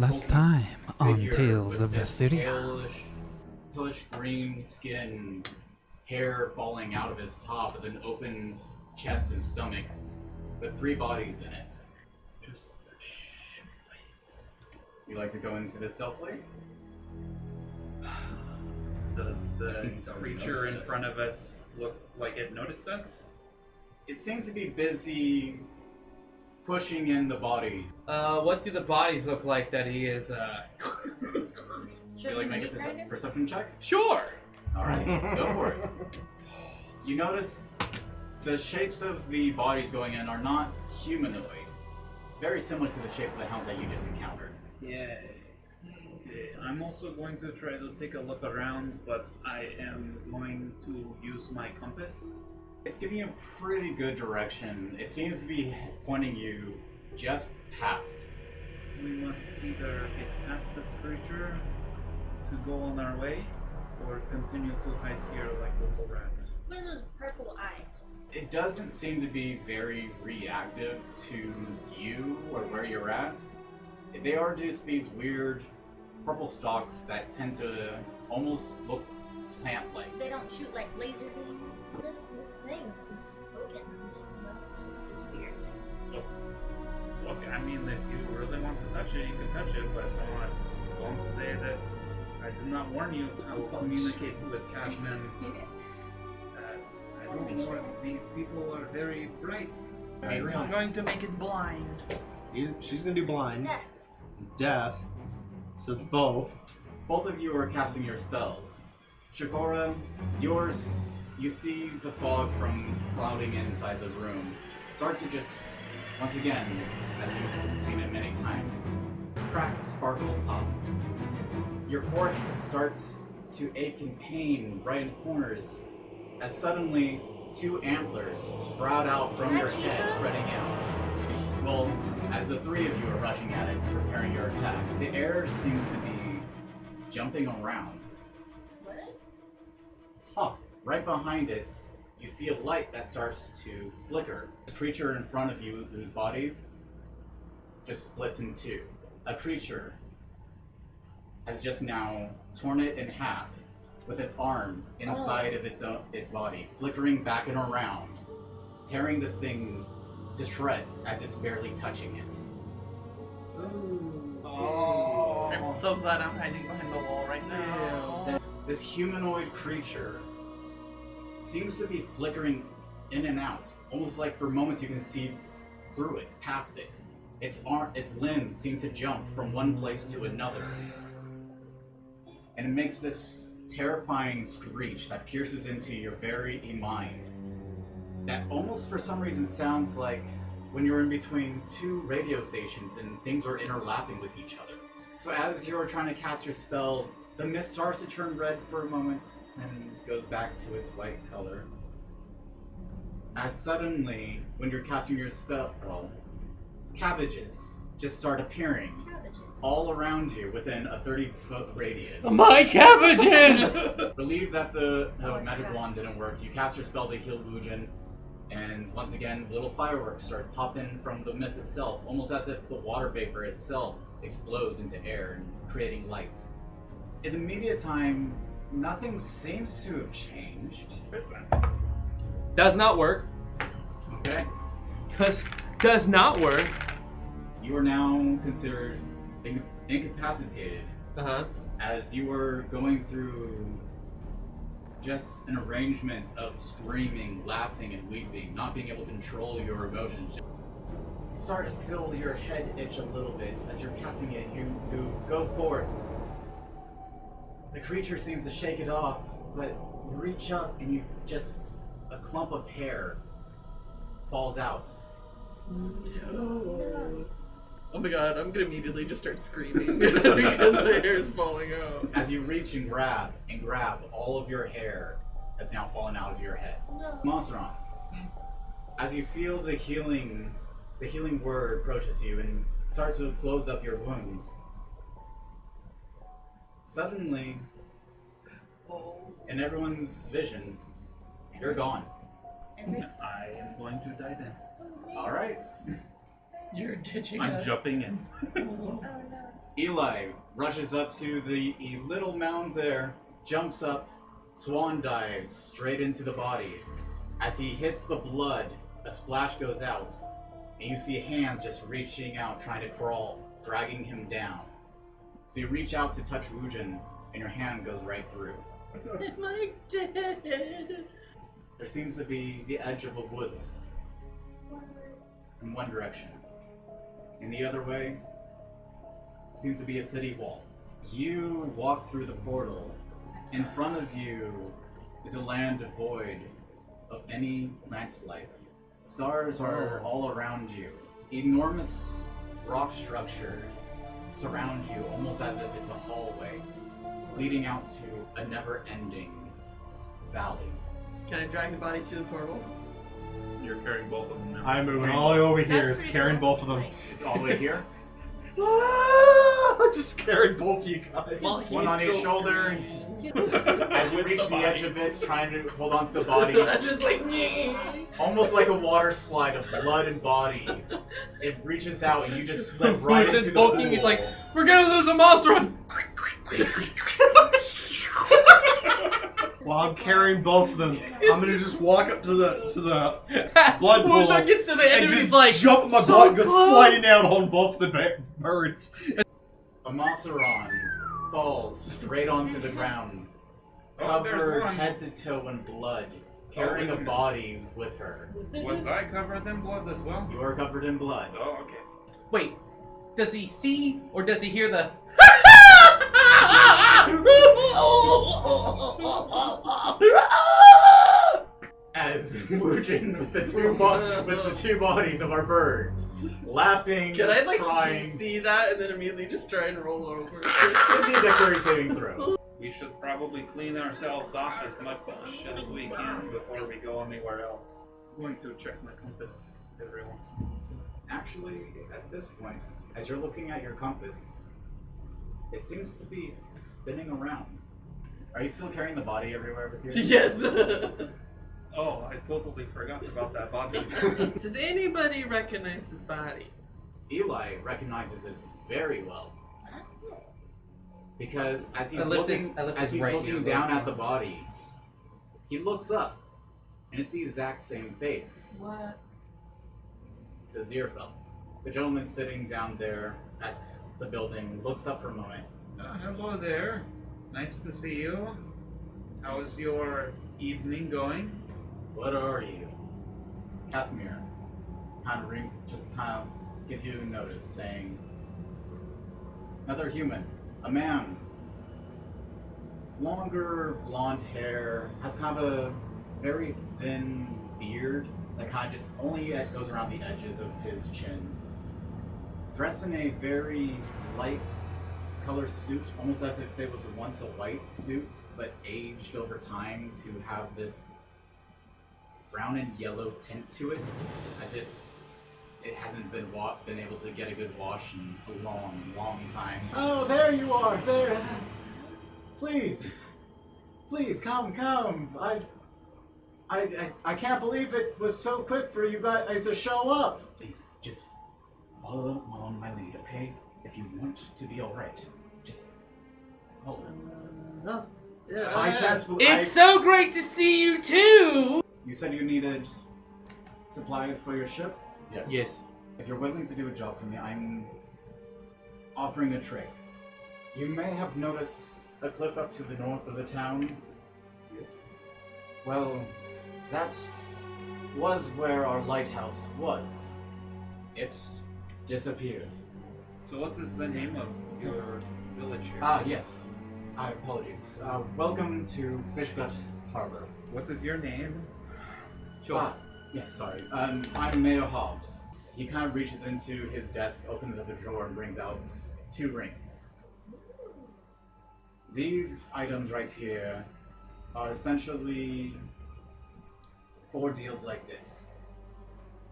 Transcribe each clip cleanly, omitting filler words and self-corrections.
Last time on Tales of Licyria. Palish green skin, hair falling out of his top with an opened chest and stomach with 3 bodies in it. Just wait. You like to go into this stealthily? Does the creature in front of us look like it noticed us? It seems to be busy pushing in the bodies. What do the bodies look like that he is, Would you like to make a perception check? Sure! Alright, go for it. You notice the shapes of the bodies going in are not humanoid. Very similar to the shape of the hounds that you just encountered. Yay. Okay, I'm also going to try to take a look around, but I am going to use my compass. It's giving you a pretty good direction. It seems to be pointing you just past. We must either get past this creature to go on our way, or continue to hide here like little rats. What are those purple eyes? It doesn't seem to be very reactive to you or where you're at. They are just these weird purple stalks that tend to almost look plant-like. They don't shoot like laser beams. This thing is just broken. It's just weird. Look, I mean, if you really want to touch it, you can touch it, but don't say that I did not warn you. I will communicate with Casman. I don't know, these people are very bright. I'm going to make it blind. She's gonna do blind. Death. Deaf. So it's both. Both of you are casting your spells. Chakora, you see the fog from clouding inside the room start to just, once again, as you've seen it many times, cracks sparkle up. Your forehead starts to ache in pain right in corners as suddenly 2 antlers sprout out from your head, spreading out. Well, as the 3 of you are rushing at it, preparing your attack, the air seems to be jumping around. What? Huh. Right behind it, you see a light that starts to flicker. The creature in front of you, whose body just splits in 2. A creature has just now torn it in half with its arm inside of its body, flickering back and around, tearing this thing to shreds as it's barely touching it. Oh. I'm so glad I'm hiding behind the wall right now. This humanoid creature seems to be flickering in and out, almost like for moments you can see through it, past it. Its limbs seem to jump from one place to another. And it makes this terrifying screech that pierces into your very mind. That almost for some reason sounds like when you're in between 2 radio stations and things are interlapping with each other. So as you're trying to cast your spell, the mist starts to turn red for a moment and goes back to its white color. As suddenly, when you're casting your spell, cabbages just start appearing all around you within a 30-foot radius. My cabbages! Relieved that the magic wand didn't work, you cast your spell to heal Wungon, and once again, little fireworks start popping from the mist itself, almost as if the water vapor itself explodes into air, creating light. In the immediate time, nothing seems to have changed. Does not work. Okay. Does not work. You are now considered incapacitated, as you are going through just an arrangement of screaming, laughing, and weeping, not being able to control your emotions. Start to feel your head itch a little bit as you're casting it. You go forth. The creature seems to shake it off, but you reach up and a clump of hair falls out. No. Oh my god, I'm gonna immediately just start screaming because the hair is falling out. As you reach and grab, all of your hair has now fallen out of your head. No. Omaceran, as you feel the healing word approaches you and starts to close up your wounds, suddenly, in everyone's vision, you're gone. I am going to die then. Alright. You're ditching I'm us. jumping in. Oh no. Eli rushes up to the little mound there, jumps up, swan dives straight into the bodies. As he hits the blood, a splash goes out, and you see hands just reaching out, trying to crawl, dragging him down. So you reach out to touch Wujin, and your hand goes right through. Am I dead? There seems to be the edge of a woods in one direction. In the other way, seems to be a city wall. You walk through the portal. In front of you is a land devoid of any plant life. Stars are all around you. Enormous rock structures surround you almost as if it's a hallway leading out to a never-ending valley. Can I drag the body through the portal? You're carrying both of them now. I'm moving all the way over here, That's is pretty carrying cool. both of them. Nice. It's all the way here. I'm just carrying both of you guys. Well, he's One on each still shoulder. screaming. As you reach the edge of it, trying to hold onto the body, I'm just like, almost like a water slide of blood and bodies. It reaches out and you just slip right into the pool. He's like, we're gonna lose Omaceran! While I'm carrying both of them, I'm gonna just walk up to the blood pool Omaceran gets to the end and and just he's like, jump in my "So butt and go close!" sliding down on both the birds. Omaceran falls straight onto the ground, Oh, there's covered one. head to toe in blood, carrying a body with her. Was I covered in blood as well? You are covered in blood. Oh, okay. Wait, does he see or does he hear the As Wujin with the two bodies of our birds, laughing, can I like crying. see that and then immediately just try and roll over? Give me a dexterity saving throw. We should probably clean ourselves off as much as we can before we go anywhere else. I'm going to check my compass every once in a while. Actually, at this point, as you're looking at your compass, it seems to be spinning around. Are you still carrying the body everywhere with you? Yes. Oh, I totally forgot about that body. Does anybody recognize this body? Eli recognizes this very well. Because as he's I lifted looking right here. down at the body, he looks up, and it's the exact same face. What? It's Aziraphale. The gentleman sitting down there at the building looks up for a moment. Hello there. Nice to see you. How's your evening going? What are you? Casimir kind of gives you notice, saying, another human, a man, longer blonde hair, has kind of a very thin beard that kind of just only goes around the edges of his chin. Dressed in a very light color suit, almost as if it was once a white suit, but aged over time to have this brown and yellow tint to it, as if it hasn't been able to get a good wash in a long, long time. Oh, there you are! There! Please! Please, come! I can't believe it was so quick for you guys to show up! Please, just follow along my lead, okay? If you want to be alright, just follow. Oh. Yeah, I can't believe It's so great to see you too! You said you needed supplies for your ship? Yes. If you're willing to do a job for me, I'm offering a trade. You may have noticed a cliff up to the north of the town. Yes. Well, that was where our lighthouse was. It's disappeared. So what is the name of your village here? Yes. Apologies. Welcome to Fishgut Harbor. What is your name? Yes, sorry. I'm Mayor Hobbs. He kind of reaches into his desk, opens up a drawer, and brings out 2 rings. These items right here are essentially 4 deals like this.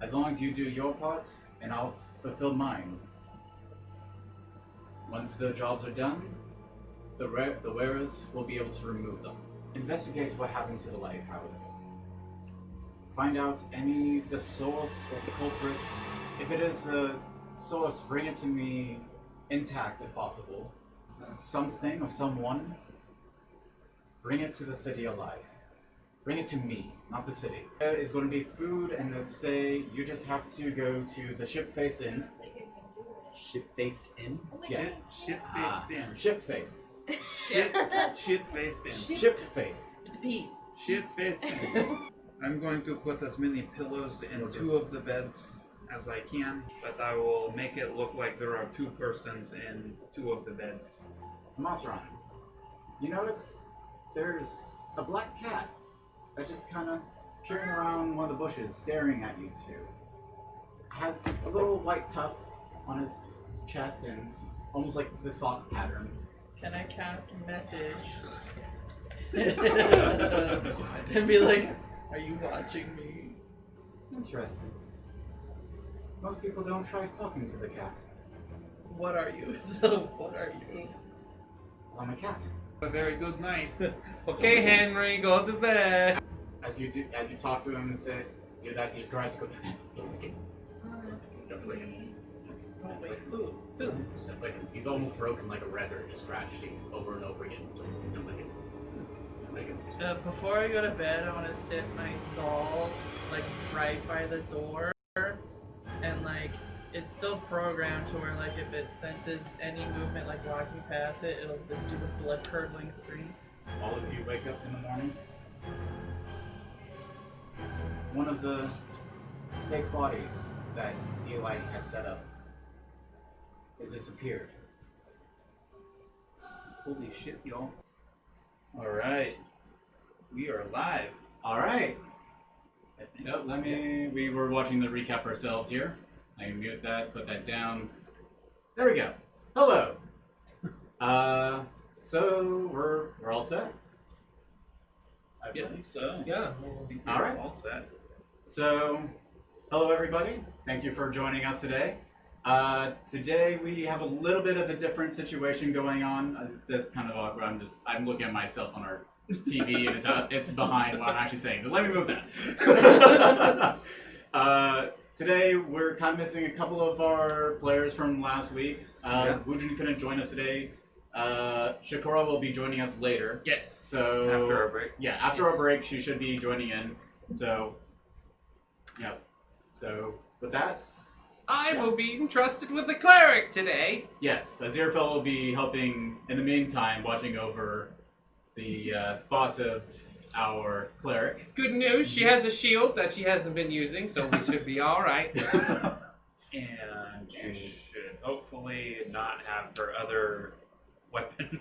As long as you do your part, and I'll fulfill mine. Once the jobs are done, the wearers will be able to remove them. Investigate what happened to the lighthouse. Find out the source or the culprits. If it is source, bring it to me intact if possible. Something or someone, bring it to the city alive. Bring it to me, not the city. There is going to be food and a stay. You just have to go to the Ship-Faced Inn. Ship-faced inn? Yes. Shit-faced in. Ship-Faced. Shit-faced in. Ship-Faced. With a P. Shit-faced in. I'm going to put as many pillows in 2 of the beds as I can, but I will make it look like there are 2 persons in 2 of the beds. Omaceran, you notice there's a black cat that just kind of peering around one of the bushes, staring at you two. Has a little white tuft on his chest and almost like the sock pattern. Can I cast message? And be like, are you watching me? Interesting. Most people don't try talking to the cat. What are you? So, what are you? I'm a cat. A very good night. Okay, Henry, go to bed. As you talk to him and say, do that, he just grabs you. Don't lick it. Don't lick it. Don't lick it. Don't lick it. He's almost broken like a redder, just scratching over and over again. Don't lick it. Don't lick it. Before I go to bed, I want to sit my doll, like, right by the door. And, like, it's still programmed to where, like, if it senses any movement, like, walking past it, it'll do the blood-curdling scream. All of you wake up in the morning. One of the fake bodies that Eli has set up has disappeared. Holy shit, y'all. Alright. We are live. Alright. Yep, we were watching the recap ourselves here. I can mute that, put that down. There we go. Hello. So we're all set? I believe so. Yeah. All right. All set. So, hello everybody. Thank you for joining us today. Today we have a little bit of a different situation going on. It's kind of awkward. I'm looking at myself on our TV and it's behind what I'm actually saying. So let me move that. Today we're kind of missing a couple of our players from last week. Wungon couldn't join us today. Chakora will be joining us later. Yes. So After our break. Yeah, after our break, she should be joining in. So, yeah. So with that, I will be entrusted with the cleric today. yes, Aziraphale will be helping in the meantime, watching over the spots of our cleric. Good news, she has a shield that she hasn't been using, so we should be alright. And she should hopefully not have her other weapon.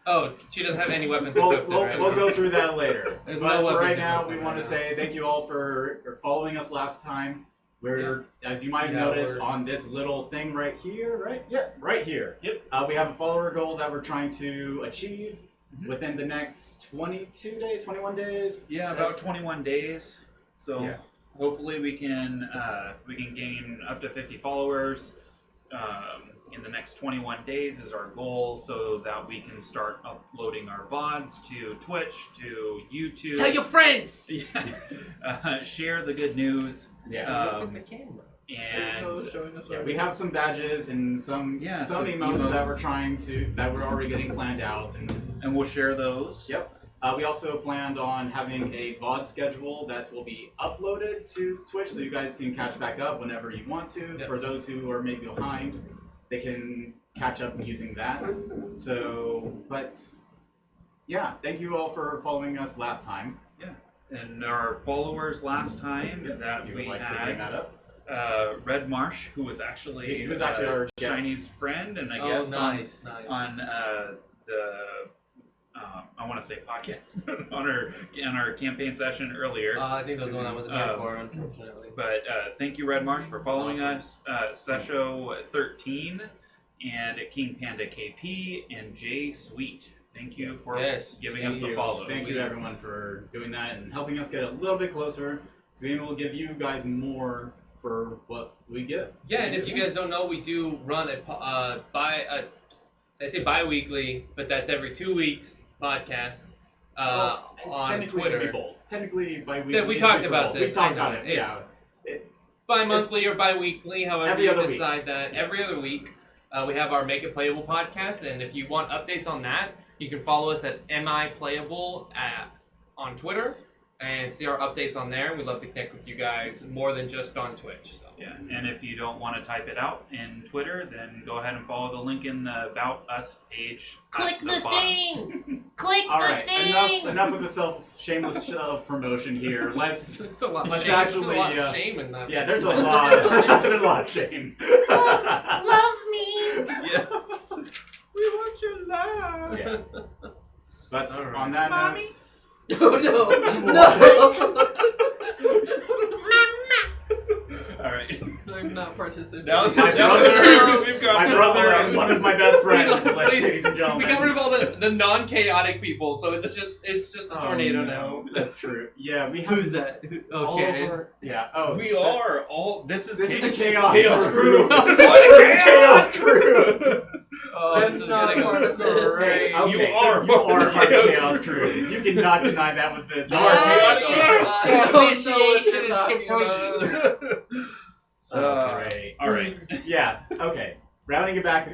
Oh, she doesn't have any weapons We'll equipped, right? go through that later. There's But no for weapons right now, equipped we right want to now. say thank you all for following us last time. We're, as you might notice, on this little thing right here, right? Yep, right here. Yep. We have a follower goal that we're trying to achieve within the next 22 days, 21 days. Yeah, about 21 days. So Yeah. hopefully we can gain up to 50 followers in the next 21 days is our goal, so that we can start uploading our VODs to Twitch, to YouTube. Tell your friends! Share the good news. Yeah. Look at the camera. And Showing us Yeah, our- we have some badges and some some emotes that emotes. we're already getting planned out, and we'll share those. Yep. We also planned on having a VOD schedule that will be uploaded to Twitch, so you guys can catch back up whenever you want to. Yep. For those who are maybe behind, they can catch up using that. So, but yeah, thank you all for following us last time. Yeah. And our followers last time that If you we would like to bring that had. up. Red Marsh, who was actually He was actually our guest. Chinese friend and I Oh, guess nice. on the I want to say podcast on our campaign session earlier. I think that was one I wasn't here for, unfortunately. But thank you, Red Marsh, for following That's us. Sesho 13 and King Panda KP and Jay Sweet. Thank you for giving us the follows. Thank you everyone for doing that and helping us get a little bit closer to being able to give you guys more for what we get. Yeah, and if you guys don't know, we do run I say bi-weekly, but that's every 2 weeks podcast on technically Twitter. It can be both. Technically, by week. Yeah, we talked about this. We talked I know. about it. Yeah, it's bi-monthly or bi-weekly, however Every you other decide that. Yes. Every other week, we have our Make It Playable podcast, and if you want updates on that, you can follow us at MIPlayable on Twitter and see our updates on there. We'd love to connect with you guys more than just on Twitch. So. Yeah, and if you don't want to type it out in Twitter, then go ahead and follow the link in the About Us page. Click the thing! Click All the right, thing! enough with the shameless self-promotion here. Let's There's a lot of Let's shame. actually, There's a lot of shame in that. yeah, there's a lot of shame. Love me! Yes. We want your love! Yeah. But All right. on that Mommy? note, Oh no! All right. I'm not participating. Now, My now brother- we've got my brother and one of my best friends, ladies and We gentlemen. got rid of all the non-chaotic people, so it's just a tornado now. That's true. Yeah, we have Who's that? Oh, all Shannon. over- Yeah. Oh, We are all. This is This is the chaos. chaos crew. What a Chaos crew. Oh, That's this is not getting part of this. great. Okay, You so are you are part of the Chaos chaos crew. You cannot deny that with the You are chaotic. I don't know what you're talking about. Great. All right. Yeah. Okay. Rounding it back.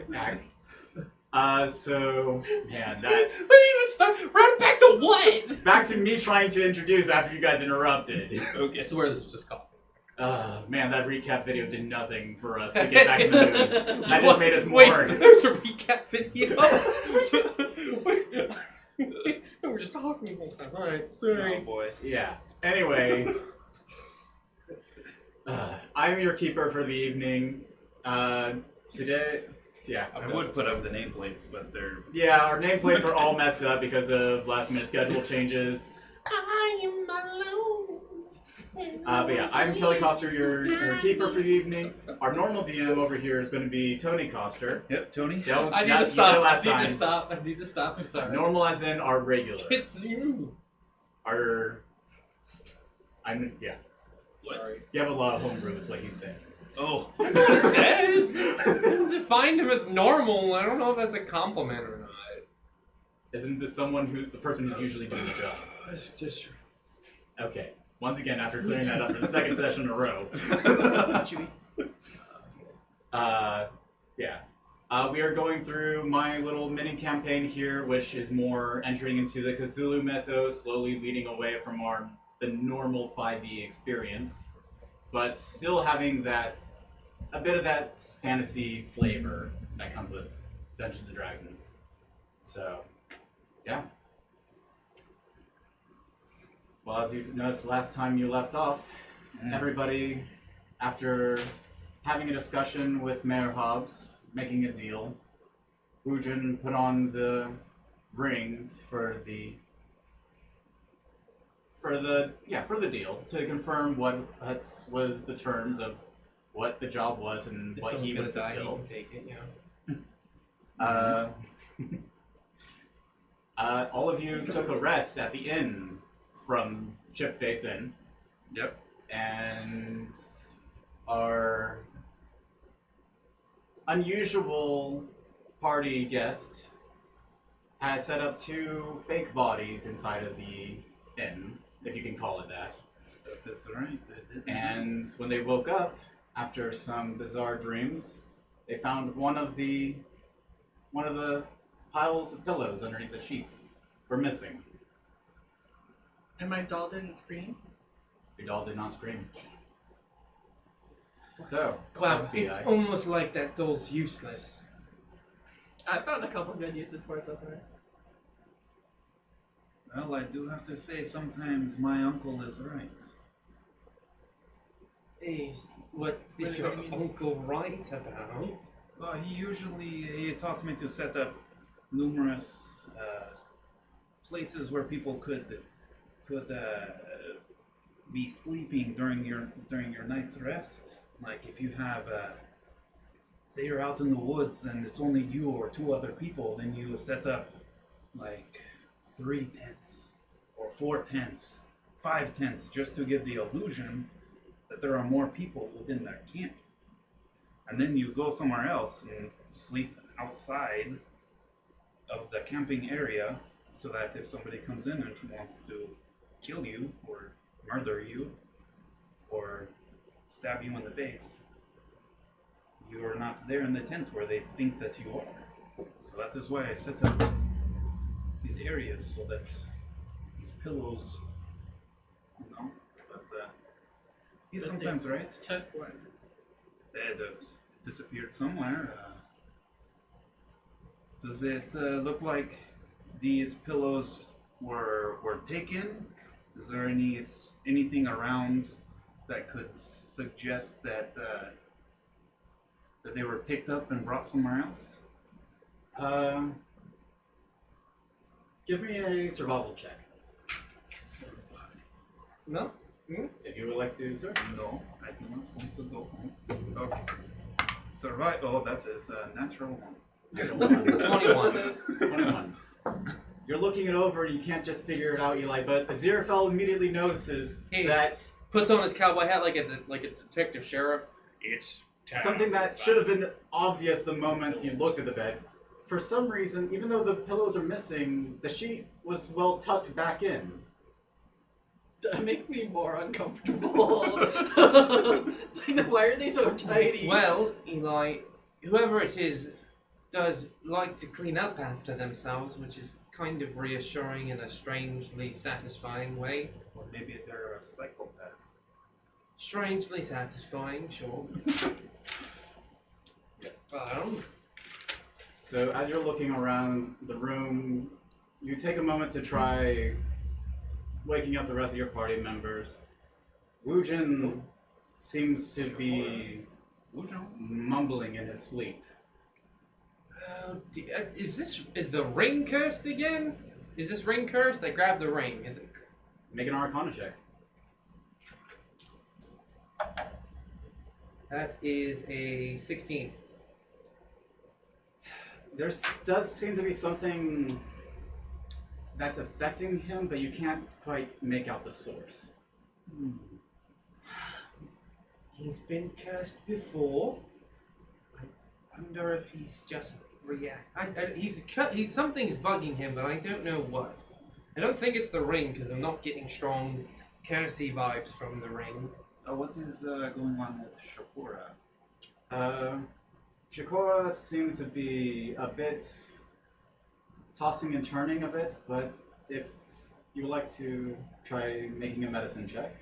So yeah, that We didn't even start. Round back to what? back to me trying to introduce after you guys interrupted. Okay. I swear this is just coffee. Man, that recap video did nothing for us to get back in the mood. That just made us more. Wait, there's a recap video. We're just talking the whole time. All right, Oh sorry. boy. Yeah. Anyway, I'm your keeper for the evening. Today, yeah. I would put up the nameplates, but they're. Yeah, our nameplates are all messed up because of last-minute schedule changes. I am alone. But yeah, I'm Kelly Coster, your keeper for the evening. Our normal DM over here is going to be Tony Coster. Yep, Tony. That was I need not- to you said stop. it I last need time. to stop. I need to stop. I'm sorry. Normal as in our regular. It's you. Yeah. Sorry. You have a lot of homebrew is what he's saying. Oh. That's what it says. Defined him as normal. I don't know if that's a compliment or not. Isn't this the person who's usually doing the job? That's just Okay. Once again, after clearing that up for the second session in a row. Yeah. We are going through my little mini campaign here, which is more entering into the Cthulhu mythos, slowly leading away from the normal 5e experience, but still having a bit of that fantasy flavor that comes with Dungeons and Dragons. So, yeah. Well, as you noticed last time you left off, everybody, after having a discussion with Mayor Hobbs, making a deal, Wujin put on the rings for the deal to confirm what was the terms of what the job was and if what someone's he gonna would die, he fulfill. can take it. Yeah. All of you took a rest at the inn from Chipface Inn. Yep. And our unusual party guest had set up 2 fake bodies inside of the inn, if you can call it that. That's right. And when they woke up, after some bizarre dreams, they found one of the piles of pillows underneath the sheets were missing. And my doll didn't scream. Your doll did not scream. So, Wow, FBI. it's almost like that doll's useless. I found a couple good uses for it so far. Well, I do have to say, sometimes my uncle is right. What is your uncle right about? Well, he taught me to set up numerous places where people could be sleeping during your night's rest. Like if you have, say you're out in the woods and it's only you or 2 other people, then you set up like 3 tents or 4 tents, 5 tents, just to give the illusion that there are more people within their camp. And then you go somewhere else and sleep outside of the camping area so that if somebody comes in and wants to kill you or murder you or stab you in the face, you are not there in the tent where they think that you are. So that is why I set up these areas so that these pillows, you know, but he's But they sometimes right. Took one. It has disappeared somewhere. Does it look like these pillows were taken? Is there anything around that could suggest that that they were picked up and brought somewhere else? Give me a survival check. No? If you would like to, sir. No, I do not want to go home. Okay. Survive. Oh, that's a natural one. 21. 21. You're looking it over and you can't just figure it out, Eli, but Aziraphale immediately notices Hey. that Puts on his cowboy hat like a detective sheriff. It's time. something that should have been obvious the moment you looked at the bed. For some reason, even though the pillows are missing, the sheet was well tucked back in. That makes me more uncomfortable. It's like, why are they so tidy? Well, Eli, whoever it is does like to clean up after themselves, which is kind of reassuring in a strangely satisfying way. Or maybe they're a psychopath. Strangely satisfying, sure. So as you're looking around the room, you take a moment to try waking up the rest of your party members. Wujin seems to be mumbling in his sleep. Is the ring cursed again? Is this ring cursed? I grabbed the ring. Is it? Make an Arcana check. That is a 16. There does seem to be something that's affecting him, but you can't quite make out the source. He's been cursed before. I wonder if he's just he's something's bugging him, but I don't know what. I don't think it's the ring because I'm not getting strong cursey vibes from the ring. What is going on with Chakora? Chakora seems to be a bit tossing and turning a bit, but if you would like to try making a medicine check.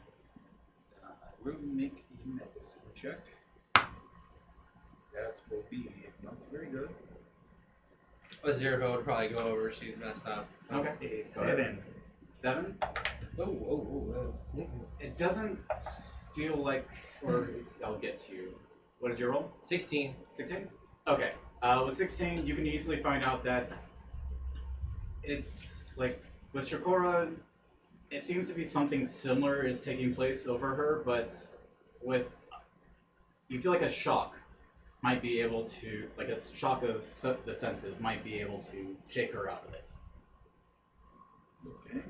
I will make a medicine check. That will be not very good. Aziraphale would probably go over. She's messed up. Okay. A 7. 7? Oh. It doesn't feel like, or I'll get to you. What is your roll? 16. 16? Okay. With 16, you can easily find out that it's like with Chakora, it seems to be something similar is taking place over her, but with you feel like a shock might be able to, like a shock of the senses might be able to shake her out of it. Okay.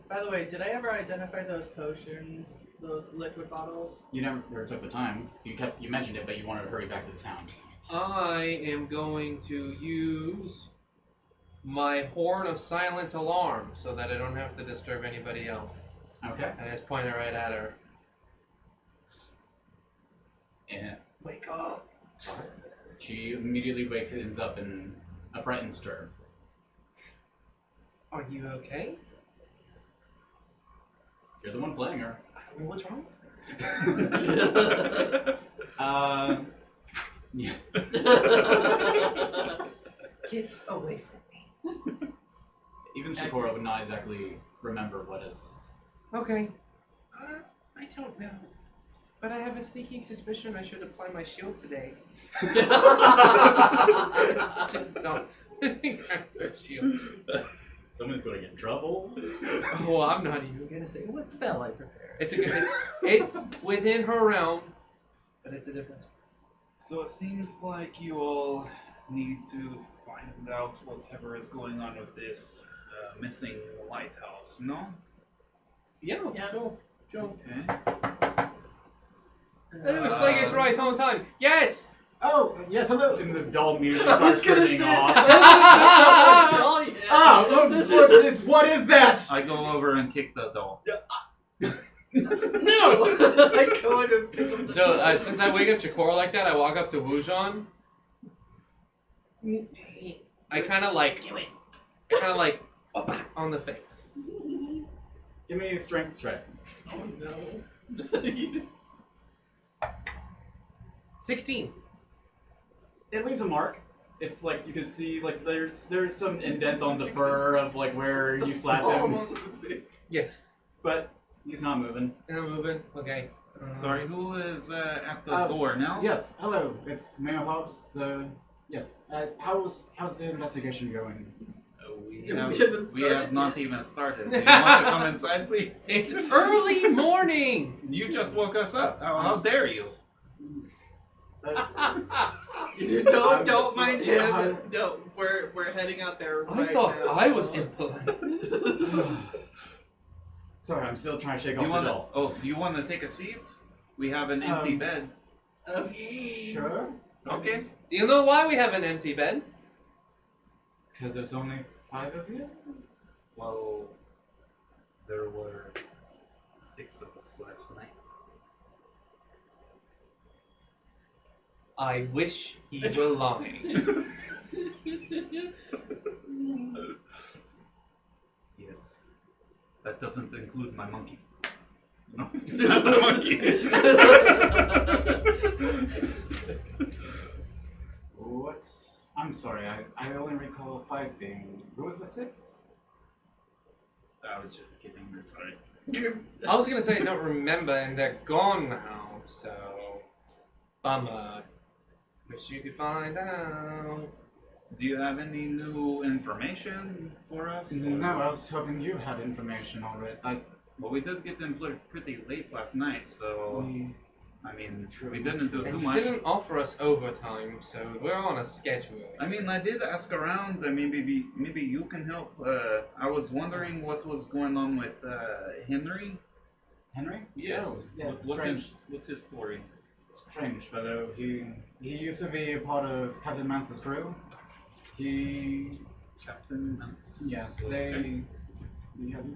By the way, did I ever identify those potions, those liquid bottles? You never took the time. You mentioned it, but you wanted to hurry back to the town. I am going to use my horn of silent alarm so that I don't have to disturb anybody else. Okay. And I just point it right at her. Yeah. Wake up! She immediately wakes up in a frightened stir. Are you okay? You're the one playing her. I don't know what's wrong. Yeah. Get away from me. Even Chakora would not exactly remember what is. Okay. I don't know. But I have a sneaking suspicion I should apply my shield today. Don't grab her shield. Someone's going to get in trouble. Oh, I'm not even gonna say what spell I prepared. It's a good. It's within her realm, but it's a different. So it seems like you all need to find out whatever is going on with this missing lighthouse, no? Yeah. Sure. Okay. Oh, Sling is right on time. Yes. Oh, yes, hello. And the doll immediately starts turning off. What is that? I go over and kick the doll. No! I go in and pick up the So since I wake up Chakora like that, I walk up to Wungon. I kind of like on the face. Give me a strength check. Oh no. 16. It leaves a mark. If like you can see, like there's some indents on the fur of like where you slapped him, Yeah. but he's not moving. And I'm moving. Okay. Sorry, who is at the door now? Yes, hello. It's Mayor Hobbs. Yes. How's the investigation going? We have not even started. Do you want to come inside, please? It's early morning. You just woke us up. How dare you? Don't mind him. No, we're heading out there right I thought now. I was impolite. Sorry, I'm still trying to shake Do off you the want doll. do you want to take a seat? We have an empty bed. Sure. Okay. Do you know why we have an empty bed? Because there's only 5 of you? Well, there were 6 of us last night. I wish he were lying. Yes. That doesn't include my monkey. No, it's not my monkey. What? I'm sorry, I only recall 5 being... Who was the 6? I was just kidding. I'm sorry. I was gonna say I don't remember, and they're gone now, so bummer. Wish you could find out. Do you have any new information for us? No, I was hoping you had information already. Well, we did get them pretty late last night, so I mean, we didn't do And too you much. didn't offer us overtime, so we're on a schedule. I mean, I did ask around. Maybe you can help. I was wondering what was going on with Henry. Henry? Yes. Oh, yeah, it's What's his story? strange fellow. He used to be a part of Captain Mance's crew. Captain Mance. Yes, Okay.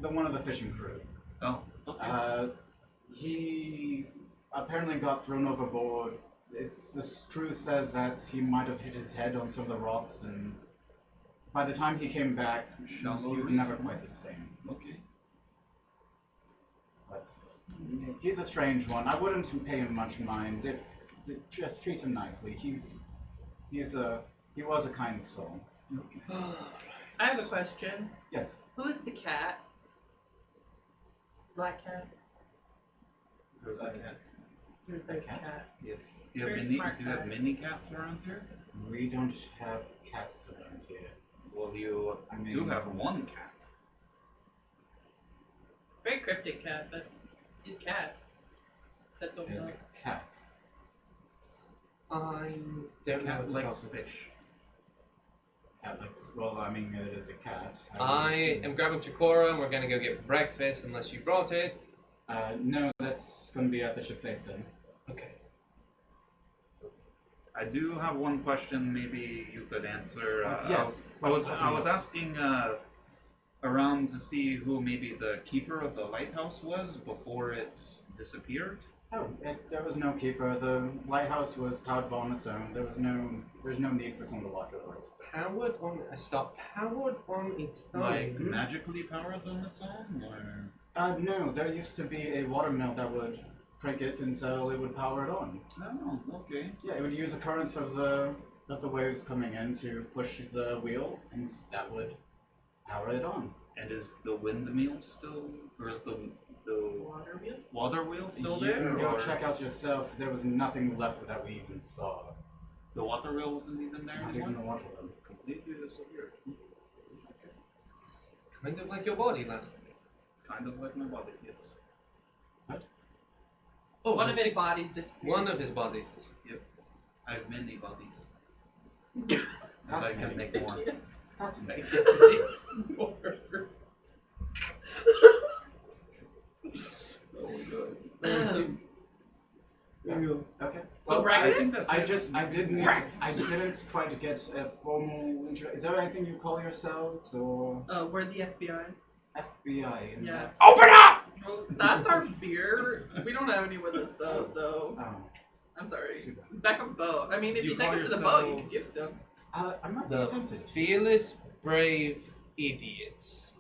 the one of the fishing crew. Oh, okay. He apparently got thrown overboard. The crew says that he might have hit his head on some of the rocks, and by the time he came back, he was never quite the same. Okay. But he's a strange one. I wouldn't pay him much mind. Just treat him nicely. He was a kind soul. Okay. I have a question. Yes. Who's the cat? Black cat? There's a cat. There's a cat? cat. Yes. Do you Very have smart do you have cat. many cats around here? We don't have cats around here. Well, you I mean- do have one cat. Very cryptic cat, but he's a cat. Said so It is himself. a cat. I don't know Cat what to likes talk about. fish. Cat likes. Well, I mean, it is a cat. I am grabbing Chakora, and we're gonna go get breakfast unless you brought it. No, that's going to be at the ship face then. Okay. I do have one question. Maybe you could answer. Yes. I was asking around to see who maybe the keeper of the lighthouse was before it disappeared. Oh, there was no keeper. The lighthouse was powered on its own. There's no need for someone to watch over it. Powered on its own. Like magically powered on its own, or No, there used to be a watermill that would prick it until it would power it on. oh, okay. Yeah, it would use the currents of the waves coming in to push the wheel, and that would power it on. And is the windmill still, or is the Water wheel? water wheel still You there? can go or check out yourself. There was nothing left that we even saw. the water wheel wasn't even there Not anymore? even the water wheel. Completely disappeared. Kind of like your body last night. Kind of like my body, yes. Oh, One of his six. bodies disappeared. One of his bodies. I have many bodies. And I can make more. Fascinating. Okay. So Well, breakfast? I think that's it. I didn't quite get a formal intro. Is there anything you call yourselves or We're the FBI. FBI? And Yeah. that's- Open up! Well, that's our beer. We don't have any with us though, so Oh, I'm sorry. too bad. It's back on the boat. I mean, if You you take call us to the boat, you can yourselves- give some. I might be The tempted. fearless, brave idiots.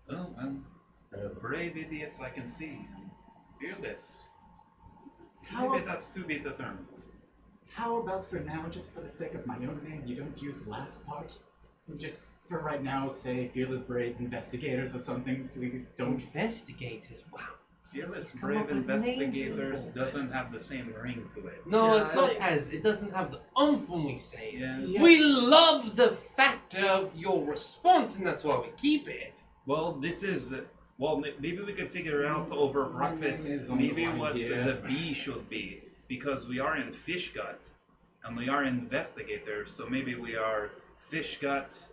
Oh, well, brave idiots I can see. Fearless. How, Maybe that's to be determined. how about for now, just for the sake of my own name, you don't use the last part? You just, for right now, say fearless brave investigators or something, please don't. Investigators? Wow. Fearless, Come brave up with names investigators for it. doesn't have the same ring to it. No, Yeah, it's not like- as. It doesn't have the oomph when we say it. Yes. Yeah. We love the factor of your response, and that's why we keep it. Well, this is. Well, maybe we could figure out over My name breakfast is on the maybe line what here. the B should be. Because we are in fish gut. And we are investigators, so maybe we are fish gut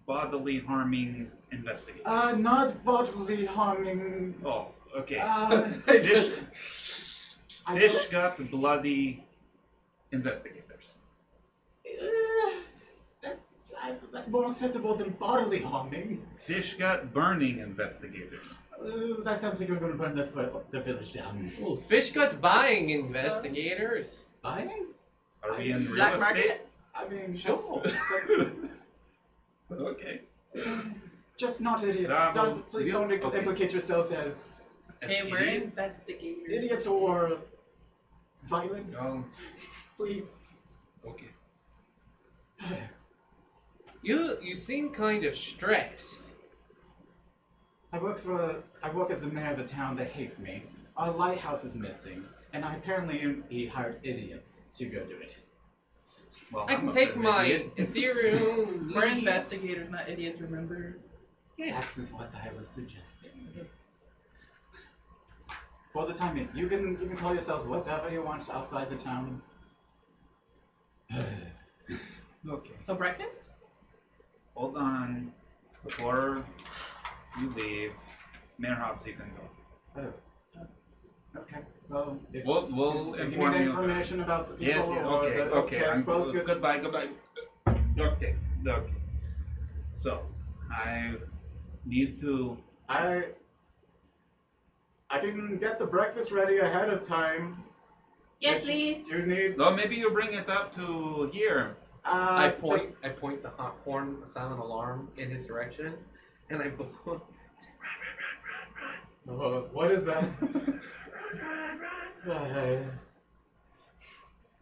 bodily harming investigators. Not bodily harming. Oh, okay. Fish. Fish gut bloody investigators. That's more acceptable than bodily harming. Fish gut burning investigators. That sounds like we're going to burn the village down. Ooh, fish gut buying investigators. Buying? Are we in real Black estate? market? I mean, Sure. Okay. just not idiots. well, Please you- don't okay. implicate yourselves as Hey, we're idiots? investigators. idiots or violent. Oh, Please. okay. You seem kind of stressed. I work as the mayor of a town that hates me. Our lighthouse is missing, and I apparently hired idiots to go do it. Well, I I'm can a take bit of my idiot. ethereal. We're leave. investigators, not idiots, remember? That is what I was suggesting. For the time being, you can call yourselves whatever you want outside the town. Okay. So breakfast? Hold on. Before you leave, Mayor Hobbs, you can go. Okay. Well, if, We'll if you inform need you of that. information about the people Yes, yeah, or okay, the, okay. I'm, well, good. goodbye. Okay. So, I need to. I can get the breakfast ready ahead of time. Yes, Which- please. Do you need? No, maybe you bring it up to here. I point the horn silent alarm in his direction, and I blow. What is that?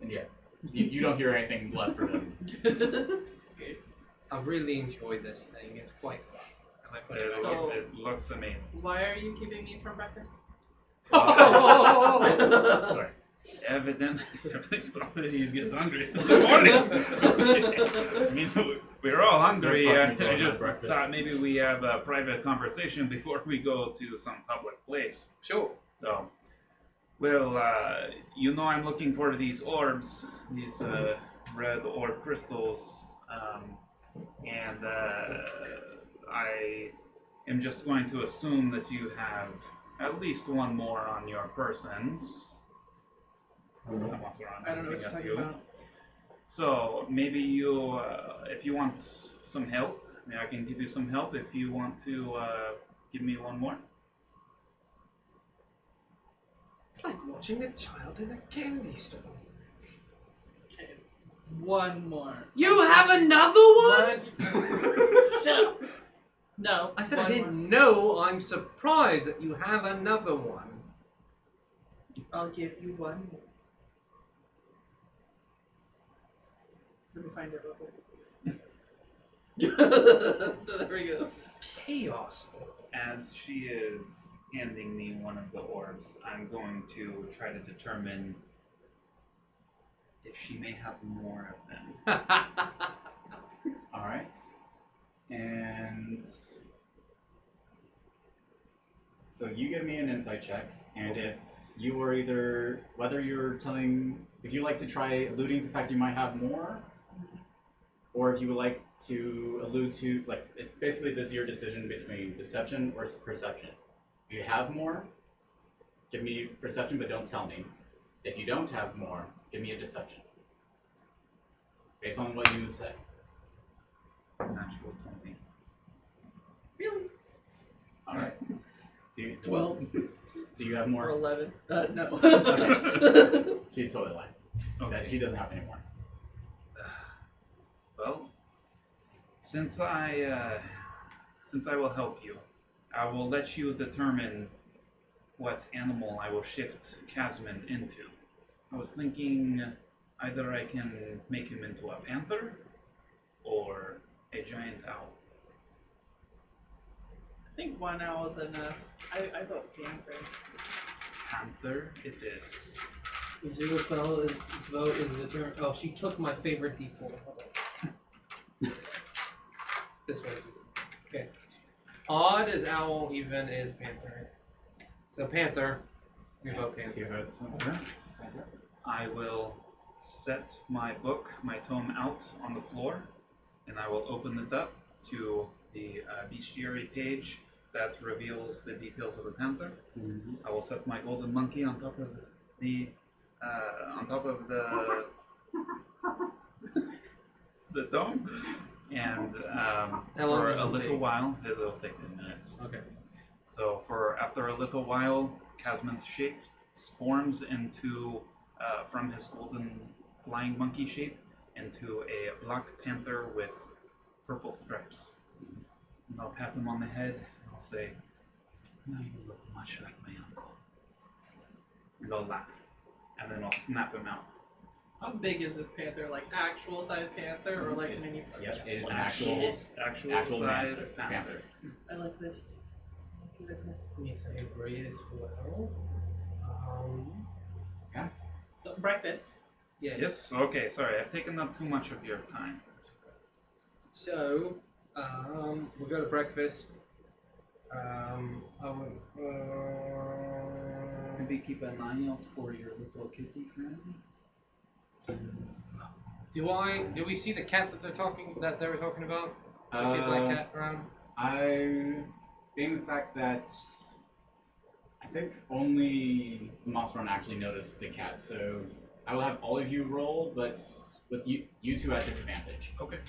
And yeah, you don't hear anything left from him. I really enjoy this thing. It's quite fun. And I put it It, away. So- it looks amazing. Why are you keeping me from breakfast? Sorry. Evidently, somebody gets hungry in the morning. I mean, we're all hungry. Don't talk And to me I about just breakfast. thought maybe we have a private conversation before we go to some public place. Sure. So, well, you know, I'm looking for these orbs, these red orb crystals, and I am just going to assume that you have at least one more on your persons. Omaceran, I don't know what you're that's talking you. about. So maybe you, if you want some help, maybe I can give you some help. If you want to give me one more. It's like watching a child in a candy store. Okay. One more. You have another one? Shut up. No. I said I one didn't know. I'm surprised that you have another one. more. I'll give you one more. Let me find it real quick. There we go. Chaos. As she is handing me one of the orbs, I'm going to try to determine if she may have more of them. Alright. And so you give me an insight check, and if you were either, whether you're telling, if you like to try alluding to the fact you might have more, or if you would like to allude to, like, it's basically this is your decision between deception or perception. If you have more, give me perception, but don't tell me. If you don't have more, give me a deception. Based on what you say. Natural 20. Really? All right. 12 Do you have or more? 11. No. Okay. She's totally lying. Okay. She doesn't have any more. Well, since I will help you, I will let you determine what animal I will shift Casman into. I was thinking either I can make him into a panther or a giant owl. I think 1 owl is enough. I vote panther. Panther it is. Aziraphale is vote is determined. Oh, she took my favorite D4. This way. Okay. Odd is owl, even is panther. So panther. We vote panther. You vote something. I will set my book, my tome out on the floor, and I will open it up to the bestiary page that reveals the details of the panther. I will set my golden monkey on top of the the dome, and How long for does a this little take? while, it'll take 10 minutes. Okay. So after a little while, Casman's shape forms into from his golden flying monkey shape into a black panther with purple stripes. And I'll pat him on the head and I'll say, "Now you look much like my uncle." And they'll laugh, and then I'll snap him out. How big is this panther? Like actual size panther or like mini? Yep, it is an Actual actual size panther. I like this. I like this. Yes, I agree as well. So breakfast. Yes. Yes. Okay. Sorry, I've taken up too much of your time. So, we'll go to breakfast. Maybe keep an eye out for your little kitty friend. Do we see the cat that they were talking about? Do we see a black cat around? Being the fact that I think only Omaceran actually noticed the cat, so I will have all of you roll, but with you two at disadvantage. Okay.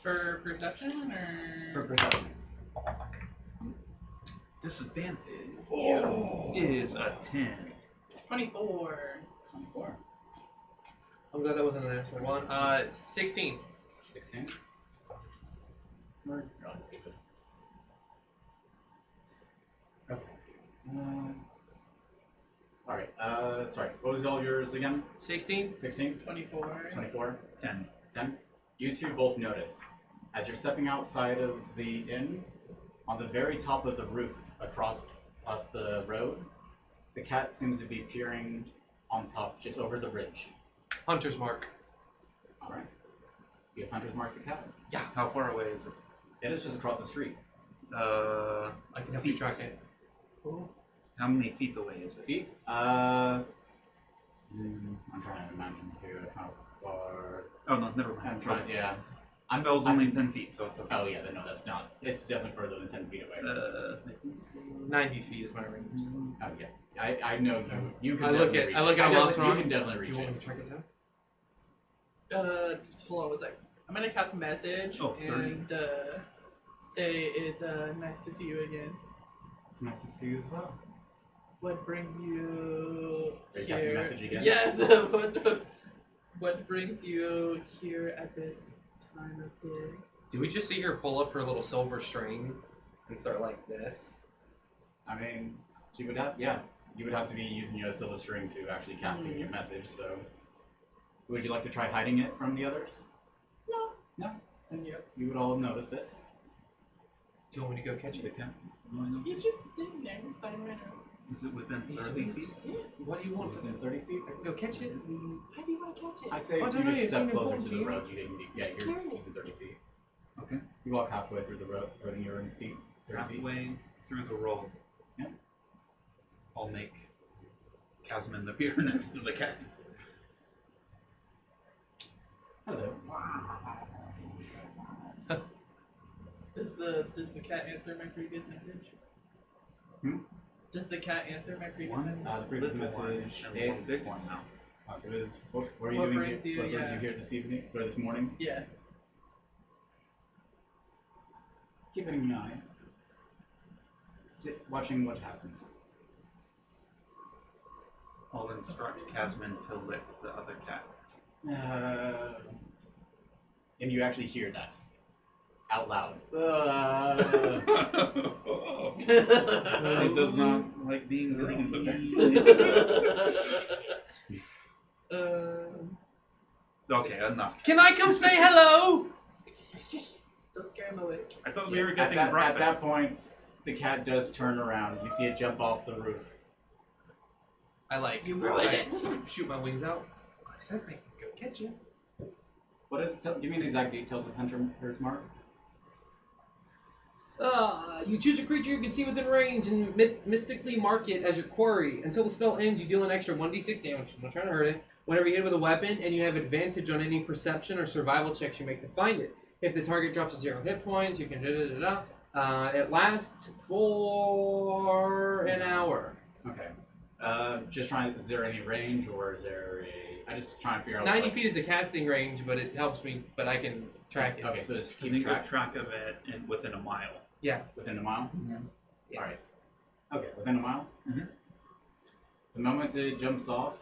For perception or? For perception. Disadvantage is a 10. 24. 24. I'm glad that wasn't an actual one. 16. 16. Okay. Alright, sorry, what was all yours again? 16? 16? 24. 24? 10. 10? You two both notice. As you're stepping outside of the inn, on the very top of the roof across the road, the cat seems to be peering on top, just over the ridge. Hunter's mark. Alright. You have Hunter's Mark for cat? Yeah. How far away is it? It is just across the street. I can help you track it. How many feet away is it? Feet? I'm trying to imagine here how far. Oh no, never mind. I'm trying, yeah. Spell's only 10 feet, so it's okay. Oh yeah, no, that's not. It's definitely further than 10 feet away. 90 feet is my range. Oh yeah, I know you can. I look definitely at reach it. Omaceran. You can definitely reach Do you want it. me to track it down? Just hold on 1 sec. I'm gonna cast a message Oh, 30. and say it's nice to see you again. It's nice to see you as well. What brings you Are you here? casting message again? Yes. What brings you here at this time of day? Do we just see her pull up her little silver string and start like this? I mean, she would have. Yeah, you would have to be using your silver string to actually casting your message. So, would you like to try hiding it from the others? No. No. Then you would all notice this. Do you want me to go catch it? He's just sitting there. He's fine right now. Is it within He's 30 sitting- feet? Yeah. What do you want? Within 30 feet. I can go catch it. How do you want to catch it? I say I if don't you know, just you've step seen it closer once to the here. road, you can. Yeah, Just you're curious. within 30 feet. Okay. You walk halfway through the road, and you're in feet. 30 feet. Halfway through the road. Yeah. I'll make Casman appear next to the cat. Hello. Does the cat answer my previous message? Does the cat answer my previous One. message? The previous Little one message. and one It's big one now. It was. What were you What doing? brings you- What brings yeah. you here this evening or this morning? Yeah. Keeping an eye. watching what happens. I'll instruct Casman to lick the other cat. And you actually hear that out loud. He does not like being groomed. Okay, enough. Can I come say hello? Don't scare him away. I thought we were At getting that breakfast. point, the cat does turn around. You see it jump off the roof. I like. You ruined it. Shoot my wings out. I said I could go catch you. What is? Give me the exact details of Hunter's Mark. You choose a creature you can see within range and mystically mark it as your quarry. Until the spell ends, you deal an extra 1d6 damage. I'm not trying to hurt it. Whenever you hit with a weapon, and you have advantage on any perception or survival checks you make to find it. If the target drops to 0 hit points, you can it lasts for an hour. Okay. Just trying. Is there any range, or is there a? I just trying to figure out. 90 feet is the casting range, but it helps me. But I can track it. Okay, so it's Keep keeps track of it and within a mile. Yeah. within a mile. Yeah. All right. Okay, within a mile. Mhm. The moment it jumps off,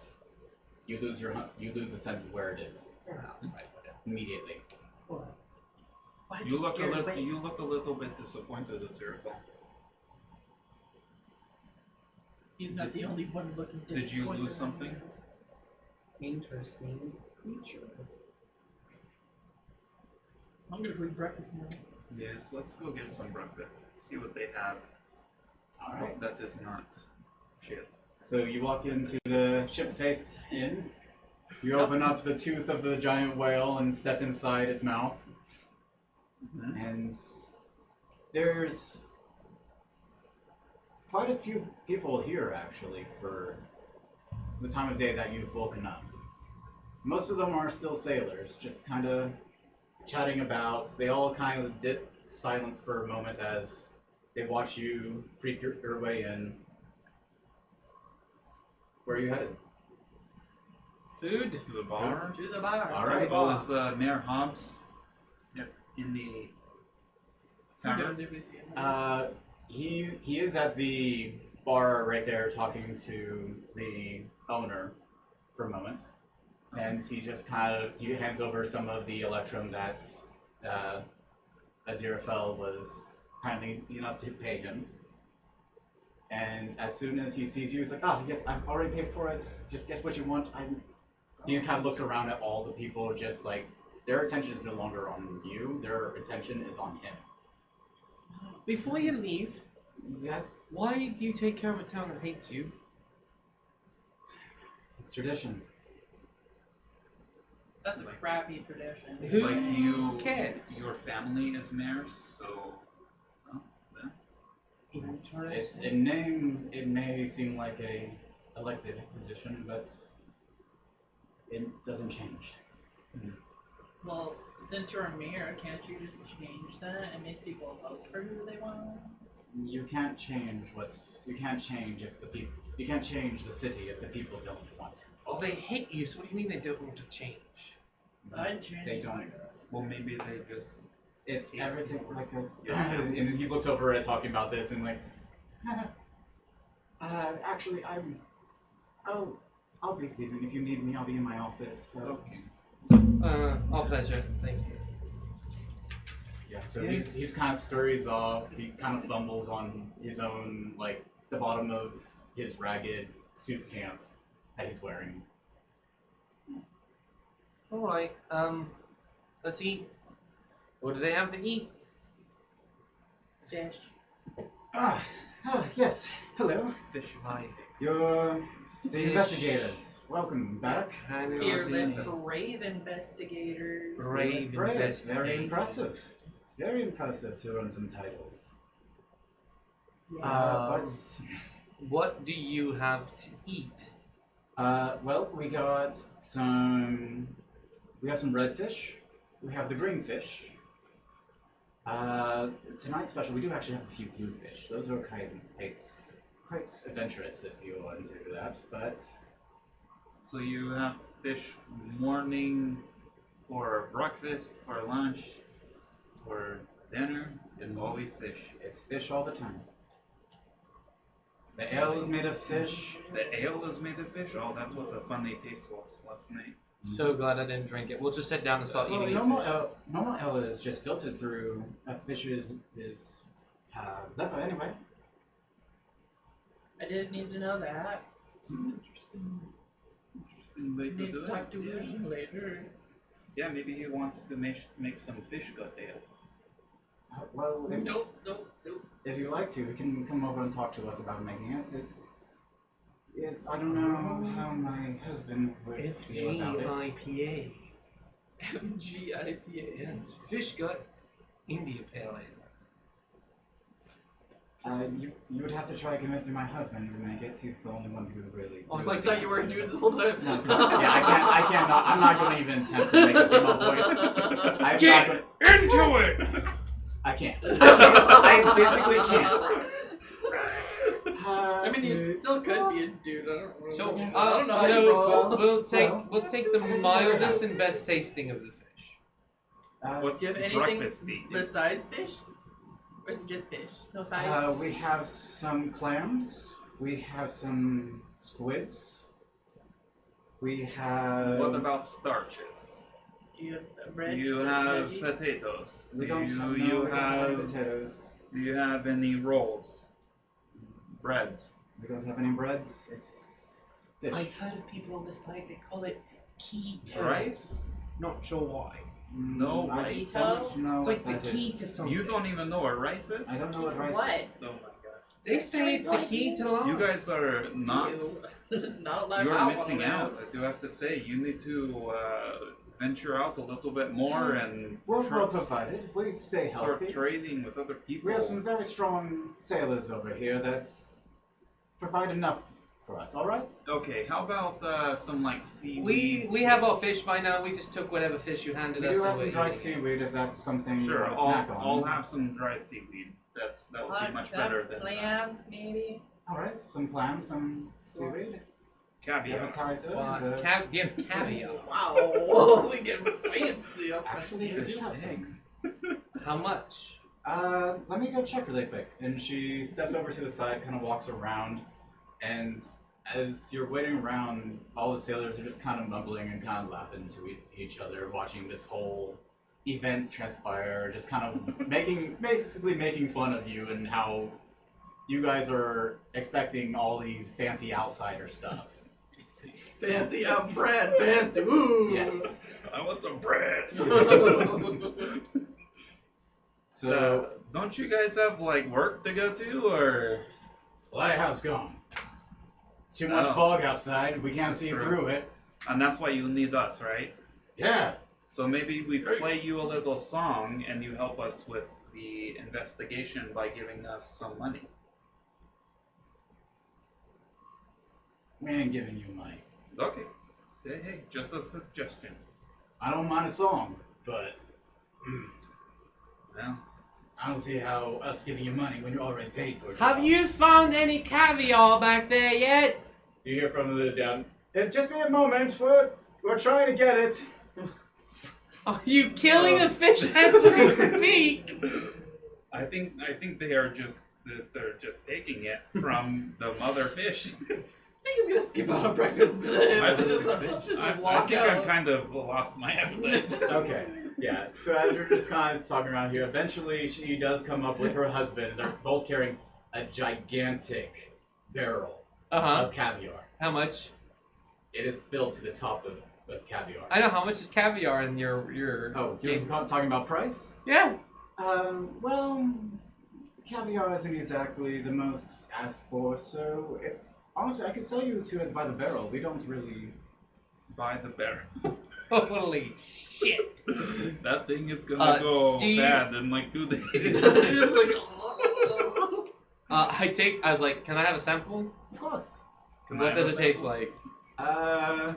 you lose the sense of where it is immediately. You look a little bit disappointed, Aziraphale. He's not the only one looking disappointed. Did you lose something? Interesting creature. I'm gonna go eat breakfast now. Yes, let's go get some breakfast. See what they have. All right. That is not shit. So you walk into the ship-faced inn. You open up the tooth of the giant whale and step inside its mouth. Mhm. And there's quite a few people here, actually, for the time of day that you've woken up. Most of them are still sailors, just kind of chatting about. They all kind of dip silence for a moment as they watch you creep your way in. Where are you headed? Food. To the bar. To the bar. All right. Oh, is Mayor Hobbs in the tavern? Did we see him? He is at the bar right there talking to the owner for a moment, and he just he hands over some of the electrum that Aziraphale was kindly enough to pay him. And as soon as he sees you, he's like, "Ah, yes, I've already paid for it. Just get what you want." He kind of looks around at all the people, just like their attention is no longer on you; their attention is on him. Before you leave, Yes, why do you take care of a town that hates you? it's tradition. That's a crappy tradition. Who Like you, cares? your family is mayors, so. Well, It may seem like a elected position, but it doesn't change. Well, since you're a mayor, can't you just change that and make people vote for who they want? You can't change if the people. You can't change the city if the people don't want to. Well, they hate you, so what do you mean they don't want to change? I'd change They don't. well, maybe they just. It's everything like this. And he looks over at talking about this and like, actually, I'll be leaving. If you need me, I'll be in my office. So. Okay. All pleasure. Thank you. Yeah. So Yes. he's kind of scurries off. He kind of fumbles on his own, like the bottom of his ragged suit pants that he's wearing. All right. Let's eat. What do they have to eat? Fish. Yes. Hello. Fish pie. You're the Fish. investigators. Welcome back. Kind of Fearless, like brave investigators. brave Very investigators. impressive. Very impressive to earn some titles. Yeah. But What do you have to eat? well, we got some red fish. We have the green fish. Tonight's special, we do actually have a few blue fish. Those are quite adventurous if you want to do that. But So you have fish morning for breakfast, for lunch, for dinner. It's always fish. it's fish all the time. The ale is made of fish. The ale is made of fish? Oh, that's what the funny taste was last night. So glad I didn't drink it. We'll just sit down and start Well, eating normal fish. normal ale is just filtered through a fish's liver anyway. I didn't need to know that. It's an interesting way to Need do to it. talk to Yeah. Lucian later. Yeah, maybe he wants to make some fish gut ale. Well, if, Nope. if you like to, you can come over and talk to us about making it. It's I don't know how my husband would feel about it. FGIPA. FGIPA. Yes. Fish gut India Pale Ale. You would have to try convincing my husband to make it. He's the only one who really. Oh, I thought you were doing this whole time. No, sorry. Yeah, I can't. I'm not going to even attempt to make a female voice. I'm Get not gonna, into it! I can't. I physically can't. I mean, you still could be a dude. I don't know. So, I don't know how you roll. we'll take the this is mildest your and best tasting of the fish. What's Do you have anything breakfast eating? besides fish? Or is it just fish? No sides? we have some clams. We have some squids. We have. What about starches? Do you have bread? Do you have veggies? potatoes? We Do don't you, have, no, you we don't have any have potatoes. do you have any rolls? Breads? We don't have any breads. It's fish. I've heard of people on this diet, they call it keto. Rice? Not sure why. No I rice. don't know It's like what the that key is. to something. You don't even know what rice is? I don't know what rice What? is. Oh my gosh. They say it's the key to life. You guys are not. It's not like You're I missing wanna out. I do have to say, you need to venture out a little bit more and We're well trust- provided. We stay start healthy. trading with other people. We have some very strong sailors over here that provide enough for us. All right. Okay, how about some like seaweed? We have our fish by now. We just took whatever fish you handed We us. do have and some we're dried eating it. seaweed if that's something you Sure, want to snack on. I'll have some dry seaweed. That would be much better than clams, maybe. All right, some clams, some seaweed, caviar. appetizer. Well, and, do you have caviar? Wow, we get fancy up Actually, we Fish do have and some. eggs. How much? Let me go check really quick. And she steps over to the side, kind of walks around, and as you're waiting around, all the sailors are just kind of mumbling and kind of laughing to each other, watching this whole event transpire, just kind of basically making fun of you and how you guys are expecting all these fancy outsider stuff. Fancy out bread, fancy. Ooh. Yes. I want some bread. So, Don't you guys have like work to go to, or? lighthouse gone. Too much Oh. fog outside. We can't That's see true. through it. And that's why you need us, right? Yeah. So maybe we play you a little song and you help us with the investigation by giving us some money. We ain't giving you money. Okay. Hey, just a suggestion. I don't mind a song, but Well, I don't see how us giving you money when you're already paid for it. Have you found any caviar back there yet? You hear from the down. Just be a moment. We're trying to get it. Are you killing the fish as we speak? I think they're just taking it from the mother fish. I think I'm gonna skip out on breakfast today. I Just walk think out. I've kind of lost my appetite. Okay. Yeah. So as you're just kind of talking around here, eventually she does come up with her husband, and they're both carrying a gigantic barrel of caviar. How much? It is filled to the top of caviar. I know how much is caviar in your Oh, you're talking about price? Yeah. Well, caviar isn't exactly the most asked for, so honestly, I could sell you to it by the barrel. We don't really. By the barrel. Holy shit. That thing is gonna go do you- bad in like 2 days. It's just like. I was like, can I have a sample? Of course. What does it taste like? Uh.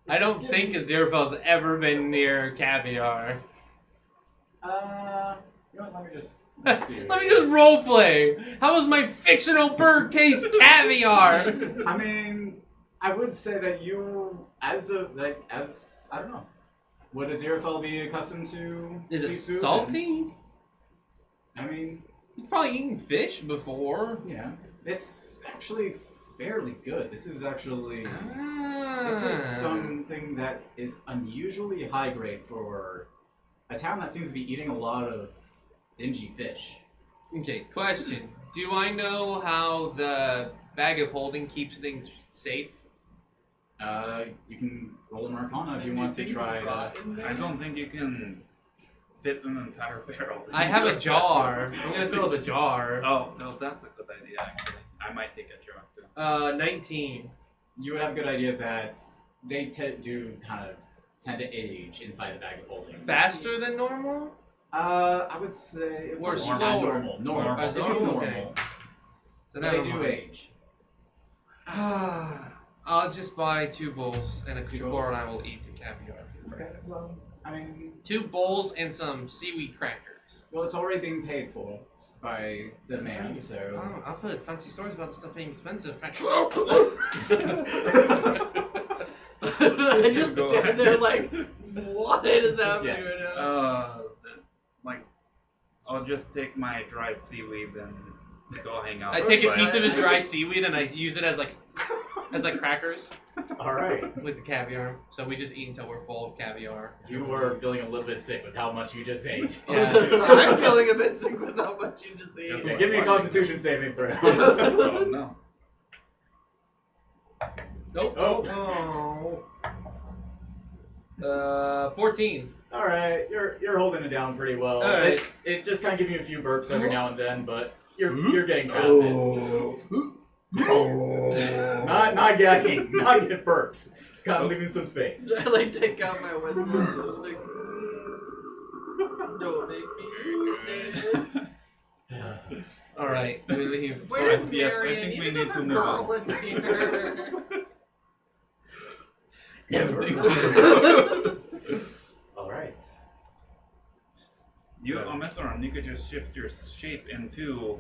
I don't think Aziraphale's ever been near caviar. You know what? Let me see. Let me just roleplay. How does my fictional bird taste caviar? I mean, I would say that you, I don't know. Would Aziraphale be accustomed to Is it seafood? salty? I mean, He's probably eaten fish before. yeah. It's actually fairly good. This is actually Ah. this is something that is unusually high grade for a town that seems to be eating a lot of dingy fish. Okay, question. Do I know how the bag of holding keeps things safe? You can roll an Arcana if you Do want to things try. rot in there? I don't think you can fit an entire barrel. I have a jar. I'm gonna fill the jar. Oh, no, that's a good idea, actually. I might take a jar, too. 19. You would have a good idea that they do kind of tend to age inside the bag of holding. Faster than normal? I would say Or normal. slower. Normal. As It'd be normal? normal. Okay. So But they never do mind. age. I'll just buy 2 bowls and a Two Chakora bowls. and I will eat the caviar for Okay. breakfast. Well, I mean, 2 bowls and some seaweed crackers. well, it's already being paid for by the man, so. Oh, I've heard fancy stories about this stuff being expensive. I just stand there like, what is happening Yes. right now? Like, I'll just take my dried seaweed and go hang out. I take a outside. piece of his dry seaweed and I use it as like crackers All right. with the caviar. So we just eat until we're full of caviar. You were feeling a little bit sick with how much you just ate. Yeah. I'm feeling a bit sick with how much you just ate. Okay, give me a Constitution saving throw. Oh, no. Nope. Oh. 14. All right, you're holding it down pretty well. All right. It just kind of gives you a few burps every now and then, but you're getting past it. Not gagging, not get burps. It's kind of leaving some space. I like take out my whistle. Like, don't make me do this. All right, we leave. Where's Yes, I Mary? think we need need to a move girl on. in here. All right. You, So- Omaceran, you could just shift your shape into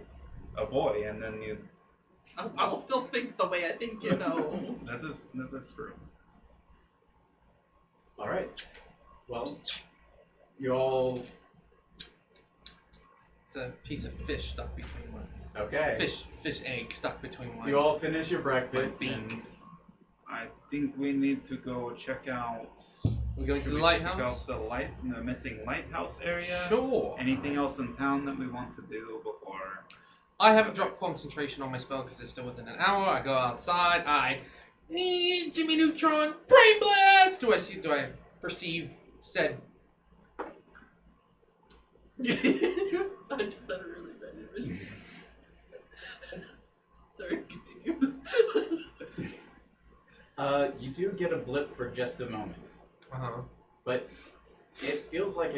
a boy, and then you. I will still think the way I think, you know. That is true. All right. Well, you all It's a piece of fish stuck between my okay? fish egg stuck between my. You all finish your breakfast My and beaks. I think we need to go check out. We're going to Should the we lighthouse. Check out the missing lighthouse area. Sure. Anything else in town that we want to do before? I haven't dropped concentration on my spell because it's still within an hour. I go outside. Jimmy Neutron, Brain Blast. Do I perceive said? I just had a really bad image. Sorry, continue. you do get a blip for just a moment, but it feels like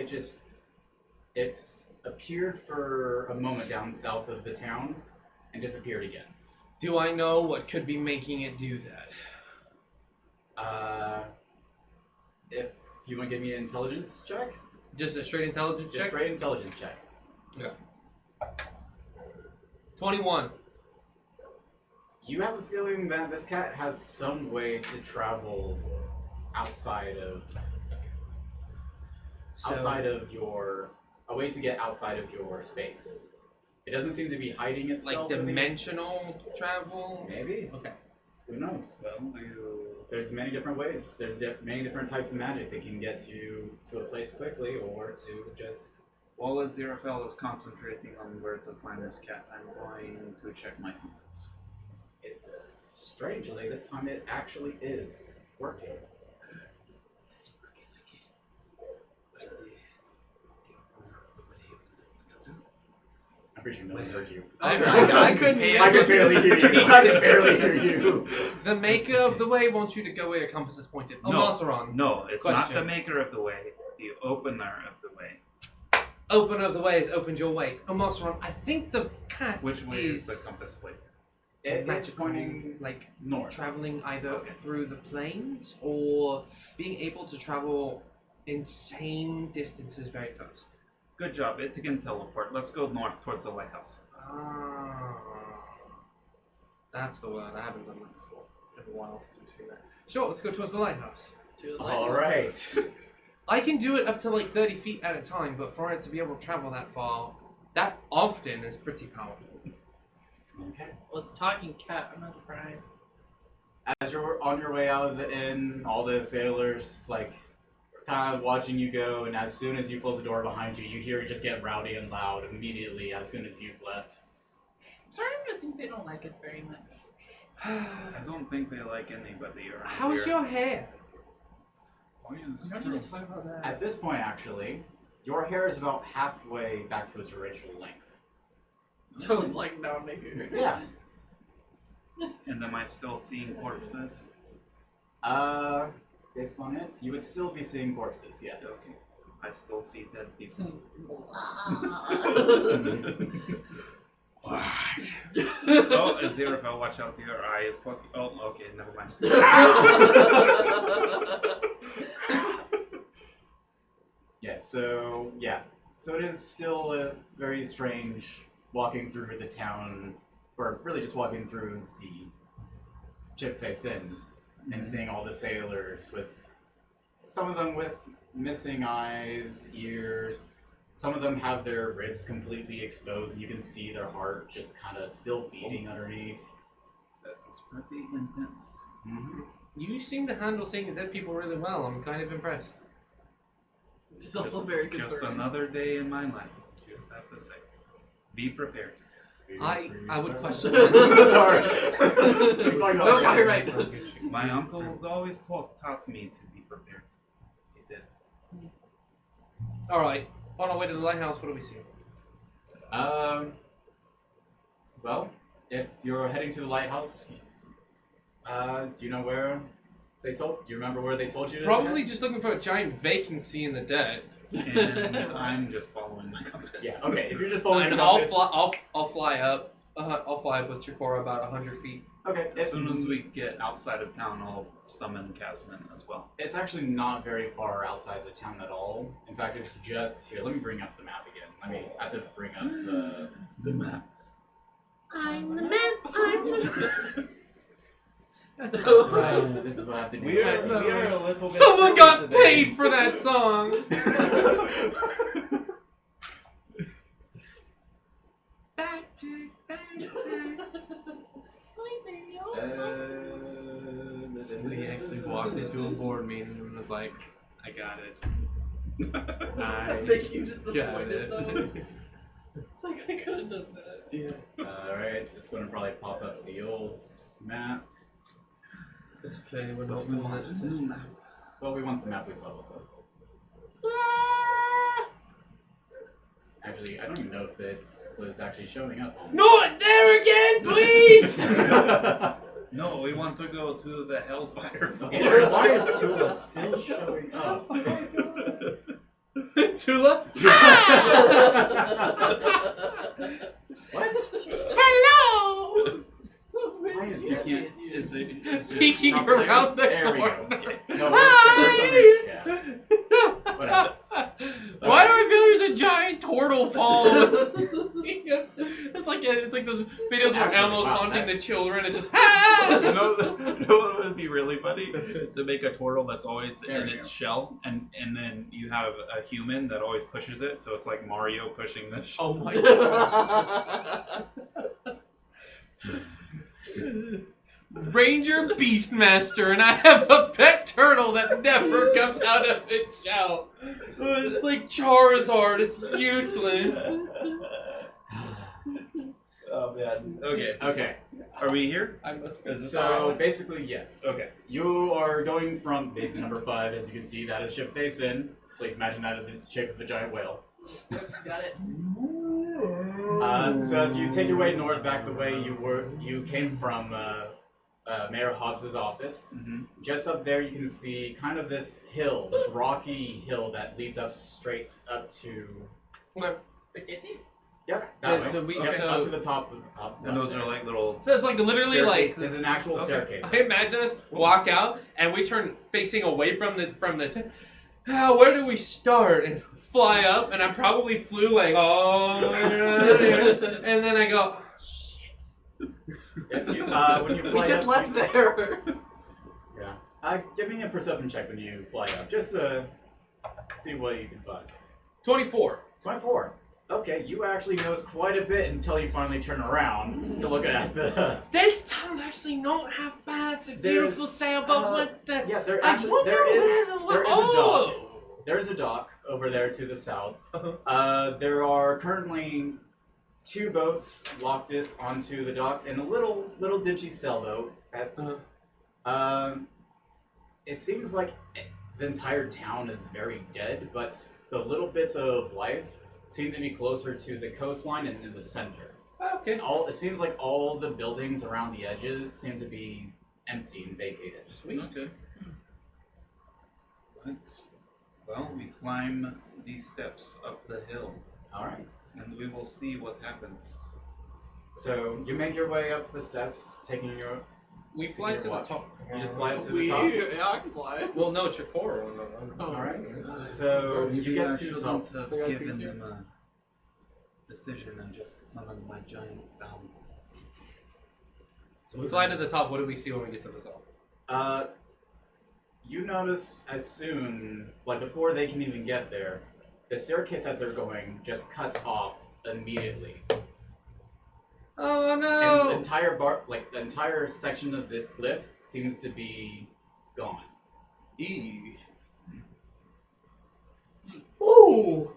it's appeared for a moment down south of the town and disappeared again. Do I know what could be making it do that? If you want to give me an intelligence check, Just a straight intelligence just check. straight intelligence check. Yeah. 21. You have a feeling that this cat has some way to travel outside of a way to get outside of your space. It doesn't seem to be hiding Like itself. in these- dimensional travel? Maybe. Okay. Who knows? Well, There's many different ways. There's many different types of magic that can get you to a place quickly, or to just. while Aziraphale is concentrating on where to find this cat, I'm going to check my compass. It's strangely this time it actually is working. I'm pretty sure no one heard you. I couldn't hear I could you. barely hear you. I could barely hear you. The maker of the way wants you to go where your compass is pointed. No. Omaceran. No, it's not Question. the maker of the way, the opener of the way. Opener of the way has opened your way. Omaceran, I think the cat Which way is the compass pointing? It's magical, pointing like north. traveling either through the plains or being able to travel insane distances very fast. Good job, it can teleport. Let's go north towards the lighthouse. Ah, that's the word. I haven't done that before. It's been a while since we've seen that. Sure, let's go towards the lighthouse. All right. I can do it up to like 30 feet at a time, but for it to be able to travel that far, that often is pretty powerful. Okay. Well, it's talking cat. I'm not surprised. As you're on your way out of the inn, all the sailors like kind of watching you go, and as soon as you close the door behind you, you hear it just get rowdy and loud immediately as soon as you've left. I'm starting to think they don't like us very much. I don't think they like anybody around How's here. your hair? Why is We don't need to talk about that. At this point, actually, your hair is about halfway back to its original length. So it's like down to here. Yeah. And am I still seeing corpses? Based on it, you would still be seeing corpses, yes. Okay. I still see dead people. Oh, Aziraphale, watch out, your eye is poking. Oh, okay, never mind. So it is still very strange walking through the town, or really just walking through the Chipface Inn and seeing all the sailors with, some of them with missing eyes, ears, some of them have their ribs completely exposed and you can see their heart just kind of still beating underneath. That is pretty intense. Mm-hmm. You seem to handle seeing dead people really well. I'm kind of impressed. It's also very Just concerning. another day in my life. Just have to say. Be prepared. I would question. Sorry. No, fire right. My uncle always taught me to be prepared. He did. All right. On our way to the lighthouse, what do we see? Well, if you're heading to the lighthouse, do you know where they told? Do you remember where they told you? To Probably head? just looking for a giant vacancy in the deck. And I'm just following my compass. Yeah. Okay. If you're just following And the I'll compass. fly up. I'll fly up with Chakora about 100 feet. Okay. As soon as we get outside of town, I'll summon Casman as well. It's actually not very far outside the town at all. In fact, it's just here. Let me bring up the map again. I have to bring up The map. I'm the man. I'm the Right. This is what I have to do. We are a little bit. Someone silly got today. paid for that song. Somebody actually walked into a board meeting and was like, "I got it. I They keep got disappointed it." though. It's like I could have done that. Yeah. Alright, so it's going to probably pop up the old map. It's okay. We're But not we moving want that a decision. new map. Well, we want the map we saw before. Actually, I don't even know if it was actually showing up on. Not there again, please. No, we want to go to the Hellfire. Okay, why is Tulah still showing up? Tulah. What? Hello. Why is You that? can't. It's just Peeking probably- around the There we go. corner. No, Hi. yeah. Whatever. Why do I feel there's a giant turtle following? It's like those videos where Actually, Elmo's wow, haunting that- the children and just ah! You know what would be really funny? Is to make a turtle that's always There in we its go. shell, and then you have a human that always pushes it, so it's like Mario pushing the shell. Oh my god. Ranger Beastmaster, and I have a pet turtle that never comes out of its shell. It's like Charizard, it's useless. Oh man. Okay. Okay, Are we here? I must Is this so basically, yes. Okay. You are going from base number 5, as you can see, that is ship face in. Please imagine that as its shape of a giant whale. Got it. So as you take your way north, back the way you came from Mayor Hobbs's office. Mm-hmm. Just up there, you can see kind of this hill, this rocky hill that leads up straight up to. Okay. Vacation? Yep, that Yeah, way. so we- Yep, so- up to the top. Up And those there. are like little. So it's like literally like There's an actual Okay. staircase. I imagine us walk out and we turn facing away from the where do we start and fly up and I probably flew like oh and then I go oh, shit. When you We fly just up, left there. Yeah. Give me a perception check when you fly up. Just see what you can find. 24. 24. Okay, you actually notice quite a bit until you finally turn around to look at the. This town's actually not half bad. It's a beautiful sailboat. What the? Yeah, there I actually wonder there is a oh! dock. There is a dock over there to the south. Uh-huh. There are currently 2 boats locked it onto the docks and a little dingy sailboat. That's it seems like the entire town is very dead, but the little bits of life seem to be closer to the coastline and in the center. Okay. It seems like all the buildings around the edges seem to be empty and vacated. Sweet. Okay. Right. Well, we climb these steps up the hill, Alright. and we will see what happens. So you make your way up the steps, taking your. We fly to the watch. top. You just fly up to the top. Yeah, I can fly. Well, no, Chakora. No. Alright. So Maybe you get I to the shouldn't top. have Think I given could them a decision and just summoned my giant down. We fly to the top. What do we see when we get to the top? You notice as soon, like before they can even get there, the staircase that they're going just cuts off immediately. Oh And the no! entire the entire section of this cliff seems to be gone. Eee. Ooh,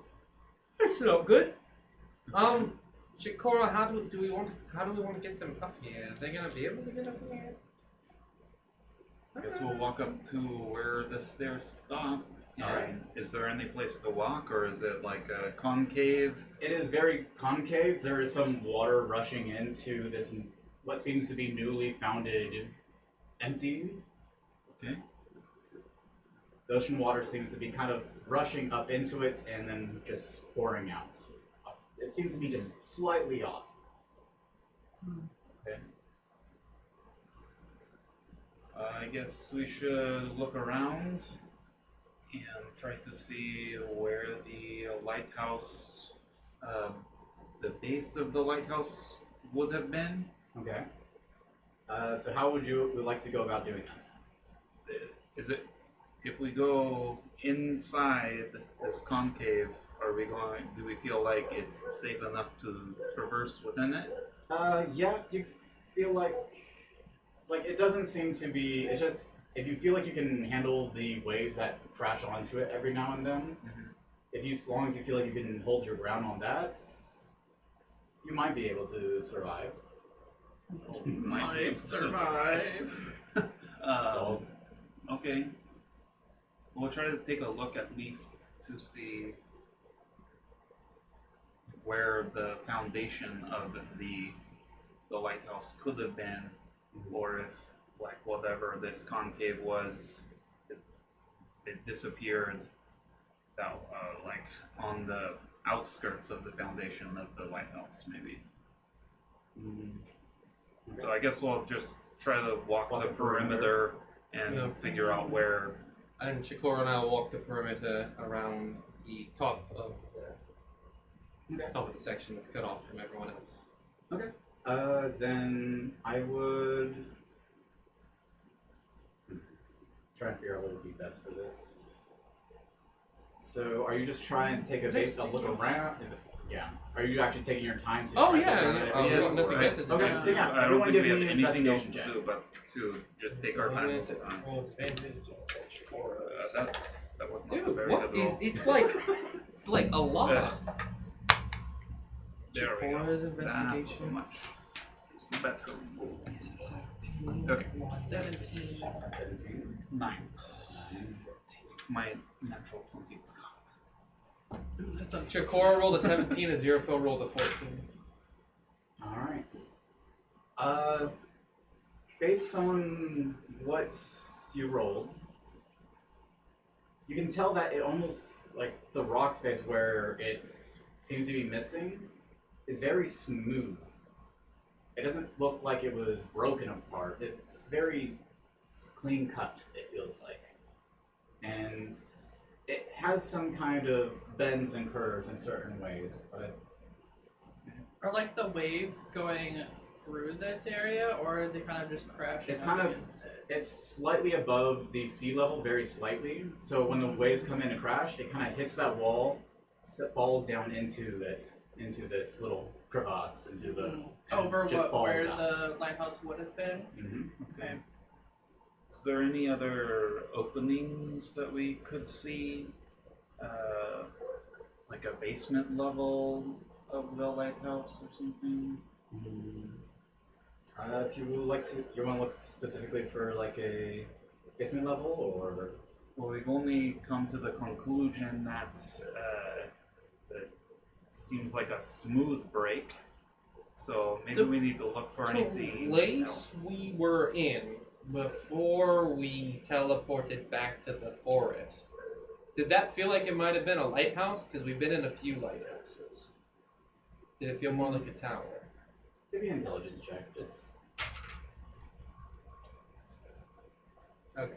that's not good. Chakora, how do we want to get them up here? Are they gonna be able to get up here? I guess we'll walk up to where the stairs stop. Alright. Is there any place to walk, or is it like a concave? It is very concave. There is some water rushing into this, what seems to be newly founded empty. Okay. The ocean water seems to be kind of rushing up into it and then just pouring out. It seems to be just slightly off. Okay. I guess we should look around and try to see where the lighthouse, the base of the lighthouse would have been. Okay. So how would you like to go about doing this? Is it, if we go inside this concave, do we feel like it's safe enough to traverse within it? Yeah, you feel like it doesn't seem to be, it's just, if you feel like you can handle the waves that crash onto it every now and then, as long as you feel like you can hold your ground on that, you might be able to survive. Might survive. That's all. Okay. We'll try to take a look at least to see where the foundation of the lighthouse could have been, or if, like, whatever this concave was, it disappeared like on the outskirts of the foundation of the lighthouse, maybe. Okay. So I guess we'll just try to walk the perimeter and figure out where. And Chakora and I will walk the perimeter around the top of the section that's cut off from everyone else. Okay. Then I would try and figure out what would be best for this. So, are you just trying to take a look around? Yeah. Are you actually taking your time to? Oh try to yeah, figure out- we Yes, got nothing better to do. Okay. Yeah. Yeah. I don't Everyone think give we have me an anything else investigation to check. do but to just take our time. That was not Dude, very what good is? roll. It's like a lot. There we go. Chakora's That's investigation. much better. Okay. 17. 17. 9. My natural 20 was caught. That's a Chakora rolled a 17, Aziraphale rolled a 14. Alright. Based on what you rolled, you can tell that it almost, like, the rock face where it seems to be missing is very smooth. It doesn't look like it was broken apart. It's very clean cut, it feels like. And it has some kind of bends and curves in certain ways, but Are like the waves going through this area, or are they kind of just crashing? It's up kind of- against it? it's slightly above the sea level, very slightly. So when the waves come in and crash, it kind of hits that wall falls down into this little crevasse, into the and Over it just falls where out. the lighthouse would have been. Mm-hmm. Okay. Is there any other openings that we could see? Like a basement level of the lighthouse or something? If you would like to, you want to look specifically for like a basement level, or Well, we've only come to the conclusion that that seems like a smooth break. So maybe we need to look for anything place else. we were in before we teleported back to the forest. Did that feel like it might have been a lighthouse? Because we've been in a few lighthouses. Did it feel more like a tower? maybe an intelligence check. Just Okay.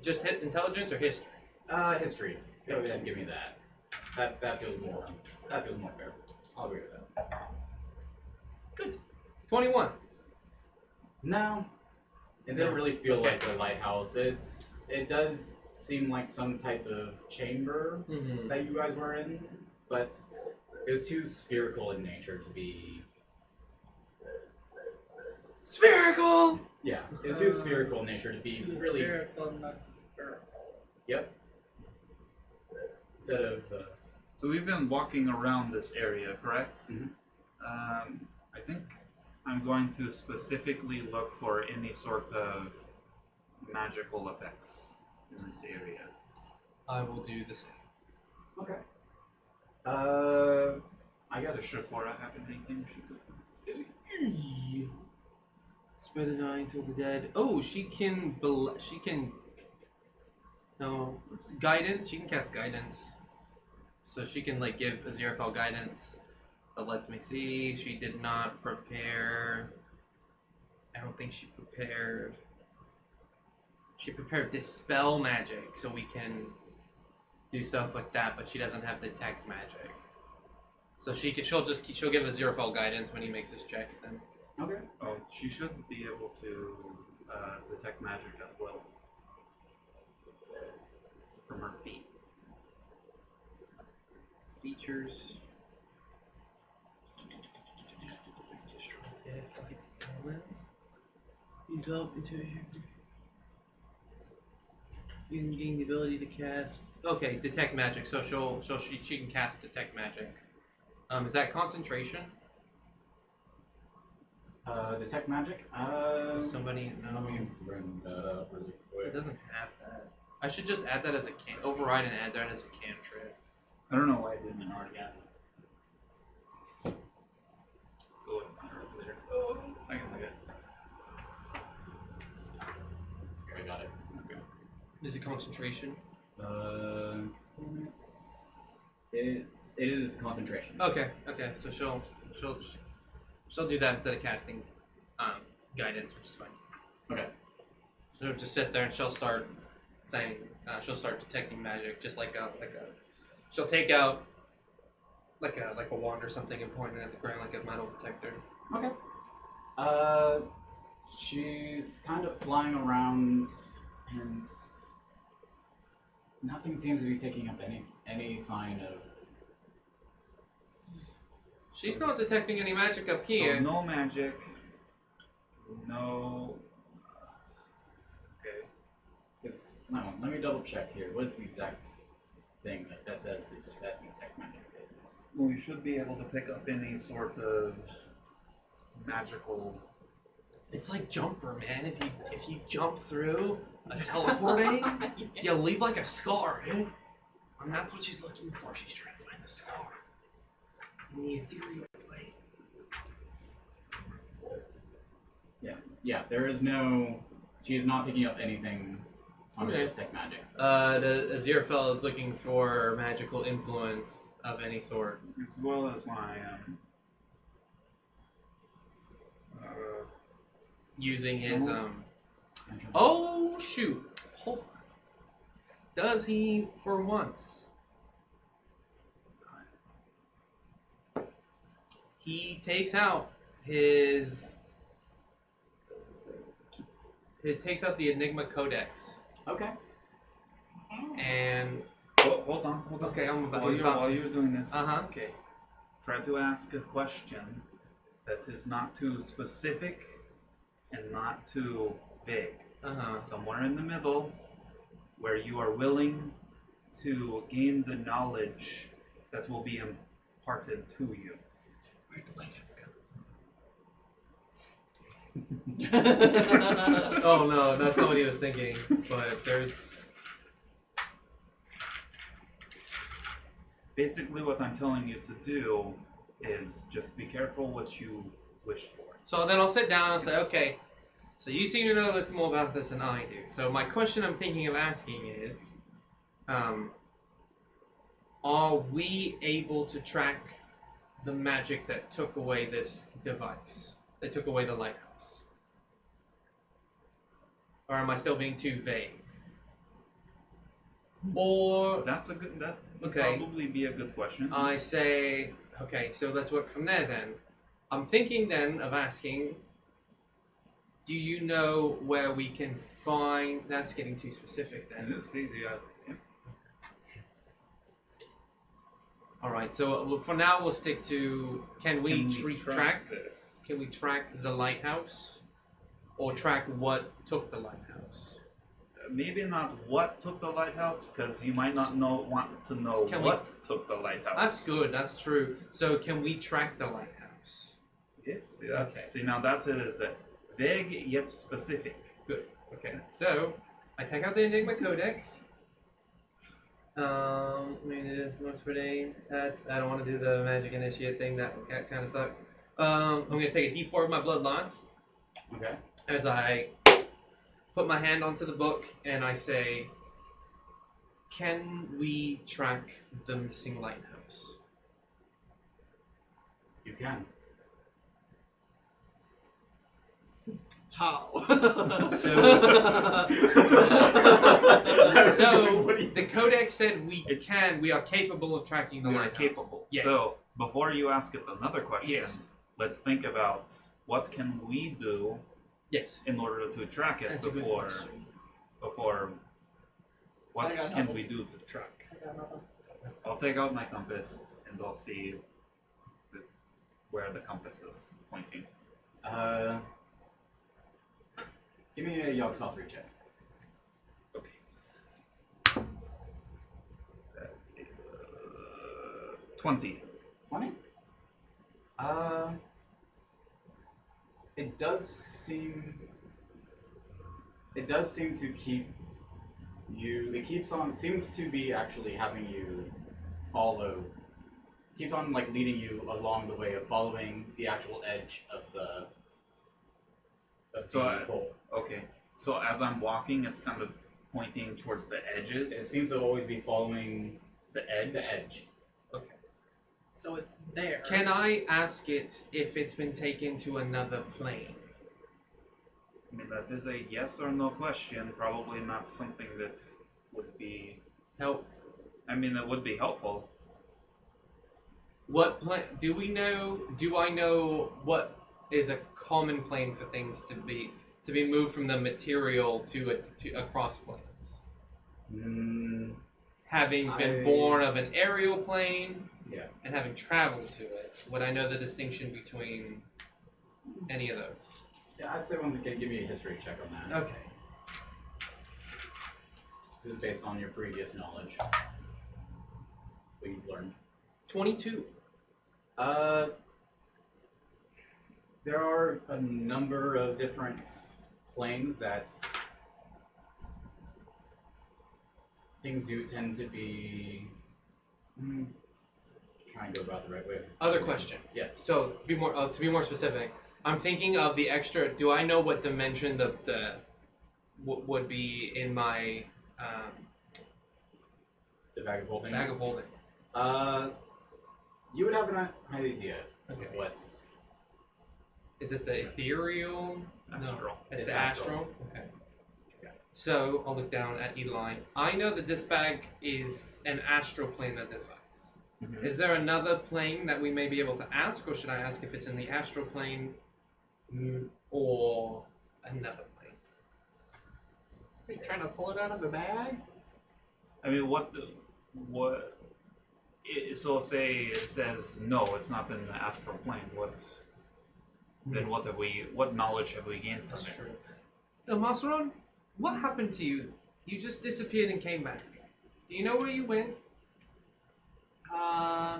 Just hit intelligence or history? history. Go ahead and give me that. That feels more fair. I'll agree with that. Good. 21. No, it didn't really feel Okay. like a lighthouse. It does seem like some type of chamber Mm-hmm. that you guys were in, but it was too spherical in nature to be. Spherical! Yeah, it was too spherical in nature to be really. Spherical, not spherical. Yep. Instead of. So we've been walking around this area, correct? Mhm. I think I'm going to specifically look for any sort of magical effects in this area. I will do the same. Okay. I guess. Does Chakora have anything she could? Spread an eye until the dead. Oh, she can. No, guidance. She can cast guidance, so she can like give Aziraphale guidance. But let me see. She did not prepare. I don't think she prepared. She prepared dispel magic, so we can do stuff with that. But she doesn't have detect magic. So she'll give Aziraphale guidance when he makes his checks. Then. Okay. Oh, she should be able to detect magic as well from her feet. Features. Use up into you can gain the ability to cast. Okay, detect magic. So she can cast detect magic. Is that concentration? Detect magic? Somebody Let no. me bring that up really quick. It doesn't have that. I should just add that as a override and add that as a cantrip. I don't know why I didn't already add it. Go ahead and add it later. I can look at it. Here, I got it. Okay. Is it concentration? It is concentration. Okay. So she'll do that instead of casting guidance, which is fine. Okay. She'll just sit there and she'll start saying she'll start detecting magic, just like a she'll take out like a wand or something and point it at the ground like a metal detector. Okay. She's kind of flying around and nothing seems to be picking up any sign of. She's not detecting any magic up So here. no magic. No. Okay. No, let me double check here. What's the exact thing that says that detect magic is? Well, you should be able to pick up any sort of magical. It's like Jumper, man. If you jump through a teleporting, you leave like a scar, dude. And that's what she's looking for. She's trying to find the scar in the ethereal plane. Yeah, there is no. She is not picking up anything on Okay. the detect magic. The Aziraphale is looking for magical influence of any sort. As well as my Using his Oh shoot! Hold on. Does he for once? He takes out his. What's his name? He takes out the Enigma Codex Okay. and hold on. Okay, I'm about, While you're doing this, Uh-huh. okay, try to ask a question that is not too specific and not too vague. Somewhere in the middle, where you are willing to gain the knowledge that will be imparted to you. Where'd the lighthouse go? Oh no, that's not what he was thinking. But there's. Basically, what I'm telling you to do is just be careful what you wish for. So then I'll sit down and say, okay, so you seem to know a little more about this than I do. So my question I'm thinking of asking is, are we able to track the magic that took away this device? That took away the lighthouse? Or am I still being too vague? Or That's a good. That would Okay. probably be a good question. I say, okay, so let's work from there then. I'm thinking then of asking, do you know where we can find... That's getting too specific then. It's easy. Yeah. Alright, so for now we'll stick to, can we track this? Can we track the lighthouse? Or track what took the lighthouse? Maybe not what took the lighthouse, because you might not want to know Can what took the lighthouse. That's good, that's true. So can we track the lighthouse? Yes. Okay. See, now that's it. Is vague yet specific. Good. Okay. So I take out the Enigma Codex. Maybe this looks pretty. I don't want to do the Magic Initiate thing. That kind of sucked. I'm gonna take a D4 of my blood loss. Okay. As I put my hand onto the book and I say, "Can we track the missing lighthouse?" You can. How? So the codex said we are capable of tracking the We are lighthouse. capable. Yes. So before you ask it another question, Yes. let's think about what can we do Yes. in order to track it That's a good before what I got can nothing. we do to track? I got nothing. I'll take out my compass and I'll see where the compass is pointing. Give me a Yogg-Sothoth check. Okay. That is 20. 20? It does seem to keep you. It seems to be actually having you follow. Keeps on like leading you along the way of following the actual edge of the. Hole. Okay. So as I'm walking, it's kind of pointing towards the edges. It seems to always be following The edge. the edge. Okay. So it's there. Can I ask it if it's been taken to another plane? I mean, that is a yes or no question. Probably not something that would be. Help. I mean, it would be helpful. What plane? Do I know what is a common plane for things to be moved from the material to across planes? Having been born of an aerial plane, Yeah. and having traveled to it, would I know the distinction between any of those? Yeah, I'd say once again, give me a history check on that. Okay. This is based on your previous knowledge. What you've learned. 22. There are a number of different planes that things do tend to be. Try and go about the right way. Other question. Yes. So to be more specific, I'm thinking of the extra. Do I know what dimension the would be in my The bag of holding. bag of holding? You would have an idea. Okay. What's Is it the ethereal? Astral. No, it's It's the astral. Okay. So I'll look down at Eli. I know that this bag is an astral plane of device. Mhm. Is there another plane that we may be able to ask, or should I ask if it's in the astral plane or another plane? Are you trying to pull it out of the bag? I mean, what? So say it says no, it's not in the astral plane. Then what knowledge have we gained from it? Omaceran, what happened to you? You just disappeared and came back. Do you know where you went?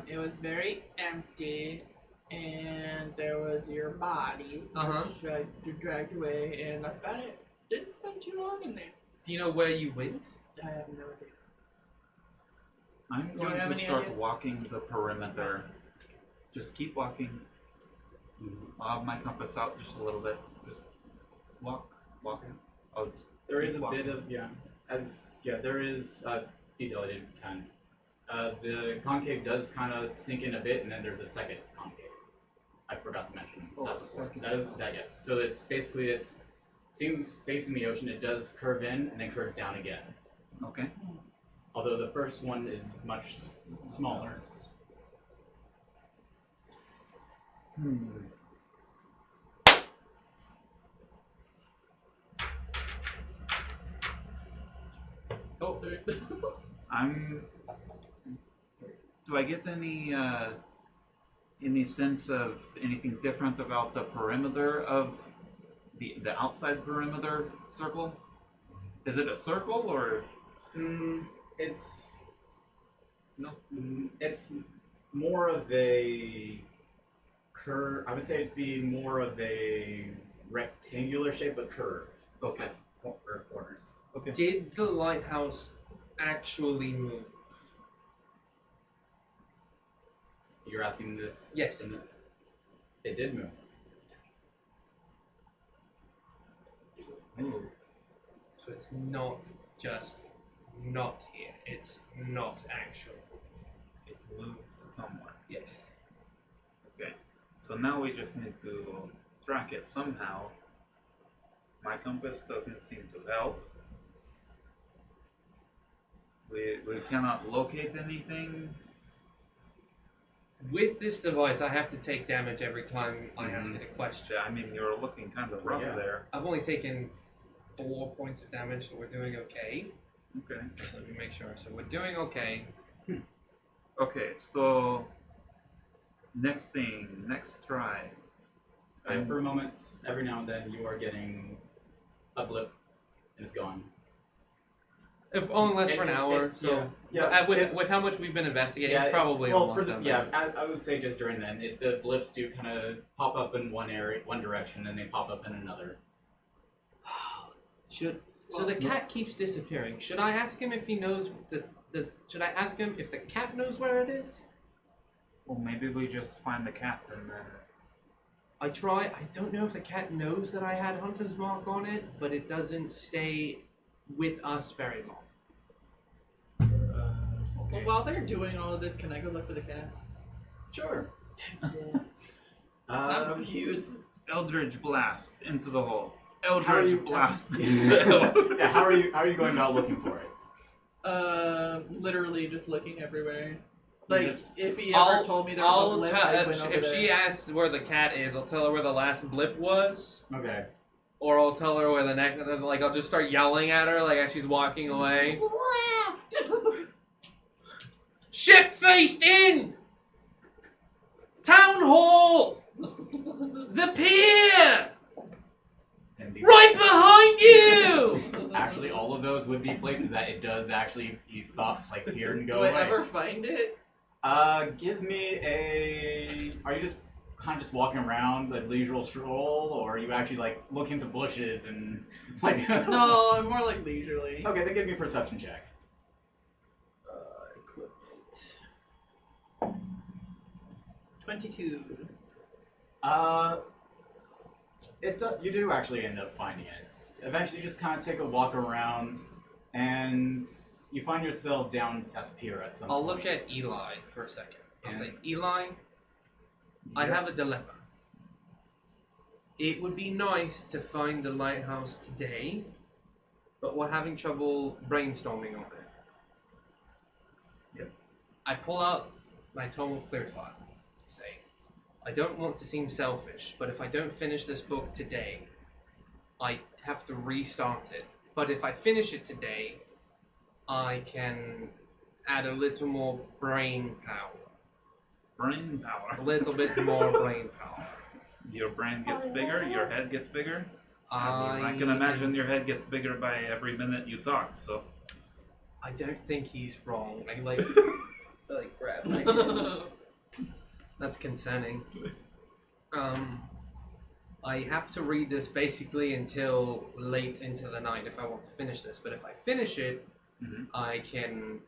It was very empty, and there was your body, which I dragged away, and that's about it. Didn't spend too long in there. Do you know where you went? I have no idea. I'm You have going to any start idea? walking the perimeter. Just keep walking. I'll have my compass out just a little bit. Just walk. Oh, There is keep a walking. bit of there is detail I didn't kind. The concave does kind of sink in a bit, and then there's a second concave. I forgot to mention that before. Yes. So it's basically seems facing the ocean. It does curve in and then curves down again. Okay. Although the first one is much smaller. Oh, sorry. Do I get any sense of anything different about the perimeter of the outside perimeter circle? Is it a circle or? It's No. It's more of a curve. I would say it'd be more of a rectangular shape, but curved. Okay. Corners. Okay. Did the lighthouse actually move? You're asking this? Yes. It did move. Ooh. So it's not just not here. It's not actual. It moved somewhere. Yes. Okay. So now we just need to track it somehow. My compass doesn't seem to help. We cannot locate anything. With this device, I have to take damage every time I ask it a question. I mean, you're looking kind of rough there. I've only taken 4 points of damage, so we're doing okay. Okay. So let me make sure. So we're doing okay. Okay, so next try. And for a moment, every now and then, you are getting a blip, and it's gone. If only lasts for an hour, so with how much we've been investigating, it's probably almost done. I would say just during then, the blips do kind of pop up in one direction, and they pop up in another. So the cat keeps disappearing. Should I ask him if he knows should I ask him if the cat knows where it is? Well, maybe we just find the cat and then. I try. I don't know if the cat knows that I had Hunter's Mark on it, but it doesn't stay with us very long. Well, while they're doing all of this, can I go look for the cat? Sure. I'm confused. Eldritch blast into the hole. How are Eldritch you- blast. Yeah, how are you going about looking for it? Literally just looking everywhere. You Like, just- if he ever told me there was a blip, I went over if there. she asks where the cat is, I'll tell her where the last blip was, Okay. or I'll tell her where the next. Like I'll just start yelling at her like as she's walking away. Left! Ship-faced in! Town hall! The pier! And these, Right behind you! actually, all of those would be places that it does actually you stop like here and go Do away. I ever find it? Give me a. Are you just kind of just walking around like leisurely stroll, or are you actually like look into bushes and like? No, I'm more like leisurely. Okay, then give me a perception check. Equipment. 22. You do actually end up finding it. Eventually, you just kind of take a walk around, and you find yourself down at the pier at some I'll point. look at Eli for a second. I'll Yeah. say, Eli, I have a Yes. dilemma. It would be nice to find the lighthouse today, but we're having trouble brainstorming on it. Yep. I pull out my tome of clear file. Say, I don't want to seem selfish, but if I don't finish this book today, I have to restart it. But if I finish it today, I can add a little more brain power. Brain power. A little bit more brain power. Your brain gets bigger, your head gets bigger. I can imagine your head gets bigger by every minute you talk, so. I don't think he's wrong. I like. Like grab my hand. That's concerning. I have to read this basically until late into the night if I want to finish this. But if I finish it, I can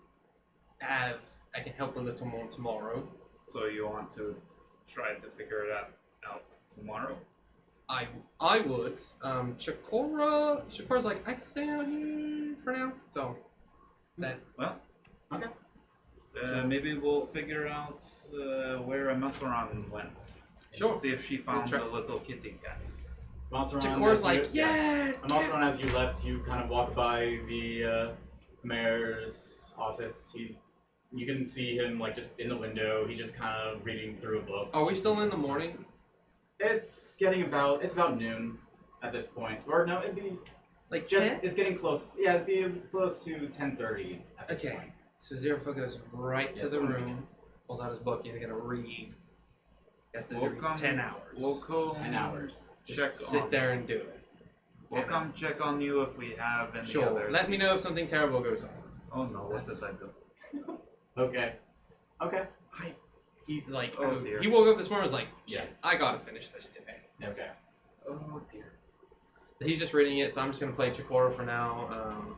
help a little more tomorrow. So you want to try to figure it out tomorrow? I would. Chakora's like, I can stay out here for now. So that. Well, Okay. Maybe we'll figure out where Omaceran went. Sure. See if she found try. the little kitty cat. Chakora's like, yes! Omaceran, as you left, you kind of walk by the mayor's office. You can see him like just in the window. He's just kind of reading through a book. Are we still in the morning? It's about noon at this point. Or no, it'd be Like just 10? it's getting close. Yeah, it'd be close to 10:30 at this Okay. point. So Aziraphale goes right to Yes, the I'm room, pulls out his book, he's gonna read. He has to We'll do come- 10 hours. We'll come 10 hours. check Just sit on. there and do it. We'll come check on you if we have any Sure. other. Let me know if something terrible goes on. Oh no! What did I do? Okay. Okay. He's like, Oh, dear. he woke up this morning and was like, Yeah. shit, I gotta finish this today. Okay. Oh dear. He's just reading it, so I'm just gonna play Chakora for now.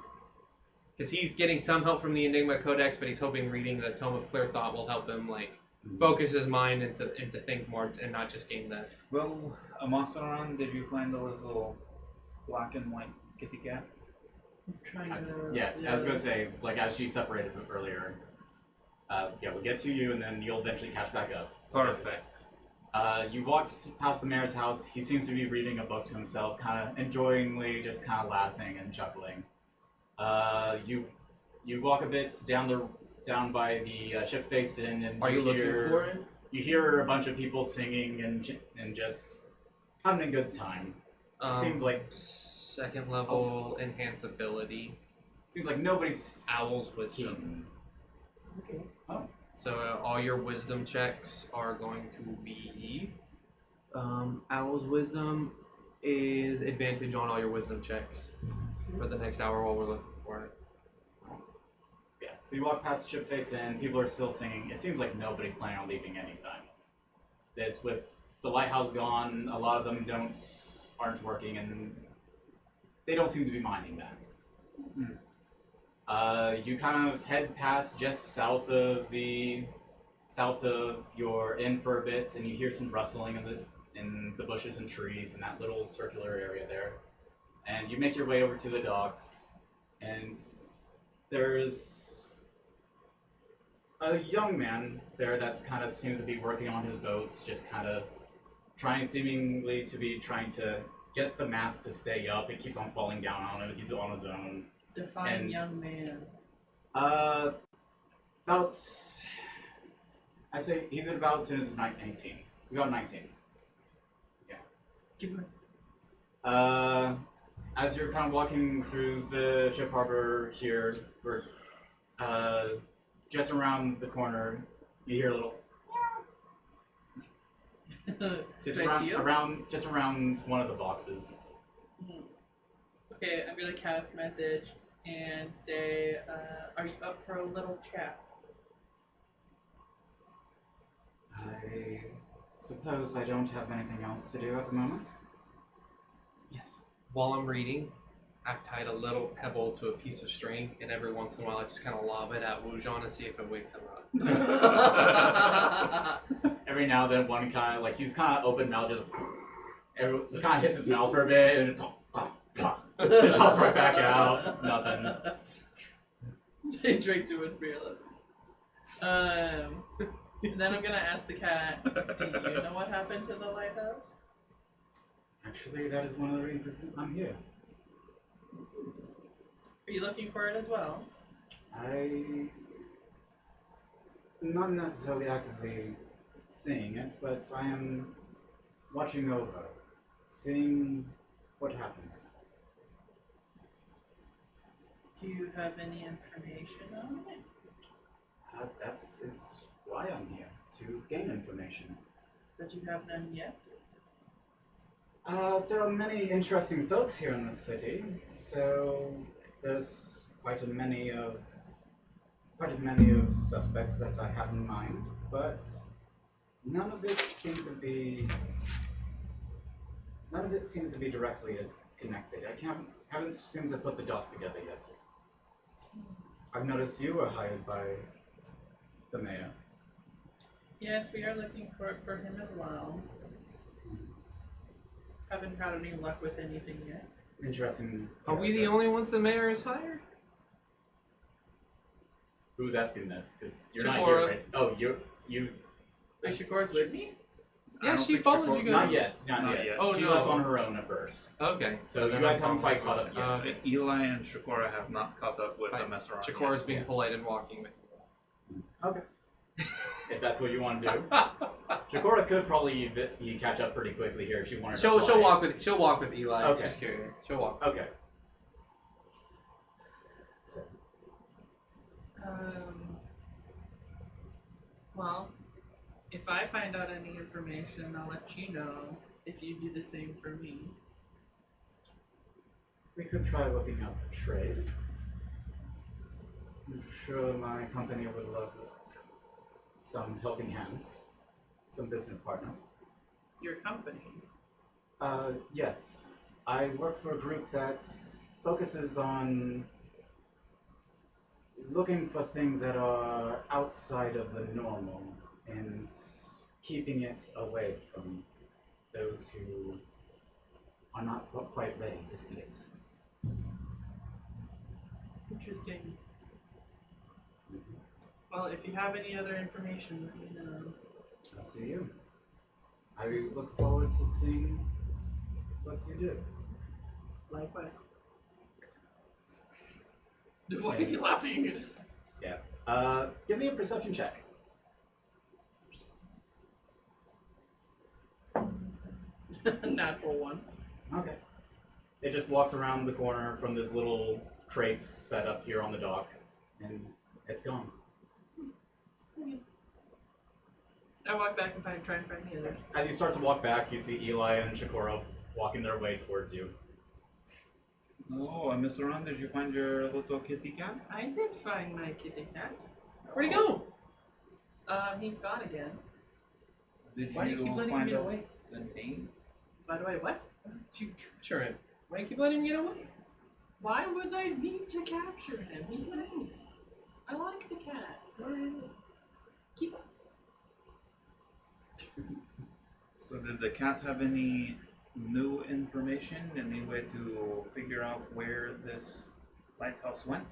Because he's getting some help from the Enigma Codex, but he's hoping reading the Tome of Clear Thought will help him like focus his mind and to think more and not just gain that. Well, Omaceran, did you find the little black and white kitty cat? I'm trying to. Yeah, I was gonna say, like, as she separated earlier, yeah, we'll get to you, and then you'll eventually catch back up. Perfect. You walk past the mayor's house. He seems to be reading a book to himself, kind of enjoyingly, just kind of laughing and chuckling. You walk a bit down by the ship-faced inn, and Are you looking hear, for it? You hear a bunch of people singing and just having a good time. Seems like second level enhanceability. Seems like nobody's Owl's wisdom. Okay. Oh. So all your wisdom checks are going to be. Owl's wisdom is advantage on all your wisdom checks for the next hour while we're looking for it. Yeah. So you walk past the ship face inn. People are still singing. It seems like nobody's planning on leaving anytime. This with the lighthouse gone, a lot of them aren't working, and they don't seem to be minding that. You kind of head past just south of your inn for a bit, and you hear some rustling in the bushes and trees in that little circular area there. And you make your way over to the docks, and there's a young man there that's kind of seems to be working on his boats, just kind of trying to get the mast to stay up. It keeps on falling down on him. He's on his own. Define young man. I'd say he's about his 19. He's about 19. Yeah. Keep going. As you're kind of walking through the ship harbor here, just around the corner, you hear a little. Just Can I see him? around one of the boxes. Okay, I'm gonna cast message and say, are you up for a little chat? I suppose I don't have anything else to do at the moment. Yes. While I'm reading, I've tied a little pebble to a piece of string, and every once in a while I just kind of lob it at Wungon to see if it wakes him up. Every now and then, one kind of he's kind of open mouth, just it kind of hits his mouth for a bit, and just hops right back out. Nothing. They drink too much beer. And then I'm gonna ask the cat, do you know what happened to the lighthouse? Actually, that is one of the reasons I'm here. Are you looking for it as well? I'm not necessarily actively seeing it, but I am watching over, seeing what happens. Do you have any information on it? That is why I'm here, to gain information. But you have none yet? There are many interesting folks here in the city, so there's quite a many of suspects that I have in mind, but none of it seems to be directly connected. I haven't seemed to put the dots together yet. I've noticed you were hired by the mayor. Yes, we are looking for him as well. Haven't had any luck with anything yet. Interesting. Are we the only ones the mayor has hired? Who's asking this? Because you're Chakora. not here, right? Oh, you. Wait, Shakora's with me? Yeah, don't she think followed Chakora- you Not guys. yet. Not Not yet. yet. Oh, she no. went on her own at first. Okay. So you then guys I'm haven't quite following caught up yet. you. Eli and Chakora have not caught up with Right. Omaceran. Chakora's being polite and walking with Okay. If that's what you want to do. Chakora could probably catch up pretty quickly here if she wanted to She'll fly. walk with Eli. Okay. She's carrying her. She'll walk. Okay. So, Well, if I find out any information, I'll let you know if you do the same for me. we could try looking out for trade. I'm sure my company would love some helping hands, some business partners. Your company. Yes. I work for a group that focuses on looking for things that are outside of the normal and keeping it away from those who are not quite ready to see it. Interesting. Well, if you have any other information, let me know. That's to you. I look forward to seeing what you do. Likewise. Why are you laughing? Yeah. Give me a perception check. Natural one. Okay. It just walks around the corner from this little crate set up here on the dock, and it's gone. I walk back and try and find the others. As you start to walk back, you see Eli and Chakora walking their way towards you. Oh, Omaceran, did you find your little kitty cat? I did find my kitty cat. Where'd he go? He's gone again. Did Why do you keep letting him find get out away? the name? By the way, what? Did you capture him? Why do you keep letting him get away? Why would I need to capture him? He's nice. I like the cat. Keep up. So did the cat have any new information? Any way to figure out where this lighthouse went?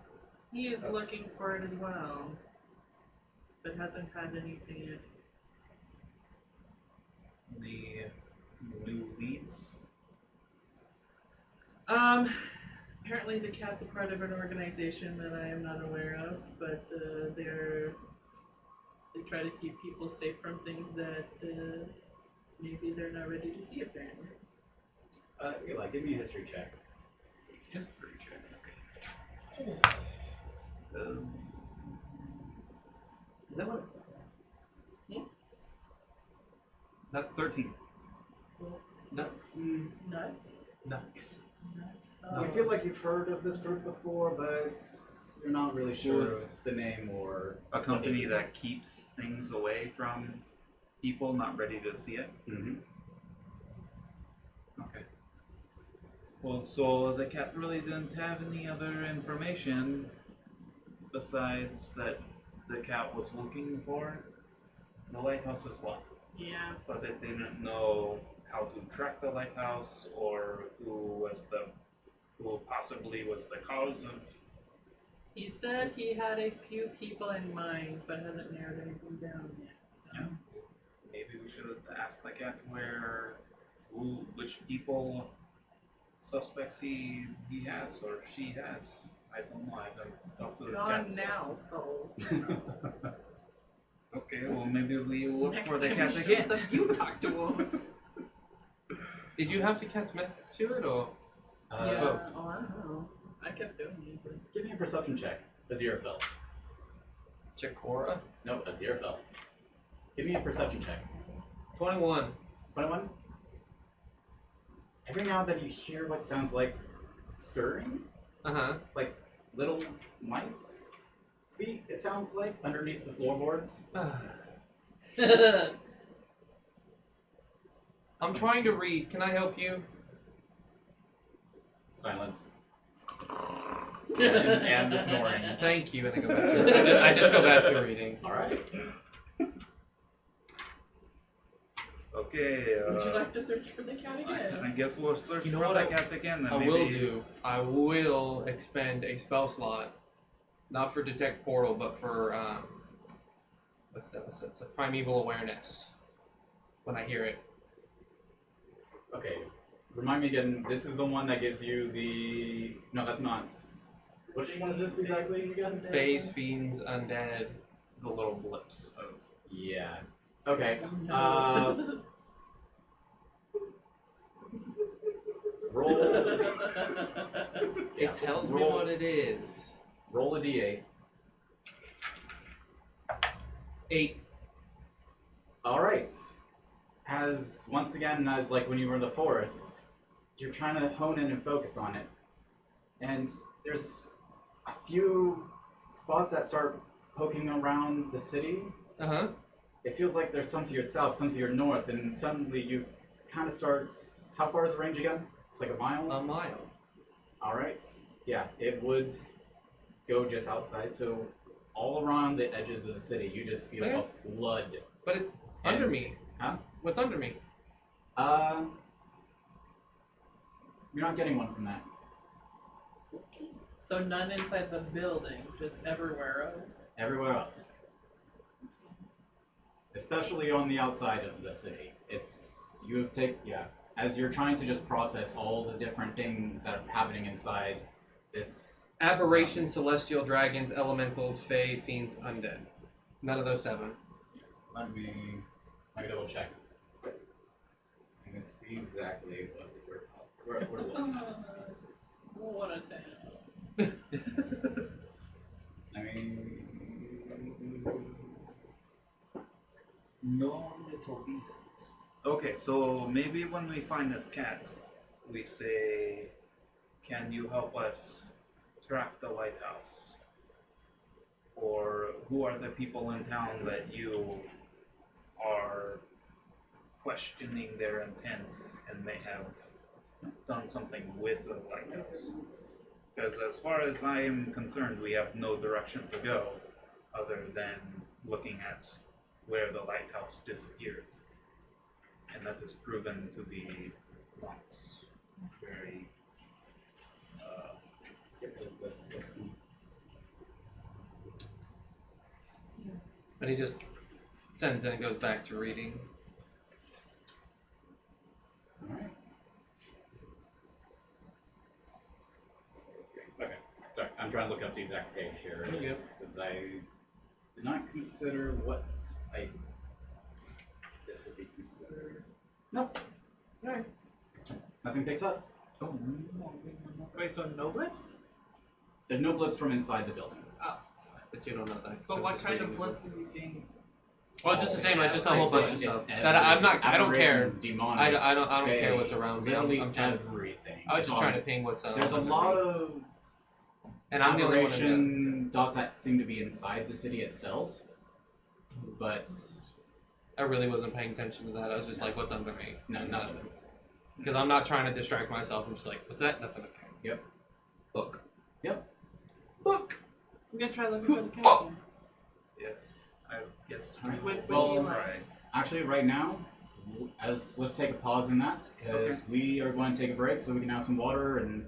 He is looking for it as well, but hasn't had anything yet. The new leads? Apparently the cat's a part of an organization that I am not aware of, but they try to keep people safe from things that maybe they're not ready to see, apparently. Eli, give me a history check. History check, okay. Is that what? Yeah. That 13. Nuts. Nuts? Nuts. Nuts. You feel like you've heard of this group before, but you're not really sure Was of the name or a company that keeps things away from people not ready to see it? Mm-hmm. Okay. Well, so the cat really didn't have any other information besides that the cat was looking for the lighthouse as well. Yeah. But it didn't know how to track the lighthouse or who possibly was the cause of. He said he had a few people in mind, but hasn't narrowed anything down yet. So. Yeah. Maybe we should have asked the cat which people suspects he has or she has. I don't know. I haven't talked to this cat. Gone now, so. Okay, well maybe we look Next for the time cat we should again. have you talk to him. Did you have to cast message to it or? Yeah. Spoke. Oh, I don't know. I kept doing it, but Give me a perception check, Aziraphale. Chakora. No, Aziraphale. Give me a perception check. 21. 21? Every now and then you hear what sounds like stirring, Uh-huh. like little mice feet, it sounds like, underneath the floorboards. I'm trying to read. Can I help you? Silence. and the snoring. Thank you. And I go back to I just go back to reading. Alright. Okay. Would you like to search for the cat again? I guess we'll search You know for what the cat again. Then I maybe... will do. I will expend a spell slot, not for detect portal, but for what's that? It's a primeval awareness. When I hear it. Okay. Remind me again, this is the one that gives you the... No, that's not... Which one is this exactly again? Phase, fiends, undead, the little blips of... Yeah. Okay. Roll... It tells me roll- what it is. Roll a d8. 8. Alright. As, once again, as like when you were in the forest, you're trying to hone in and focus on it. And there's a few spots that start poking around the city. Uh-huh. It feels like there's some to your south, some to your north, and suddenly you kind of start... How far is the range again? It's like a mile? A mile. Alright. Yeah, it would go just outside, so all around the edges of the city, you just feel Okay. a flood. But it under And- me. Huh? What's under me? You're not getting one from that. So none inside the building, just everywhere else. Everywhere else. Especially on the outside of the city. It's, you have as you're trying to just process all the different things that are happening inside this... Aberration, celestial dragons, elementals, fae, fiends, undead. None of those 7. Let me double check. I'm gonna see exactly what we're looking at. What a tale. I mean... No little beasts. Okay, so maybe when we find this cat, we say, can you help us track the lighthouse? Or who are the people in town that you are questioning their intent and may have done something with the lighthouse? Because as far as I am concerned, we have no direction to go other than looking at where the lighthouse disappeared. And that has proven to be not very... And he just sends it and goes back to reading. Alright. Okay, sorry, I'm trying to look up the exact page here. There you go. Because I did not consider what this would be considered. Nope. Alright. Nothing picks up. Oh, no. Wait, so no blips? There's no blips from inside the building. Oh. But you don't know that. But I'm what just kind of reading the blips book. is he seeing? Well, it's just the same. I just a I whole say bunch of it's stuff every- that I don't care. aberrations, demonic, I don't fae, care what's around me. Literally I'm trying. everything. I was just trying to ping what's up. There's a lot of and I'm the only one. aberration dots that seem to be inside the city itself, but I really wasn't paying attention to that. I was just like, what's under me? no, nothing. Because I'm not trying to distract myself. I'm just like, what's that? Nothing. Okay. Yep. Book. Yep. Book. I'm gonna try looking for the cat. Fuck. then. Yes, I guess Alright. we Well, will try. Actually, right now, let's take a pause in that because we are going to take a break so we can have some water and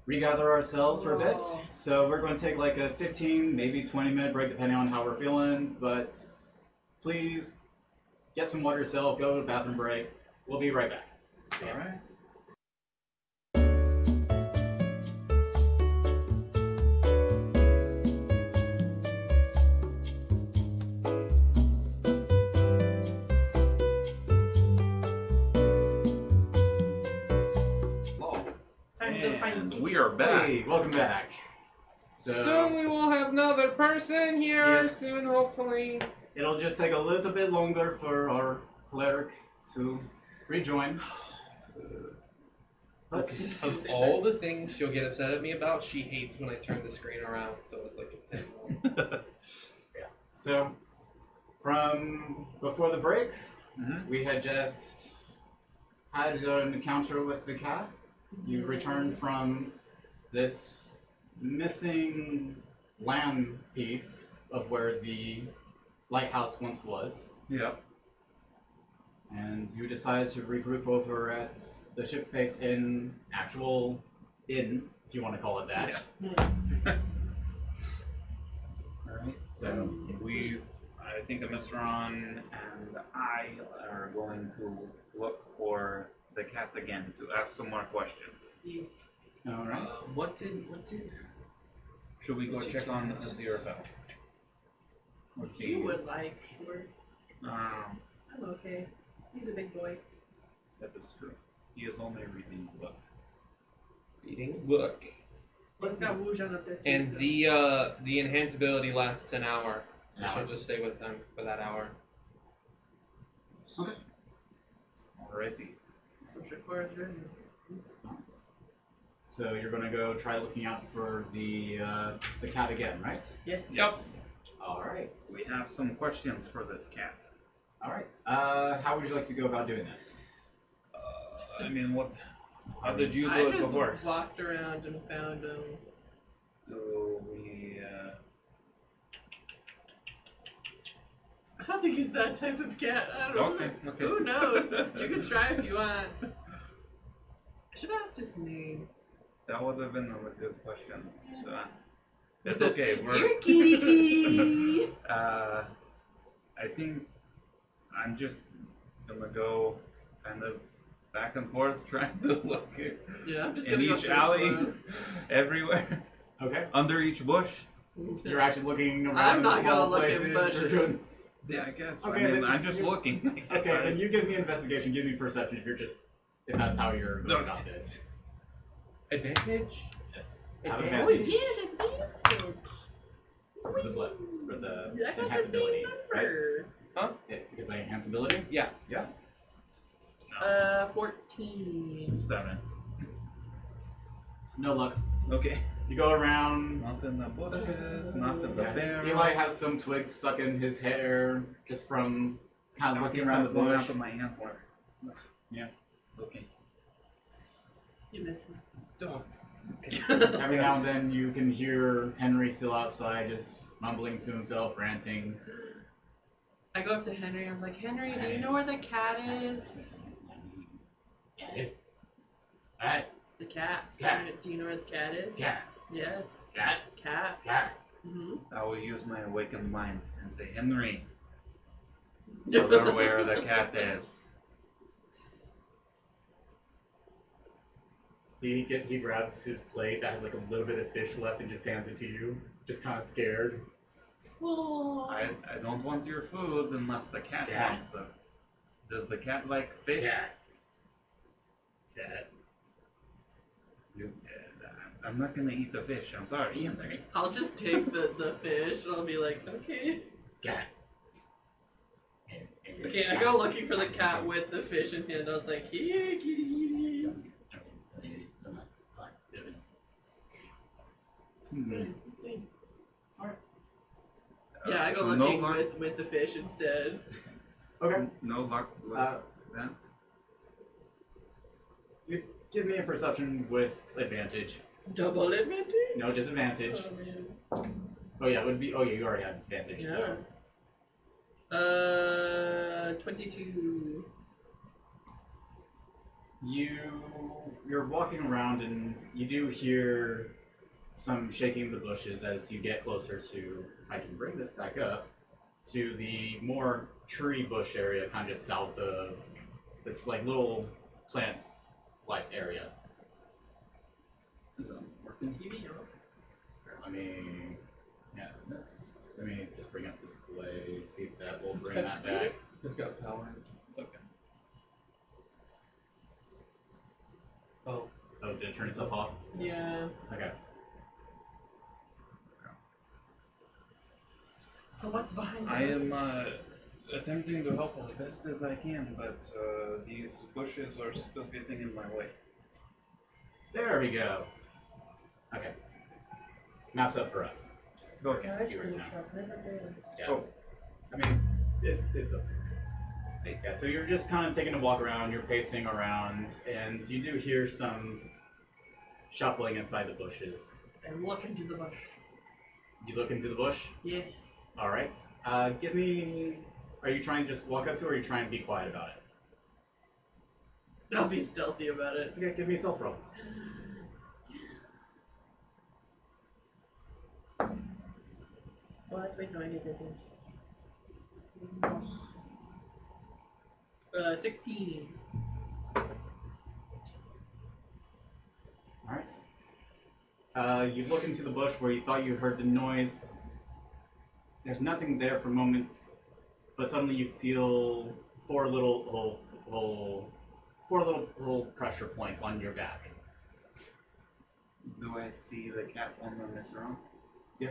regather ourselves for a bit. Oh. So we're going to take like a 15, maybe 20-minute break depending on how we're feeling. But please get some water yourself. Go to the bathroom break. We'll be right back. All right. Time to find And we are back. Hey, welcome back. So Soon we will have another person here. Yes. Soon, hopefully. it'll just take a little bit longer for our cleric to rejoin. But Of all the things she'll get upset at me about, she hates when I turn the screen around, so it's like a 10. so from before the break, Mhm. we had just had an encounter with the cat. You returned from this missing land piece of where the lighthouse once was, Yep. and you decided to regroup over at the Shipface Inn, actual inn, if you want to call it that. Alright, So I think Omaceran and I are going to look for the cat again to ask some more questions. Yes. all right. What did... Should we go check on Aziraphale? If you would like, sure. Um, I'm okay. He's a big boy. that is true. He is only reading a book. Reading a book. He's got Wungon up there too. And so. the enhance ability lasts an hour. So An hour. she'll just stay with them for that hour. Alrighty. So Chakora's journey. So you're gonna go try looking out for the cat again, right? Yes. Yep. All right. We have some questions for this cat. All right. How would you like to go about doing this? I mean, how did you do I it just before? walked around and found him. So we, I don't think he's that type of cat. I don't know. okay. Who knows? You can try if you want. I should have asked his name. That would have been a good question to ask. It's okay. Here, kitty kitty. I think I'm just gonna go kind of back and forth trying to look Yeah, I'm just in gonna go each search alley, for him. everywhere, Okay. under each bush. You're actually looking around I'm in not gonna small look places. in You're bushes. doing- Yeah, I guess. Okay, I mean, then I'm just you- looking. Okay, then you give me investigation. Give me perception if that's how you're going about this. Advantage? Yes. It's Have advantage. Oh advantage yeah, the advantage. for the blood for the I got the enhance ability. same Right? number. Yeah, because I enhance ability. Yeah. Yeah. 14. 7. No luck. Okay. You go around. Not in the bushes, not in the Yeah. barrel. Eli has some twigs stuck in his hair just from kind of looking around the one bush. out of my antler. Yeah. Okay. You missed me. Every now and then you can hear Henry still outside just mumbling to himself, ranting. I go up to Henry and I was like, Henry, do you know where the cat is? Cat. The cat. Cat. Do you know where the cat is? Cat. Yes. Cat. Cat. Cat. Mm-hmm. I will use my awakened mind and say, Henry, tell her where the cat is. He grabs his plate that has like a little bit of fish left and just hands it to you, just kind of scared. I don't want your food unless the cat Cat. wants them. Does the cat like fish? Cat. You, I'm not gonna eat the fish. I'm sorry, Henry. I'll just take the fish and I'll be like, okay. Cat. Okay, I go looking for the cat with the fish in hand. I was like, here, kitty, kitty. Yeah, I go So looking no luck, with the fish instead. Okay. no luck with Uh, that. You give me a perception with advantage. Double advantage? No disadvantage. Oh, man. Oh yeah, it would be. Oh yeah, you already had advantage. Yeah. So 22. you're walking around and you do hear some shaking in the bushes as you get closer to. I can bring this back up to the more tree bush area, kind of just south of this like little plant life area. So, The TV on. Let me, let me just bring up this play, see if that will bring that back. It's got power. okay. Oh. Oh, did it turn itself off? Yeah. Okay. So what's behind I it? am attempting to help as best as I can, but these bushes are still getting in my way. There we go. Okay. Map's up for us. Just go Guys, viewers pretty now. sharp, never fails. Yeah. Oh. I mean, it's okay. Yeah, so you're just kind of taking a walk around, you're pacing around, and you do hear some shuffling inside the bushes. And look into the bush. You look into the bush? Yes. Alright. Give me... Are you trying to just walk up to it, or are you trying to be quiet about it? I'll be stealthy about it. Okay, give me a self roll. Oh, that's wait, no, I did that. 16. Alright. You look into the bush where you thought you heard the noise. There's nothing there for moments, but suddenly you feel four little pressure points on your back. Do I see the cat on the Omaceran? Yeah.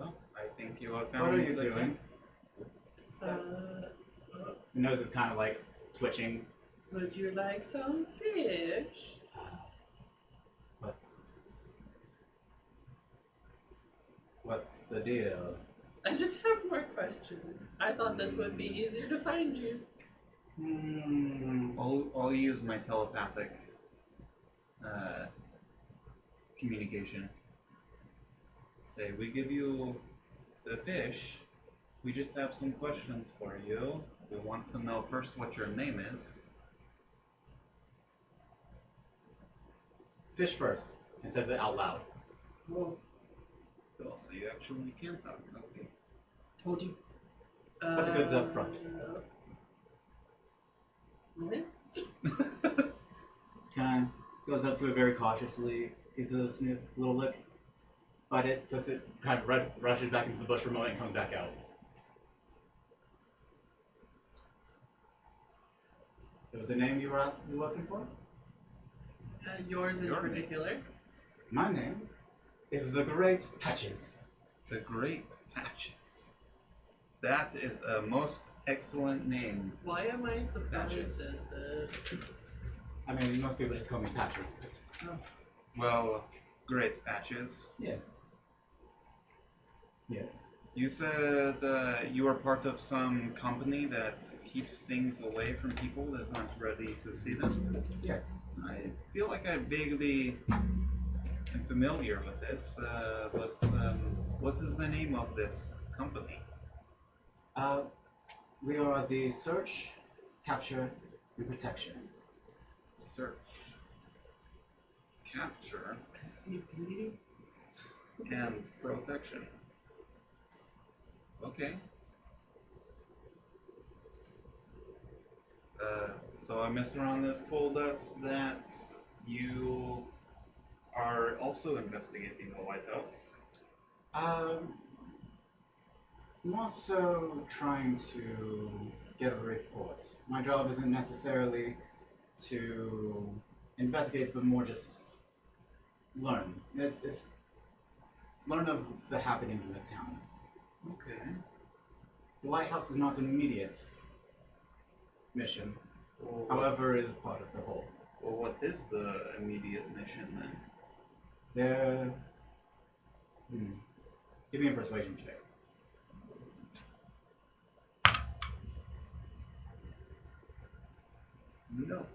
Oh, I think you are What telling are me you the doing? Would Your nose is kind of like twitching. you like some fish? What's the deal? I just have more questions. I thought this would be easier to find you. I'll use my telepathic communication. Say, we give you the fish. We just have some questions for you. We want to know first what your name is. Fish first. It says it out loud. Well, Oh, so you actually can talk. Okay. told you. Put the goods up front. Really? Kind of goes up to it very cautiously, gives it a sniff, little lick, bite it, puts it, kind of rushes back into the bush for a moment and comes back out. There was a name you were looking for? Yours in Your name. particular. My name is the Great Patches. The Great Patches. That is a most excellent name. Why am I surprised Patches. at the... I mean, most people just call me Patches. Well, Great Patches. Yes. Yes. You said you are part of some company that keeps things away from people that aren't ready to see them. Yes. I feel like I vaguely am familiar with this, but what is the name of this company? We are the Search, Capture, and Protection. Search, capture, SCP? and protection. Okay. So Omaceran has told us that you are also investigating the lighthouse. More so trying to get a report. My job isn't necessarily to investigate, but more just learn. It's learn of the happenings in the town. Okay. The lighthouse is not an immediate mission, Well, however, it is part of the whole. well, what is the immediate mission then? There. Give me a persuasion check. No.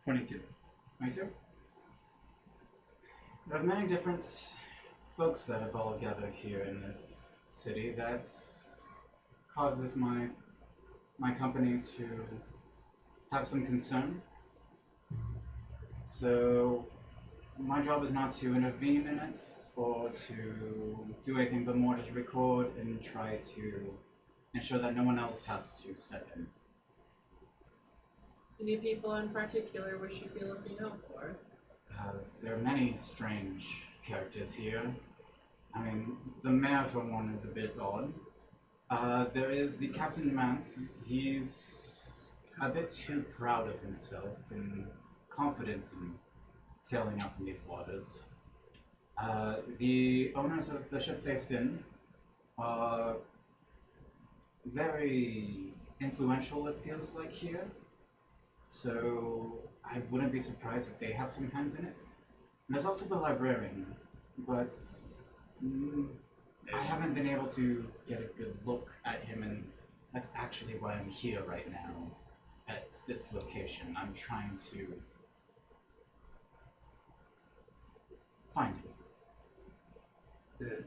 22. Are you sure? There are many different folks that have all gathered here in this city that causes my company to have some concern. So my job is not to intervene in it or to do anything, but more just record and try to ensure that no one else has to step in. Any people in particular we should be looking out for? There are many strange characters here. I mean, the mayor for one is a bit odd. There is the Captain Mance. He's a bit too proud of himself and confident in sailing out in these waters. The owners of the ship-faced inn are very influential, it feels like, here. So I wouldn't be surprised if they have some hand in it. And there's also the librarian, but I haven't been able to get a good look at him, and that's actually why I'm here right now, at this location. I'm trying to find him.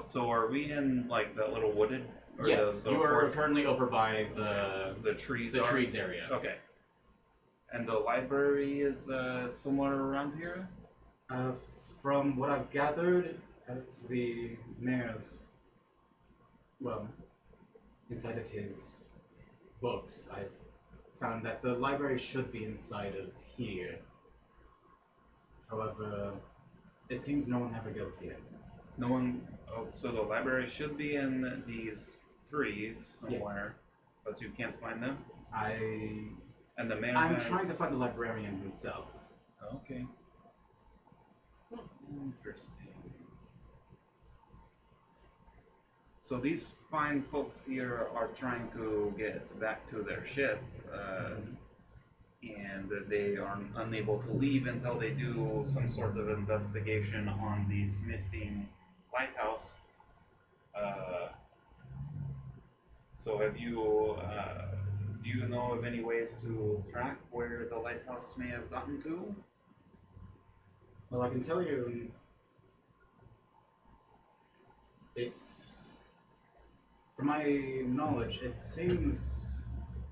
So are we in like that little wooded? Or Yes, the you are forest? currently over by the trees. the trees area. Okay. And the library is somewhere around here. From what I've gathered, it's the mayor's. Well, inside of his books, I've found that the library should be inside of here. However, it seems no one ever goes here. No one. Oh, so the library should be in these trees somewhere, but you can't find them. And the mayor. I'm trying to find the librarian himself. Okay. Interesting. So these fine folks here are trying to get back to their ship, and they are unable to leave until they do some sort of investigation on this missing lighthouse. So have you, do you know of any ways to track where the lighthouse may have gotten to? Well, I can tell you, it's, from my knowledge, it seems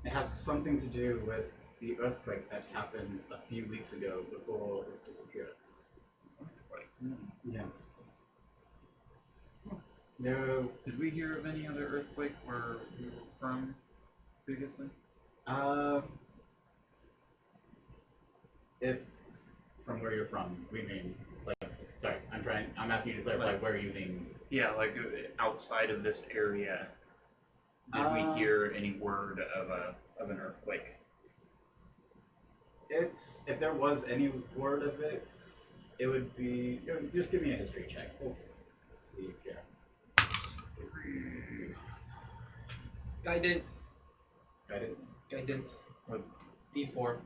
it has something to do with the earthquake that happened a few weeks ago before his disappearance. Earthquake. Yes. No. Did we hear of any other earthquake where we were from previously? If from where you're from, we mean, like, sorry, I'm asking you to clarify where you mean. Yeah, like outside of this area, did we hear any word of an earthquake? If there was any word of it, it would be, just give me a history check. Let's see if you're. Guidance. Guidance. Guidance. What? D4.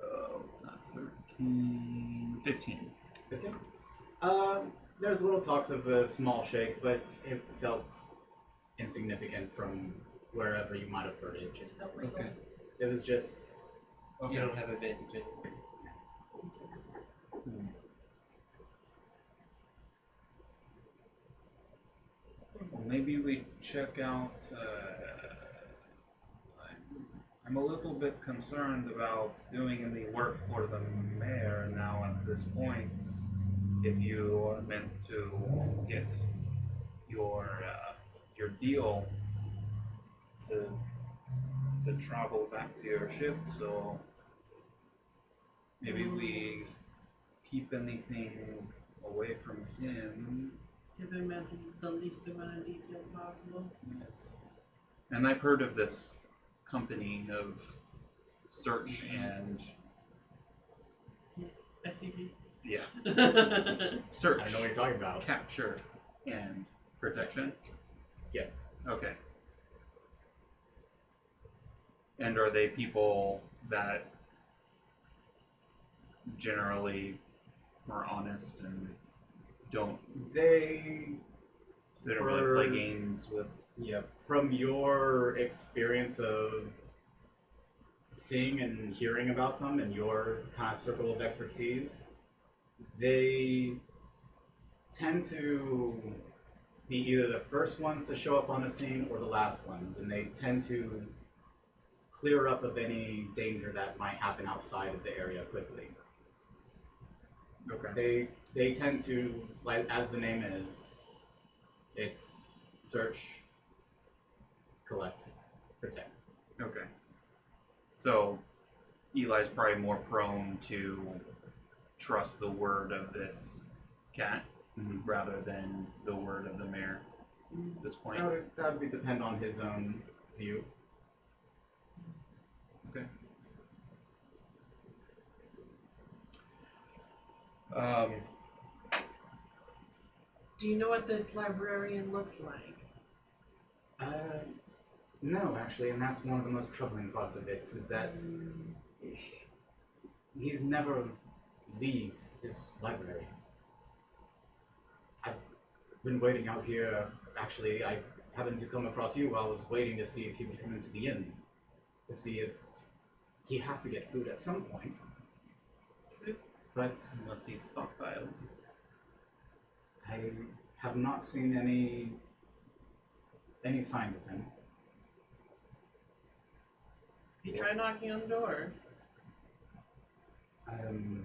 Oh, it's not 13. 15. 15? There's little talks of a small shake, but it felt insignificant from wherever you might have heard it. Okay. It was just. Okay. You don't have advantage anymore. Well, maybe we check out. I'm a little bit concerned about doing any work for the mayor now at this point. If you are meant to get your deal to travel back to your ship, so maybe we keep anything away from him. Give him as the least amount of details possible. Yes. And I've heard of this company of search and SCP. yeah, I search, don't know what you're talking about. capture, and protection. Yes. Okay. And are they people that generally are honest and don't They really play games with? Yeah, from your experience of seeing and hearing about them and your kind of circle of expertise, they tend to be either the first ones to show up on the scene or the last ones, and they tend to clear up of any danger that might happen outside of the area quickly. Okay. They tend to, like as the name is, it's search, collect, protect. Okay. So Eli's probably more prone to trust the word of this cat rather than the word of the mayor at this point. That would depend on his own view. Okay. Do you know what this librarian looks like? No, actually, and that's one of the most troubling parts of it, is that he's never leaves his library. I've been waiting out here. Actually, I happened to come across you while I was waiting to see if he would come into the inn, to see if he has to get food at some point. But Unless he's stockpiled. I have not seen any signs of him. You try knocking on the door. Kind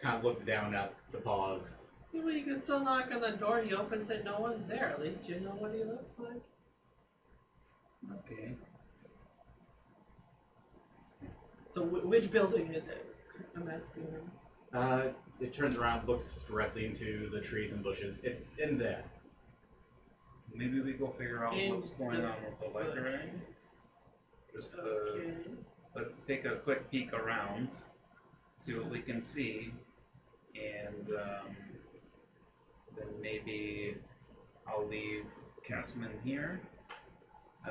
of looks down at the paws. Yeah, well, you can still knock on the door. He opens it, no one's there. At least you know what he looks like. Okay. So which building is it? I'm asking him. It turns around, looks directly into the trees and bushes. It's in there. Maybe we go figure out In what's going the on with the library. Just Okay. let's take a quick peek around, see what we can see, and then maybe I'll leave Casman here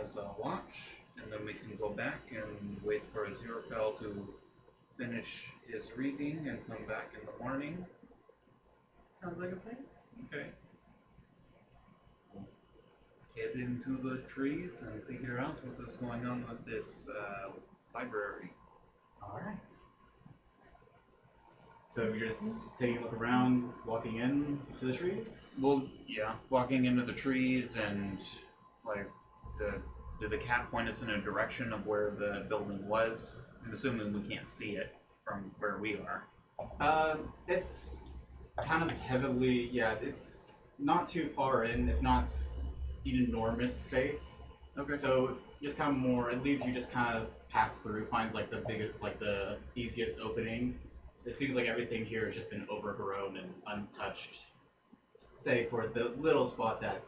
as a watch, and then we can go back and wait for Aziraphale to finish his reading and come back in the morning. Sounds like a plan. Okay. Head into the trees and figure out what is going on with this library. Alright. So you're just taking a look around, walking in to the trees? Well, yeah, walking into the trees and like did the cat point us in a direction of where the building was? I'm assuming we can't see it from where we are. It's kind of heavily, it's not too far in. It's not an enormous space. Okay. So just kind of more, it leaves you just kind of pass through, finds like the biggest, like the easiest opening. So it seems like everything here has just been overgrown and untouched. Say for the little spot that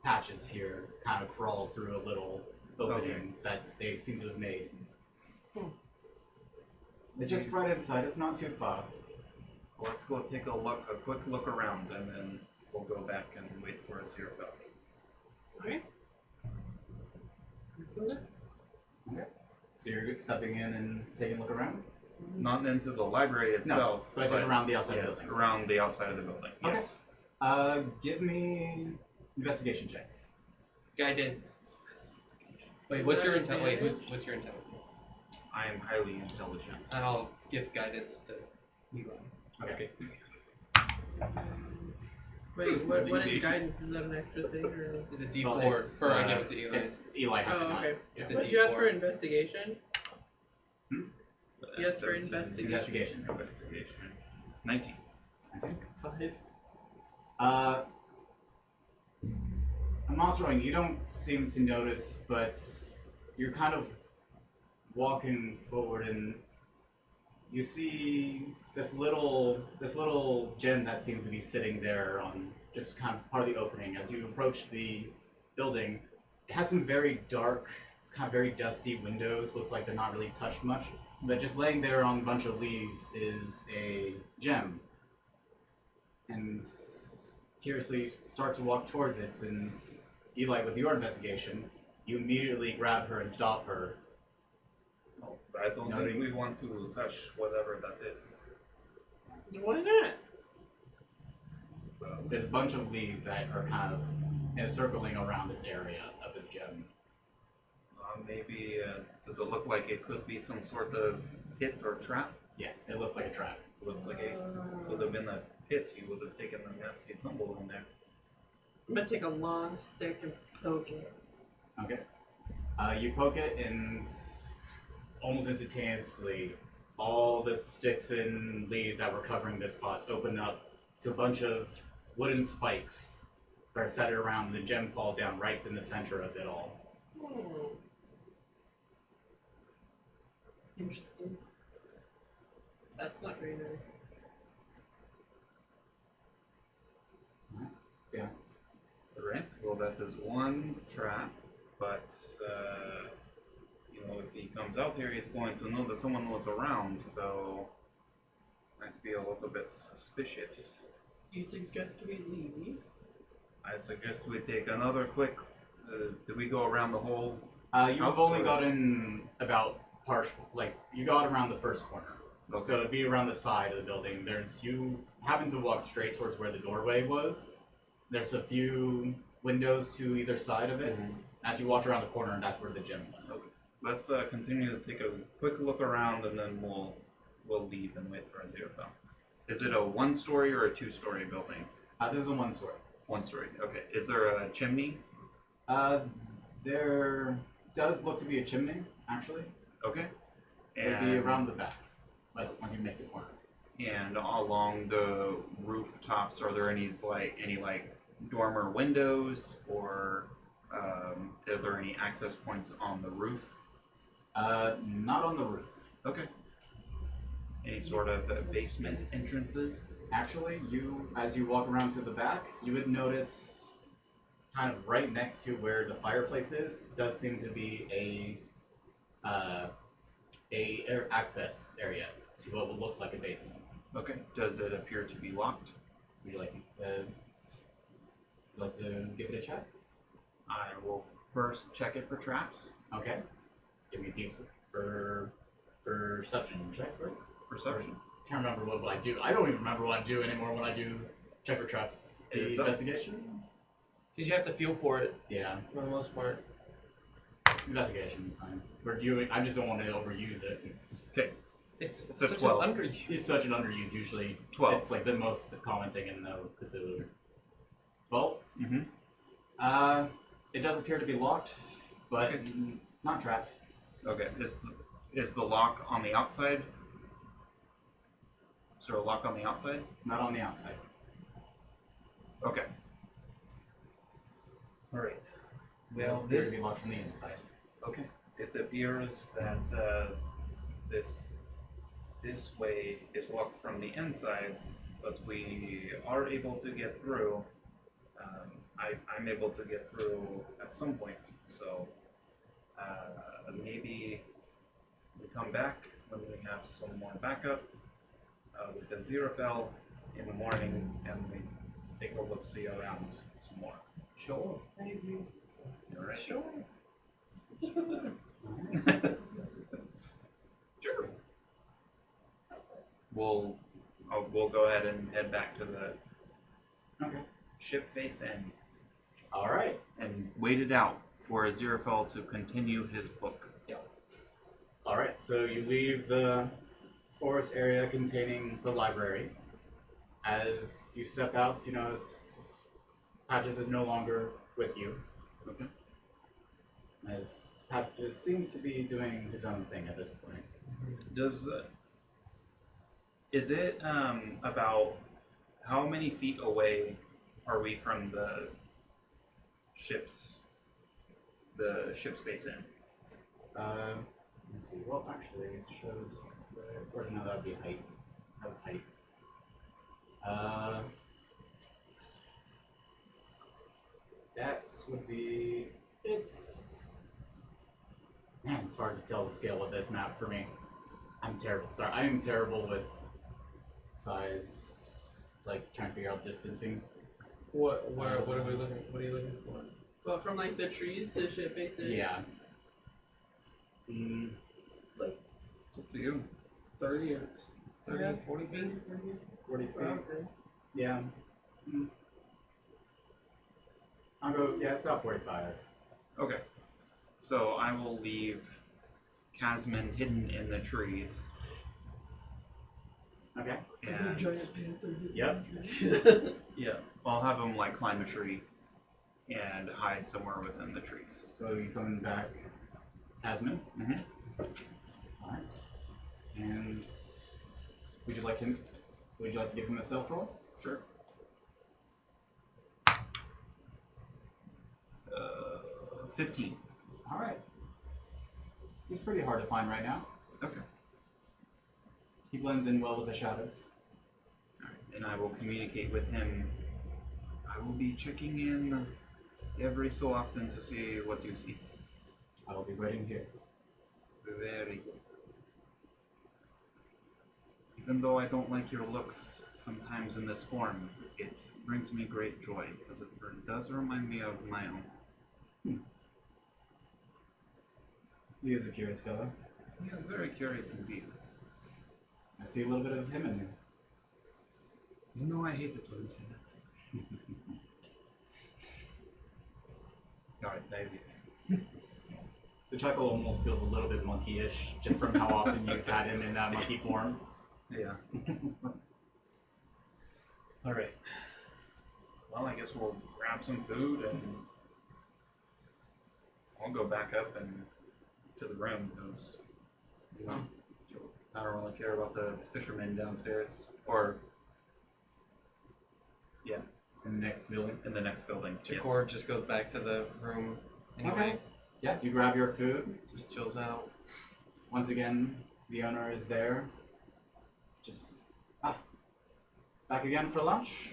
Patches here kind of crawls through a little openings that they seem to have made. It's just right inside, it's not too far. Let's go take a quick look around, and then we'll go back and wait for Aziraphale. Alright. Let's go there. Okay. So you're stepping in and taking a look around? Not into the library itself, but just around the outside of the building. Around the outside of the building. Okay. Yes. Give me investigation checks. Guidance. Wait, Is what's that your intel? Wait, advantage? what's your intel? I am highly intelligent. And I'll give guidance to you. Okay. Wait, what is guidance? Is that an extra thing or? It's a D4 Well, it's, for I give it to Eli. It's Eli has Oh, it. okay. It's What a did you ask D4. for? Investigation? Yes, for 17. investigation. Investigation. 19. I think. 5. Omaceran, you don't seem to notice, but you're kind of walking forward and you see this little gem that seems to be sitting there on just kind of part of the opening. As you approach the building, it has some very dark, kind of very dusty windows. Looks like they're not really touched much. But just laying there on a bunch of leaves is a gem. And curiously start to walk towards it, and Eli, with your investigation, you immediately grab her and stop her. Oh, I don't think we want to touch whatever that is. Why not? There's a bunch of leaves that are kind of circling around this area of this gem. Maybe, does it look like it could be some sort of pit or trap? Yes, it looks like a trap. Looks like it could have been a pit. You would have taken a nasty tumble in there. I'm gonna take a long stick and poke it. Okay. You poke it, and almost instantaneously, all the sticks and leaves that were covering this spot open up to a bunch of wooden spikes that are set around, and the gem falls down right in the center of it all. Interesting. That's not very nice. Yeah. Right. Well, that is one trap, but if he comes out here, he's going to know that someone was around, so might be a a little bit suspicious. You suggest we leave? I suggest we take another quick. Did we go around the whole? You've only gotten about partial, like you got around the first corner. Okay. So it'd be around the side of the building. You happen to walk straight towards where the doorway was. There's a few windows to either side of it. As you walk around the corner, and that's where the gym was. Okay. Let's continue to take a quick look around, and then we'll leave and wait for Aziraphale. Is it a one-story or a two-story building? This is a one story. One story. Okay. Is there a chimney? There does look to be a chimney, actually. Okay. It'd be around the back, once you make the corner. And along the rooftops, are there any dormer windows, or are there any access points on the roof? Not on the roof. Okay. Any sort of basement entrances? Actually, as you walk around to the back, you would notice kind of right next to where the fireplace is, does seem to be a access area to what looks like a basement. Okay. Does it appear to be locked? Would you like to give it a check? I will first check it for traps. Okay. Give me a piece for perception check, right? Perception. Can't remember what I do. I don't even remember what I do anymore when I do check for traps. The investigation? Because you have to feel for it Yeah. for the most part. Investigation, fine. I just don't want to overuse it. Okay. It's a such 12. an underuse. It's such an underuse usually. 12. It's like the most common thing in Cthulhu. 12? Mm-hmm. It does appear to be locked, but Okay. not trapped. Okay. Is the lock on the outside? Is there a lock on the outside? Not on the outside. Okay. All right. It Well, does appear to be locked from the inside. Okay. It appears that this way is locked from the inside, but we are able to get through. I'm able to get through at some point, so maybe we come back when we have some more backup with the Aziraphale in the morning, and we take a look-see around some more. Sure. Maybe. All right. Sure. Sure. We'll go ahead and head back to the ship face end Alright. and wait it out for Aziraphale to continue his book. Alright, so you leave the forest area containing the library. As you step out, you notice Patches is no longer with you. Okay. As Patches seems to be doing his own thing at this point. Is it about how many feet away are we from the ship's face in? Let's see. Well, actually, it shows. Or no, that would be height. That was height. That would be. Man, it's hard to tell the scale of this map for me. I'm terrible. Sorry, I am terrible with size. Like trying to figure out distancing. What are we looking? What are you looking for? Well, from like the trees to ship basically. Yeah. It's like It's up to you. 30 or 30, Yeah. 40 feet. 40 feet. Okay. Yeah. I'll go. Yeah, it's about 45. Okay. So I will leave Casman hidden in the trees. Okay. And panther. Yep. yeah, I'll have him like climb a tree and hide somewhere within the trees. So you summon back Asmund. Mhm. Alright. And would you like to give him a stealth roll? Sure. 15. Alright. He's pretty hard to find right now. Okay. He blends in well with the shadows. Alright, and I will communicate with him. I will be checking in every so often to see what you see. I will be waiting here. Very good. Even though I don't like your looks sometimes in this form, it brings me great joy because it does remind me of my own. He is a curious fellow. He is very curious indeed. I see a little bit of him in you. You know I hate it when you say that. Alright, David. The chuckle almost feels a little bit monkey-ish, just from how often you've had him in that monkey form. Yeah. Alright. Well, I guess we'll grab some food and I'll go back up and to the room because, you know, I don't really care about the fishermen downstairs. Or, yeah, In the next building. in the next building. Chakora just goes back to the room anyway. Okay. Yeah, you grab your food. Just chills out. Once again, the owner is there. Just, back again for lunch?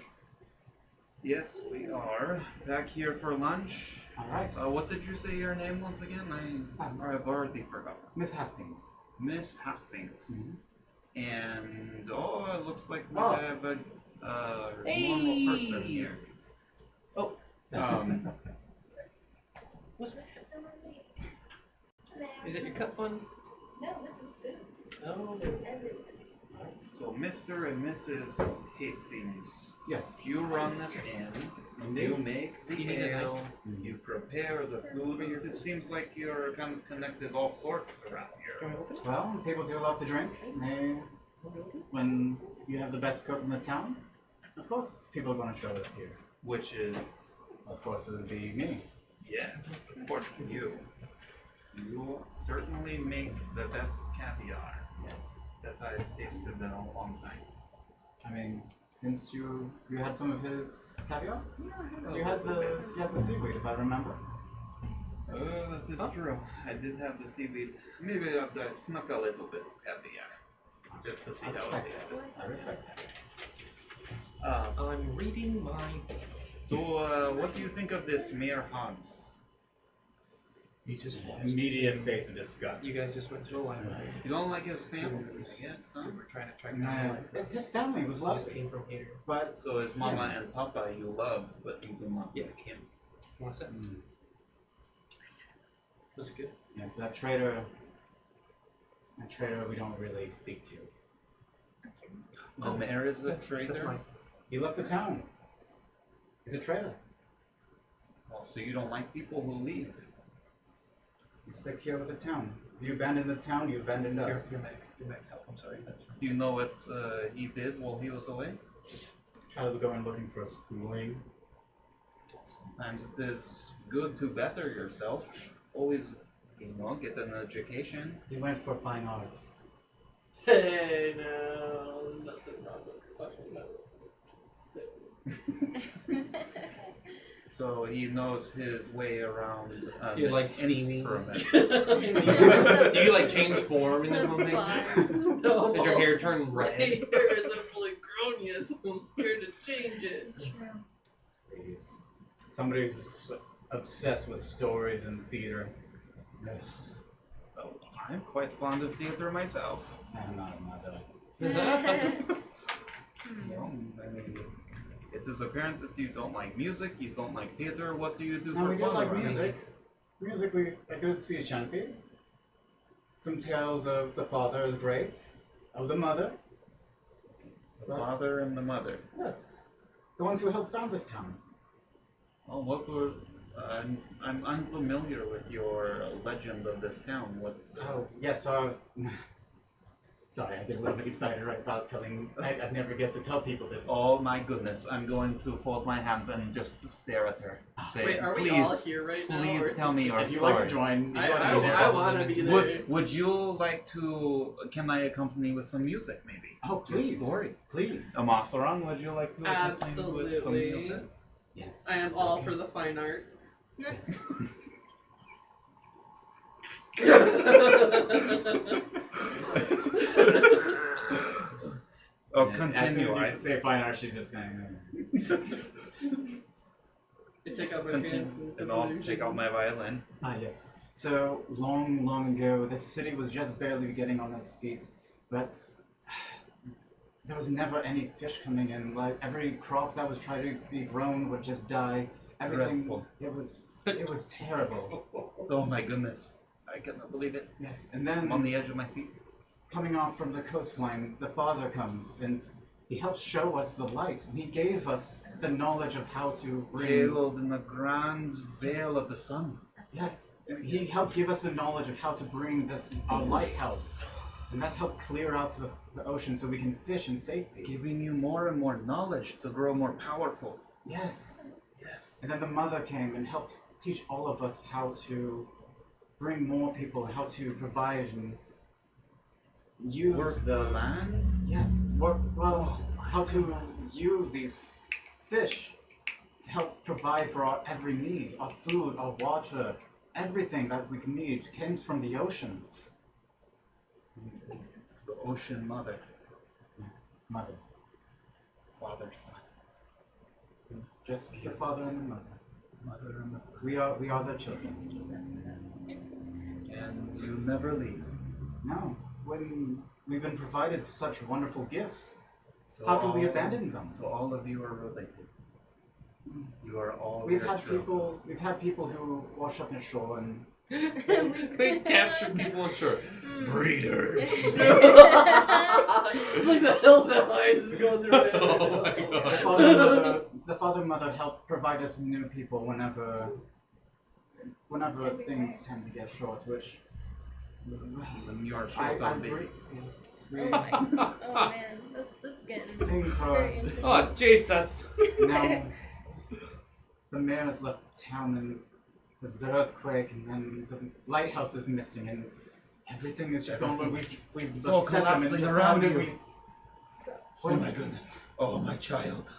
Yes, we are back here for lunch. Alright. What did you say your name was again? I've already forgotten. Miss Hastings. Miss Hastings. Mhm. And it looks like we Oh. have a normal person here. Oh. What's that? Hello. Is it your cup fund? No, this is food. Oh. Everyone. So Mr. and Mrs. Hastings, Yes. you run this inn, you make the You need a ale, you prepare the food. It seems like you're kind of connected all sorts around here. Well, people do love to drink. When you have the best cook in the town, of course, people are going to show up here. Which is, Of course, it would be me. yes, of course you. You certainly make the best caviar Yes. that I've tasted in a long time. I mean, since you had some of his caviar? Yeah, You had the seaweed, if I remember. That is true. I did have the seaweed. Maybe I snuck a little bit of caviar. Just to see I how it respect tastes. that. I respect that. I'm reading my. So, what do you think of this Mayor Hobbs? You just Immediate face of disgust. You guys just went to a library. You don't like his family, I guess, huh? We were trying to track No, down. his family was Just lovely. came from here. But So his mama and papa you loved, but you do not Yes. like him. What's that? Mm. Was it good? Yes, that traitor we don't really speak to. The mayor is a That's traitor? fine. He left the town. He's a traitor. Well, so you don't like people who leave? You stick here with the town. If you abandon the town, you abandoned us. Your max help. I'm sorry. That's Do you know what he did while he was away? Try to go in looking for schooling. Sometimes it is good to better yourself. Always, get an education. He went for fine arts. Hey, no, nothing wrong with fucking So he knows his way around You're like steamy. instrument. Do you like change form in this whole thing? No. Does your hair turn My red? hair isn't fully grown yet, so I'm scared to change it. This is true. Please. Somebody who's obsessed with stories and theater. Oh, I'm quite fond of theater myself. I'm not that. Well, I mean, it is apparent that you don't like music, you don't like theater. What do you do No, for we do fun like around music. Music, I go to see a shanty. Some tales of the father is great. Of the mother. The father and the mother. Yes. The ones who helped found this town. Well, what were... I'm unfamiliar with your legend of this town. What's... Oh, yes, sorry, I get a little bit excited right about telling... I never get to tell people this. Oh my goodness, I'm going to fold my hands and just stare at her. Say, Wait, are please, we all here right now? please or is tell this me just- your If you like to story. join, I want to be there. Would you like to... Can I accompany with some music, maybe? Oh, please. Your story. Please. Omaceran, would you like to accompany with some Absolutely. music? Yes. I am all for the fine arts. Yes. Oh, And as soon continue. as you say fine art, she's just going. I take out my Continue. pen And I'll take out my violin. Ah, yes. So, long, long ago, the city was just barely getting on its feet, but there was never any fish coming in. Like every crop that was trying to be grown would just die. Everything. Dreadful. It was terrible. Oh my goodness. I cannot believe it. Yes, and I'm then on the edge of my seat. coming off from the coastline, the father comes and he helps show us the light. And he gave us the knowledge of how to bring. Veiled in the grand veil of the sun. Yes, and he helped give us the knowledge of how to bring this our lighthouse, and that's helped clear out the ocean so we can fish in safety. Giving you more and more knowledge to grow more powerful. Yes. Yes. And then the mother came and helped teach all of us how to bring more people and how to provide and use Work the land? Yes. How to use these fish to help provide for our every need, our food, our water, everything that we can need comes from the ocean. The ocean mother. Mother. Father, son. Just the father and the mother. Mother and mother. We are their children. And you never leave. No. When we've been provided such wonderful gifts, So how can we all- abandon them? So all of you are related. You are all We've their had children. people who wash up ashore and They capture people on shore. Breeders. It's like the hills that ice is going through it. Oh my God. the father and mother help provide us new people whenever things tend to get short, which When you are I short on agree. babies. Yes, Oh my. Oh man, this is getting things very are interesting. Oh Jesus! now. The mayor has left town, and there's the earthquake, and then the lighthouse is missing, and everything is just going. We've It's all upset them and collapsing around decided you. Oh my goodness. Oh my child.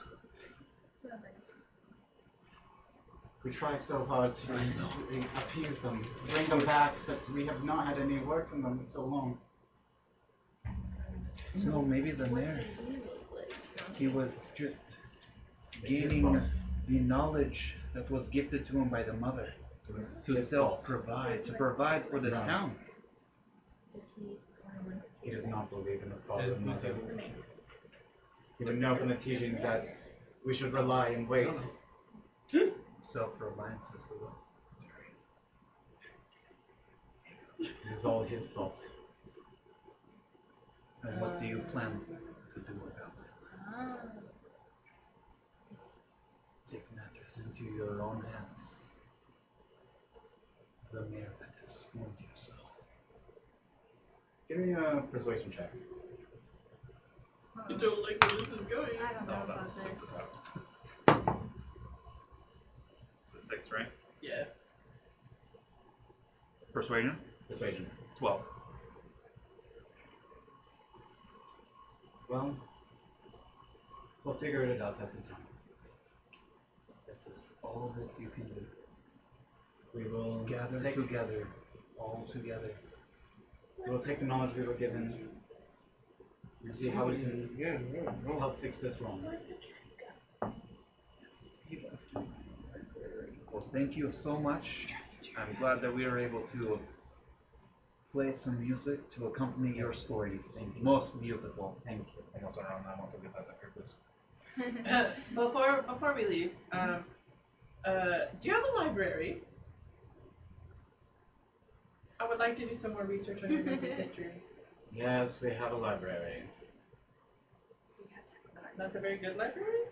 We try so hard to I know. appease them, to bring them back, but we have not had any word from them in so long. So maybe the What mayor, do you look like? he was just It's his gaining fault. the knowledge that was gifted to him by the mother It was to his fault. self-provide, to provide for this Right. town. Does he? He does not believe in the father and mother. He would know from the teachings that we should rely and wait. Self-reliance is the way. This is all his fault. And what do you plan to do about it? Ah. Take matters into your own hands. The mayor that has warned you so. Give me a persuasion check. You don't like where this is going. I don't know No, about that's this. super hot. It's a 6, right? Yeah. Persuasion? Persuasion. 12. Well, we'll figure it out as a time. That is all that you can do. We will Gather take, together, all together. we will take the knowledge we were given and see how we can help fix this wrong. Well, thank you so much. I'm glad that we were able to play some music to accompany your story. Thank you. Most beautiful. Thank you. I also around I want to get that after this. Before we leave, do you have a library? I would like to do some more research on your guys' history. Yes, we have a library. Not a very good library?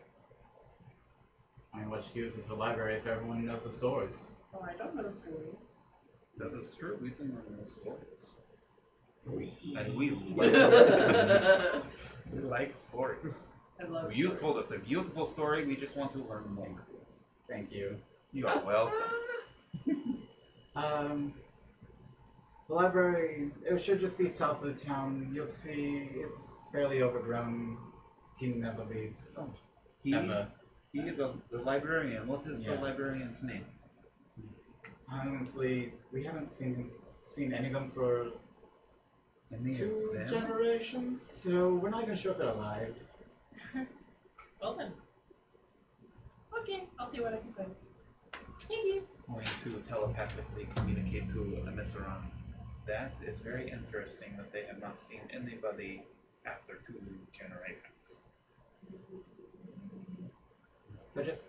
I mean, what's use as a library if everyone knows the stories? Oh, I don't know the story. That is true. We can learn those stories. And we I we like stories. love You stories. told us a beautiful story. We just want to learn more. Thank you. You are welcome. The library, it should just be south of the town. You'll see it's fairly overgrown. He never leaves. Oh, He, Ever. the librarian. What is the Yes. librarian's name? Honestly, we haven't seen any of them for Any 2 of them? generations, so we're not even sure if they're alive. Well then. Okay, I'll see what I can find. Thank you. Going to telepathically communicate to Omaceran. That is very interesting that they have not seen anybody after 2 generations.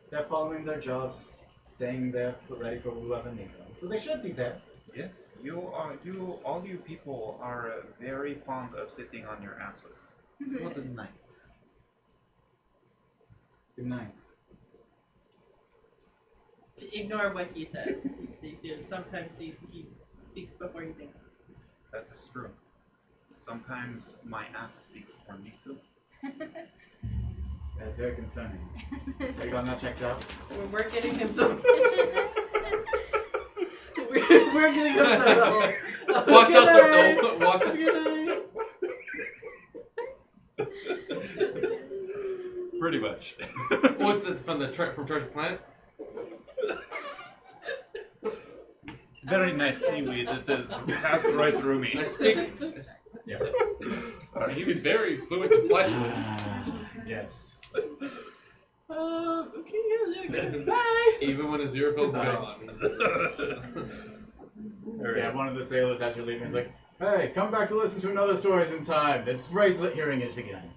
They're following their jobs, staying there ready for whoever needs them. So they should be there. Yes, all you people are very fond of sitting on your asses. Good night. Good night. Ignore what he says. Sometimes he speaks before he thinks. That is true. Sometimes my ass speaks for me too. That's very concerning. Have you got that checked out? We're getting him some. we're getting him some. Walks out the door. Walks out. Pretty much. What's the from Treasure Planet? Very nice seaweed that has passed right through me. I speak. Yeah. You've been very fluent in flatulence. Yes. Okay, yeah, bye. Even when Aziraphale's Bye. gone. Yeah, one of the sailors as you're leaving is like, "Hey, come back to listen to another story sometime. It's great hearing it again."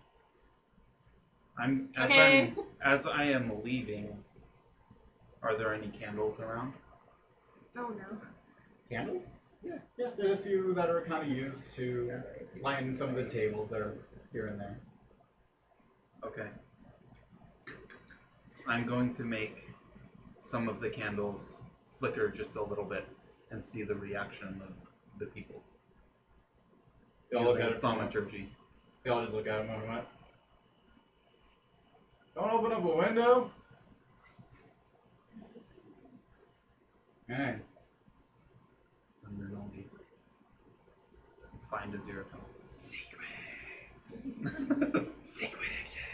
As I am leaving, are there any candles around? Oh no. Candles? Yeah. Yeah, there's a few that are kind of used to lighten some of the tables that are here and there. Okay. I'm going to make some of the candles flicker just a little bit and see the reaction of the people. They all look Using at it from thaumaturgy. They all just look at him and went, "Don't open up a window." Okay. And then I'll be find Aziraphale. Secret exit.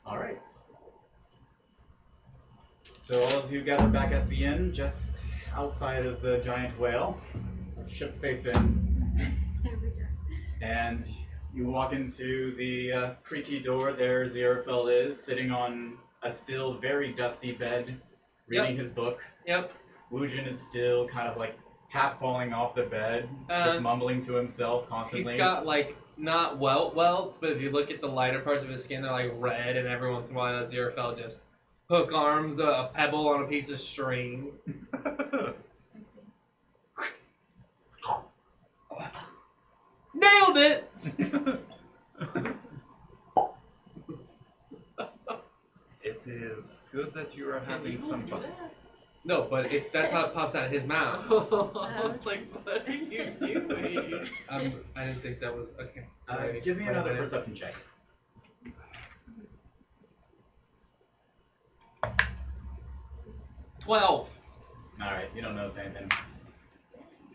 Alright. So all of you gather back at the inn, just outside of the giant whale. Ship face in. And you walk into the creaky door. There Aziraphale is, sitting on a still very dusty bed, reading his book. Yep. Wujin is still kind of like half falling off the bed, just mumbling to himself constantly. He's got like not welts, but if you look at the lighter parts of his skin, they're like red, and every once in a while, Aziraphale just hook arms a pebble on a piece of string. Nailed it! It is good that you are having some fun. No, but that's how it pops out of his mouth. I was like, what are you doing? I didn't think that was okay. Sorry. Give me another perception check. $12. Alright, you don't notice anything.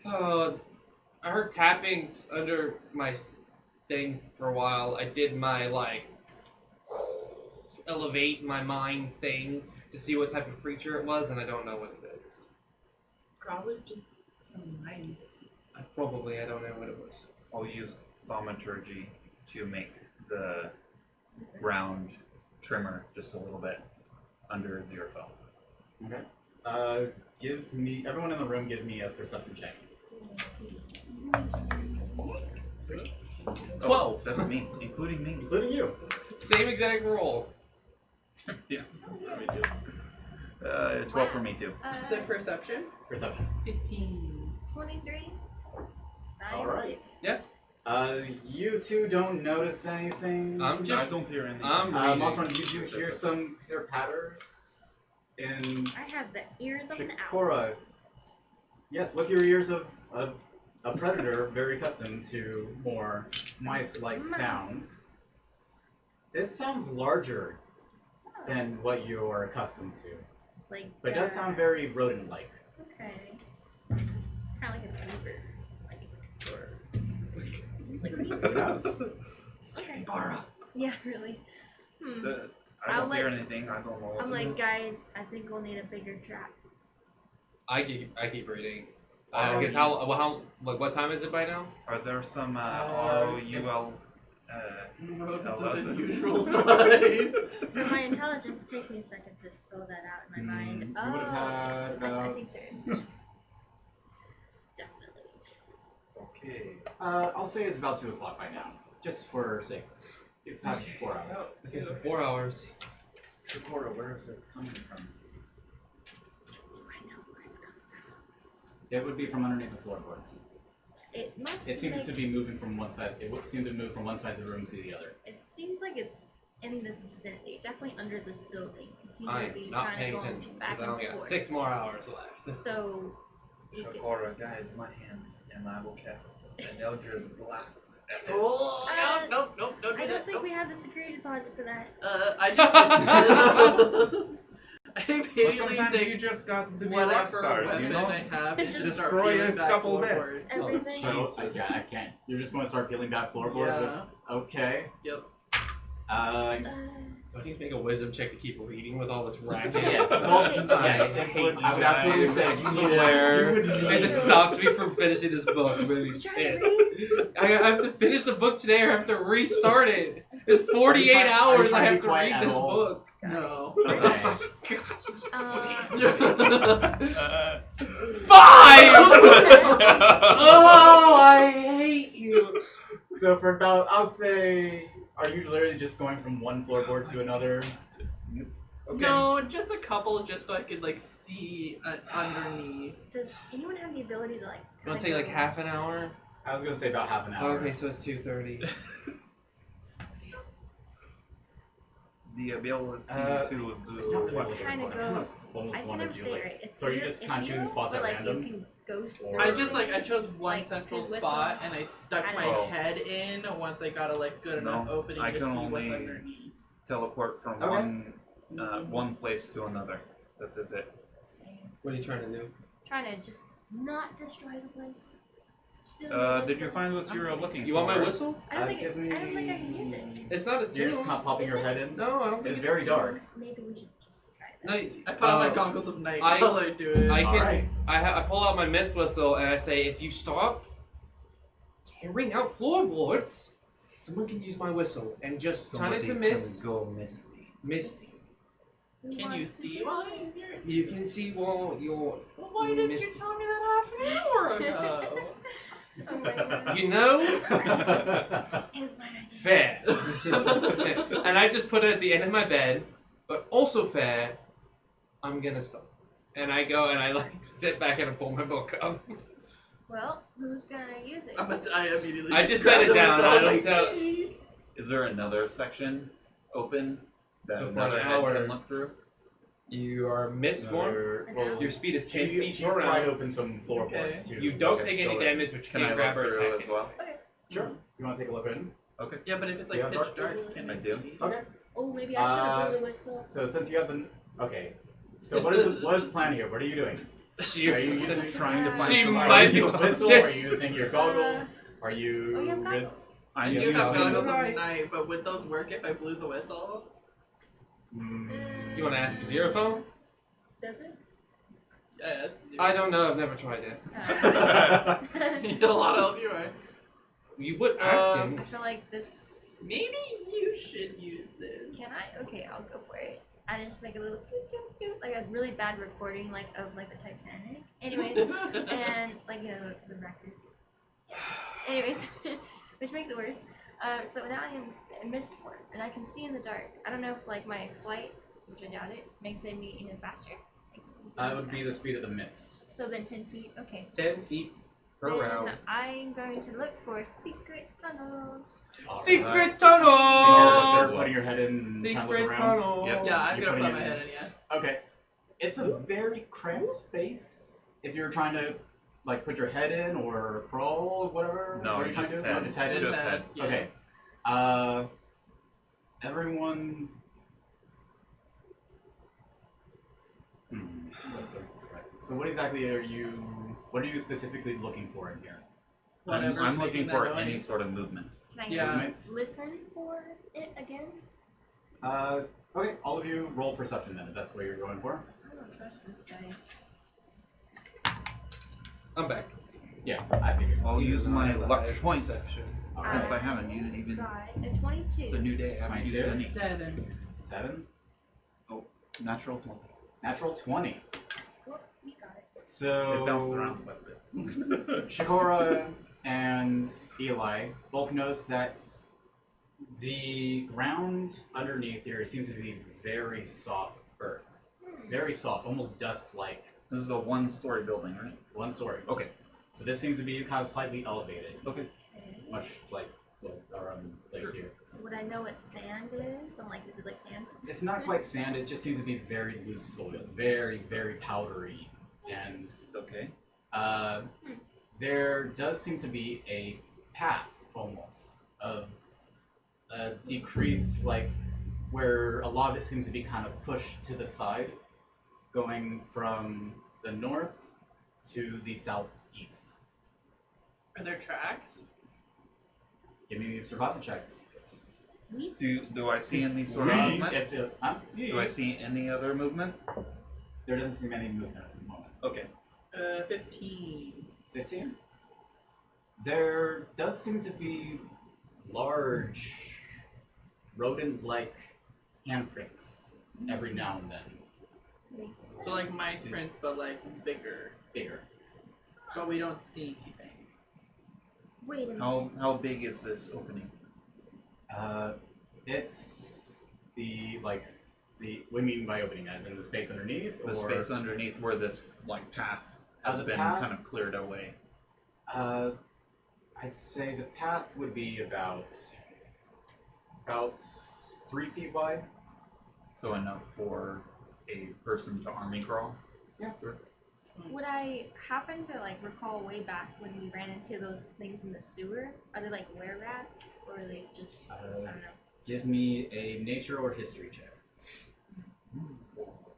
I heard tappings under my thing for a while. I did my like elevate my mind thing to see what type of creature it was, and I don't know what it is. Probably just some mice. I don't know what it was. I'll use thaumaturgy to make the ground trimmer just a little bit under Aziraphale. Okay. Everyone in the room give me a perception check. 12. Oh, that's me, including me. Including you. Same exact roll. Yes. 12 for me too. You said perception? Perception. 15. 23. Alright. Yeah. You two don't notice anything. I don't hear anything. Omaceran, you do hear some patters in I have the ears of an owl. Chakora. Yes, with your ears of a predator, very accustomed to more mice-like sounds. This sounds larger than what you are accustomed to, Like, but it does sound very rodent-like. Okay. Kind of like a beaver. Like a beaver. Who knows? Okay. Bara. Yeah, really. I don't I'll hear anything. I don't know what I'm it like, is. guys, I think we'll need a bigger trap. I keep reading. I guess what time is it by now? Are there some ROUL Rodents of of unusual unusual size. For my intelligence, it takes me a second to spell that out in my mind. You would have had I about... think there is. Definitely. Okay. I'll say it's about 2 o'clock by now, just for sake. You've had 4 hours. Oh, it's 4 hours. Chakora, where is it coming from? I know where it's coming from. It would be from underneath the floorboards. It must. It seems make, to be moving from one side. It would seem to move from one side of the room to the other. It seems like it's in this vicinity, definitely under this building. It seems to I'm be not kind paying of going attention back because I only and got forth. 6 more hours left. So. we could- Chakora, guide my hand, and I will cast an Eldritch Blast at it. Oh, Uh, nope, don't do I don't that. think we have the security deposit for that. I just. I Well, immediately sometimes you take just got to be whatever rock stars, weapon you know? I have and Just just start destroy peeling a back couple bits. floorboards. Everything. So I can't. You're just going to start peeling back floorboards. Yeah. Okay. Yep. Do I need to make a wisdom check to keep reading with all this racket? Yes. Okay. Yes. I would absolutely say I swear. And it stops me from finishing this book. I'm gonna be Try to pissed. I have to finish the book today or I have to restart it. It's 48 Are you hours trying I to have be to quiet read at this all? book. No. Okay. 5! Oh, I hate you. So for about, I'll say, are you literally just going from one floorboard to another? Okay. No, just a couple, just so I could like see underneath. Does anyone have the ability to like? You want to take like half an hour? I was gonna say about half an hour. Okay, so it's 2:30. The ability It's to not do really what? what Kind of I go. almost I can want never to do say like. right. It's So are you either just kind of choosing immune, spots or, at like, random? You can ghost Or- I just like I chose one Like, central his whistle. spot and I stuck I my don't know. head in once I got a like good No, enough opening I to can see what's only- underneath. Teleport from Okay. one place to another. That is it. What are you trying to do? Trying to just not destroy the place. Still Did you find what you were looking for? You want my whistle? I don't think give I don't think I can use it. It's not a You're tool. just not popping Is your it? head in. No, I don't think It's it's very dark. Maybe we should just try No, that. I put on my uh, goggles of night I- while I do it. I can. Alright. I pull out my mist whistle and I say, if you stop tearing out floorboards, someone can use my whistle and just turn it to mist. Go misty. Mist. We Can want you to see do while it. I'm here? You can see while you're. Well, why didn't Mist- you tell me that half an hour ago? Oh my God. You know, It was my idea. fair. And I just put it at the end of my bed, but also fair. I'm gonna stop. And I go and I like sit back and I pull my book up. Well, who's gonna use it? I immediately. I just set grabbed it the down, whistle, I was don't like, tell- "Hey." Is there another section open that So for another an head hour- can look through? You are mist form. Well, Your speed is 10 feet you per pry round. open some floorboards Okay. too. You don't Okay, take any go damage, but you Can can't I grab look or through attack as it. well? Sure. You want to take a look in? Okay. Yeah, but if it's like Yeah, pitch dark. dark, can I I do. see? Okay. Oh, maybe I should have blew the whistle. So since you have the so what is the plan here? What are you doing? Are you using Trying to find She some might Are you be using a whistle? just- Are you using your goggles? Are you Oh, you have goggles. just? I I do use have them. goggles of Right. night, but would those work if I blew the whistle? You want to ask Aziraphale? Does it? Yes. I don't know. I've never tried it. Need a lot of help, you are. You would ask him. I feel like this. Maybe you should use this. Can I? Okay, I'll go for it. I just make a little toot toot toot, like a really bad recording, like of like the Titanic. Anyways, and like the record. Anyways, which makes it worse. So now I am in mist form, and I can see in the dark. I don't know if like my flight, which I doubt it, makes it me even faster. Makes it That would be the speed of the mist. So then 10 feet. Okay. 10 feet per Then round. I'm going to look for secret tunnels. Secret And you're tunnel! putting your head in and trying to look Secret around. tunnel. Yep. Yeah, I'm You're gonna put putting my it head in. in, yeah. Okay. It's a very cramped space. If you're trying to like put your head in or crawl or whatever. No, what are you trying just to do? head. No, just head in? Just head. Yeah. Okay. Everyone. What's the correct? So what exactly are you? What are you specifically looking for in here? Whatever's I'm making looking that for any noise. sort of movement. Can I Yeah. Movements? listen for it again? Okay. All of you roll perception then, if that's what you're going for. I don't trust this dice. I'm back. Yeah, I figured. I'll use my luck point Perception. since I haven't used even. Got a 22. It's a new day. I haven't used 22. any. 7. 7. Natural 20. Natural 20. Oh, you got it. So It bounced around quite a bit. Chakora, and Eli both notice that the ground underneath here seems to be very soft earth. Very soft, almost dust-like. This is a one-story building, right? One story. Okay. So this seems to be kind of slightly elevated, Okay. much like our place here. Would I know what sand is? I'm like, is it like sand? It's not quite sand, it just seems to be very loose soil. Very, very powdery. And Okay. there does seem to be a path, almost, of a decreased, like, where a lot of it seems to be kind of pushed to the side, going from the north to the southeast. Are there tracks? Give me a survival check. Do I see any sort of movement? If it, Do I see any other movement? There doesn't seem any movement at the moment. Okay. 15. 15? There does seem to be large rodent-like handprints every now and then. So like mice prints, but like bigger. Bigger. But we don't see anything. Wait a minute. How big is this opening? It's what do you mean by opening? As in the space underneath? The or? space underneath where this like path has the been path? kind of cleared away. I'd say the path would be about 3 feet wide. So enough for a person to army crawl. Yeah. Would I happen to like recall way back when we ran into those things in the sewer? Are they like were rats or are they just I don't know. Give me a nature or history check.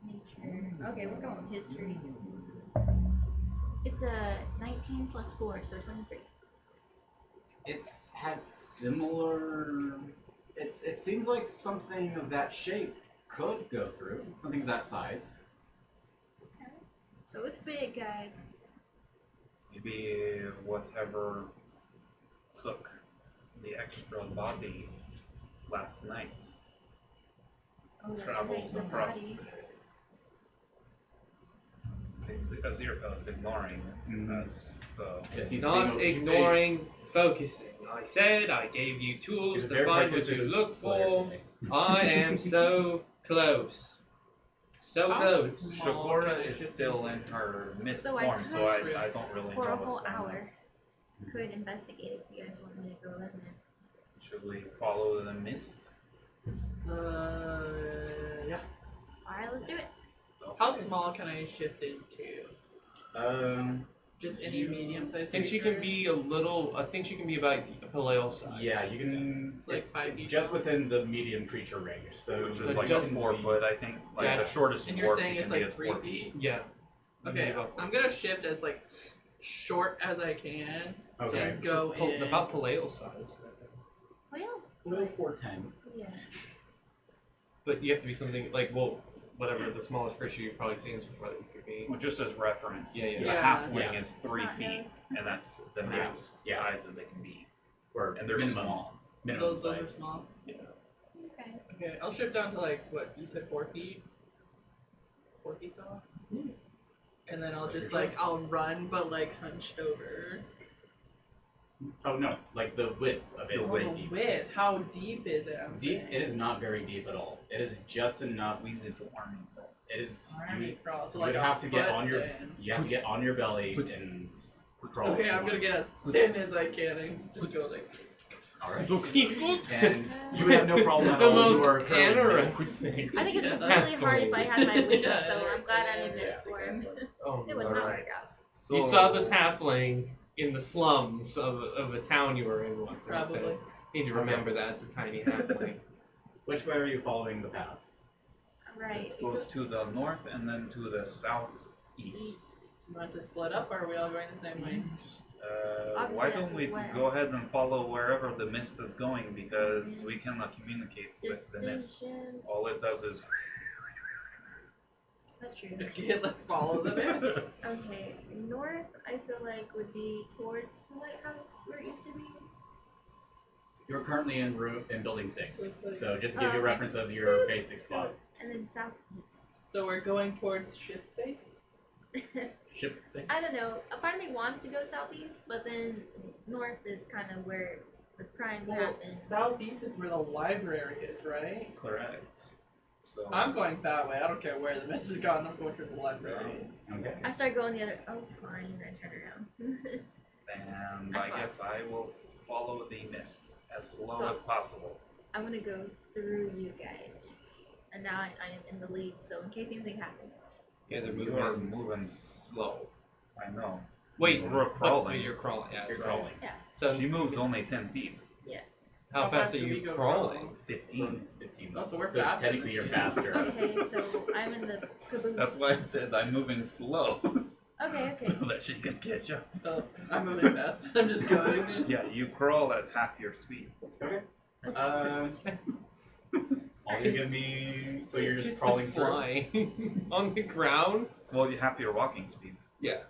Nature. Okay, we're going with history. It's a 19 plus 4, so 23. It has similar. It seems like something of that shape could go through. Something of that size. Okay. So it's big, guys. Maybe whatever took the extra body last night Oh, that's travels right, the across. body. Aziraphale is ignoring us, so Yes, he's Not being- ignoring, focusing. I said I gave you tools He's a to very find what you participant look player for. today. I am so close. So How close. small Chakora can is it still in her mist So I form, so could- I don't really For know a what's whole going on. hour. Could investigate if you guys want me to go in there. Should we follow the mist? Yeah. Alright, let's do it. How small can I shift into? Just any medium-sized I think she can be a little. I think she can be about a paleo size. Yeah, you can. Like It's 5 feet just tall? within the medium creature range. So Which but is like just a 4 foot, I think. Like Yeah. the shortest And you're dwarf saying you it's can be like is 3 4 feet? Yeah. Okay, Maybe about I'm gonna shift as like short as I can Okay. to go in. About paleo size. What else? Well, it was 410. Yeah. But you have to be something like whatever the smallest creature you've probably seen so far that you could be. Well, just as reference, Yeah, yeah. the Yeah. halfling Yeah. is 3 Snot feet, nose. and that's the Yeah. max Yeah. size that they can be. Or And they're minimum. small. Minimum Those are size. small. Okay. Okay, I'll shift down to like what you said, 4 feet. 4 feet tall. And then I'll What's just your like choice? I'll run, but like hunched over. Oh no, like the width of it is 3 Oh, feet. width. How deep is it? I'm Deep? saying. It is not very deep at all. It is just enough. We did the army crawl. It is. Army crawl. So You like would a have to get foot on your. then. You have to get on your belly and crawl. Okay, I'm gonna get as thin as I can and just go like. All right. The And you would have no problem at all. most You are currently- interesting. I think it'd be Yeah. really hard if I had my wings, Yeah, so I'm glad I'm in yeah. this form. Oh, It would not work out. So, you saw this halfling in the slums of a town you were in once. and I said, Probably. need to remember that it's a tiny halfling. Which way are you following the path? Right. It goes to the north and then to the southeast. You want to split up, or are we all going the same way? Obviously Why that's don't we west. go ahead and follow wherever the mist is going, because we cannot communicate with the mist. Decisions. All it does is That's true. Okay, let's follow the mist. Okay, north I feel like would be towards the lighthouse where it used to be. You're currently in building 6, so just to give Oh, you a okay. reference of your basic So, spot. and then southeast. So we're going towards ship face. Ship fix. I don't know. A part of me wants to go southeast, but then north is kind of where the crime Well, happens. southeast is where the library is, right? Correct. So I'm going that way. I don't care where the message is gone. I'm going towards the library. Okay. I start going the other. Oh, fine. I turn around. And I I guess I will follow the mist as slow So- as possible. I'm gonna go through you guys, and now I am in the lead. So in case anything happens, You guys are You moving, are moving. slow. I know. Wait, We're crawling. You're crawling. Yeah, You're that's right. crawling. So She moves only 10 feet. how fast are do we you go crawling? 15. 15. Oh, so we're so faster technically than you're she is. faster. okay. So I'm in the caboose. That's why I said I'm moving slow. Okay. so that she can catch up. Oh, I'm moving fast. I'm just going. Yeah, you crawl at half your speed. Okay. That's All you give me. So you're just crawling through. flying on the ground. Well, you have your walking speed. Yeah.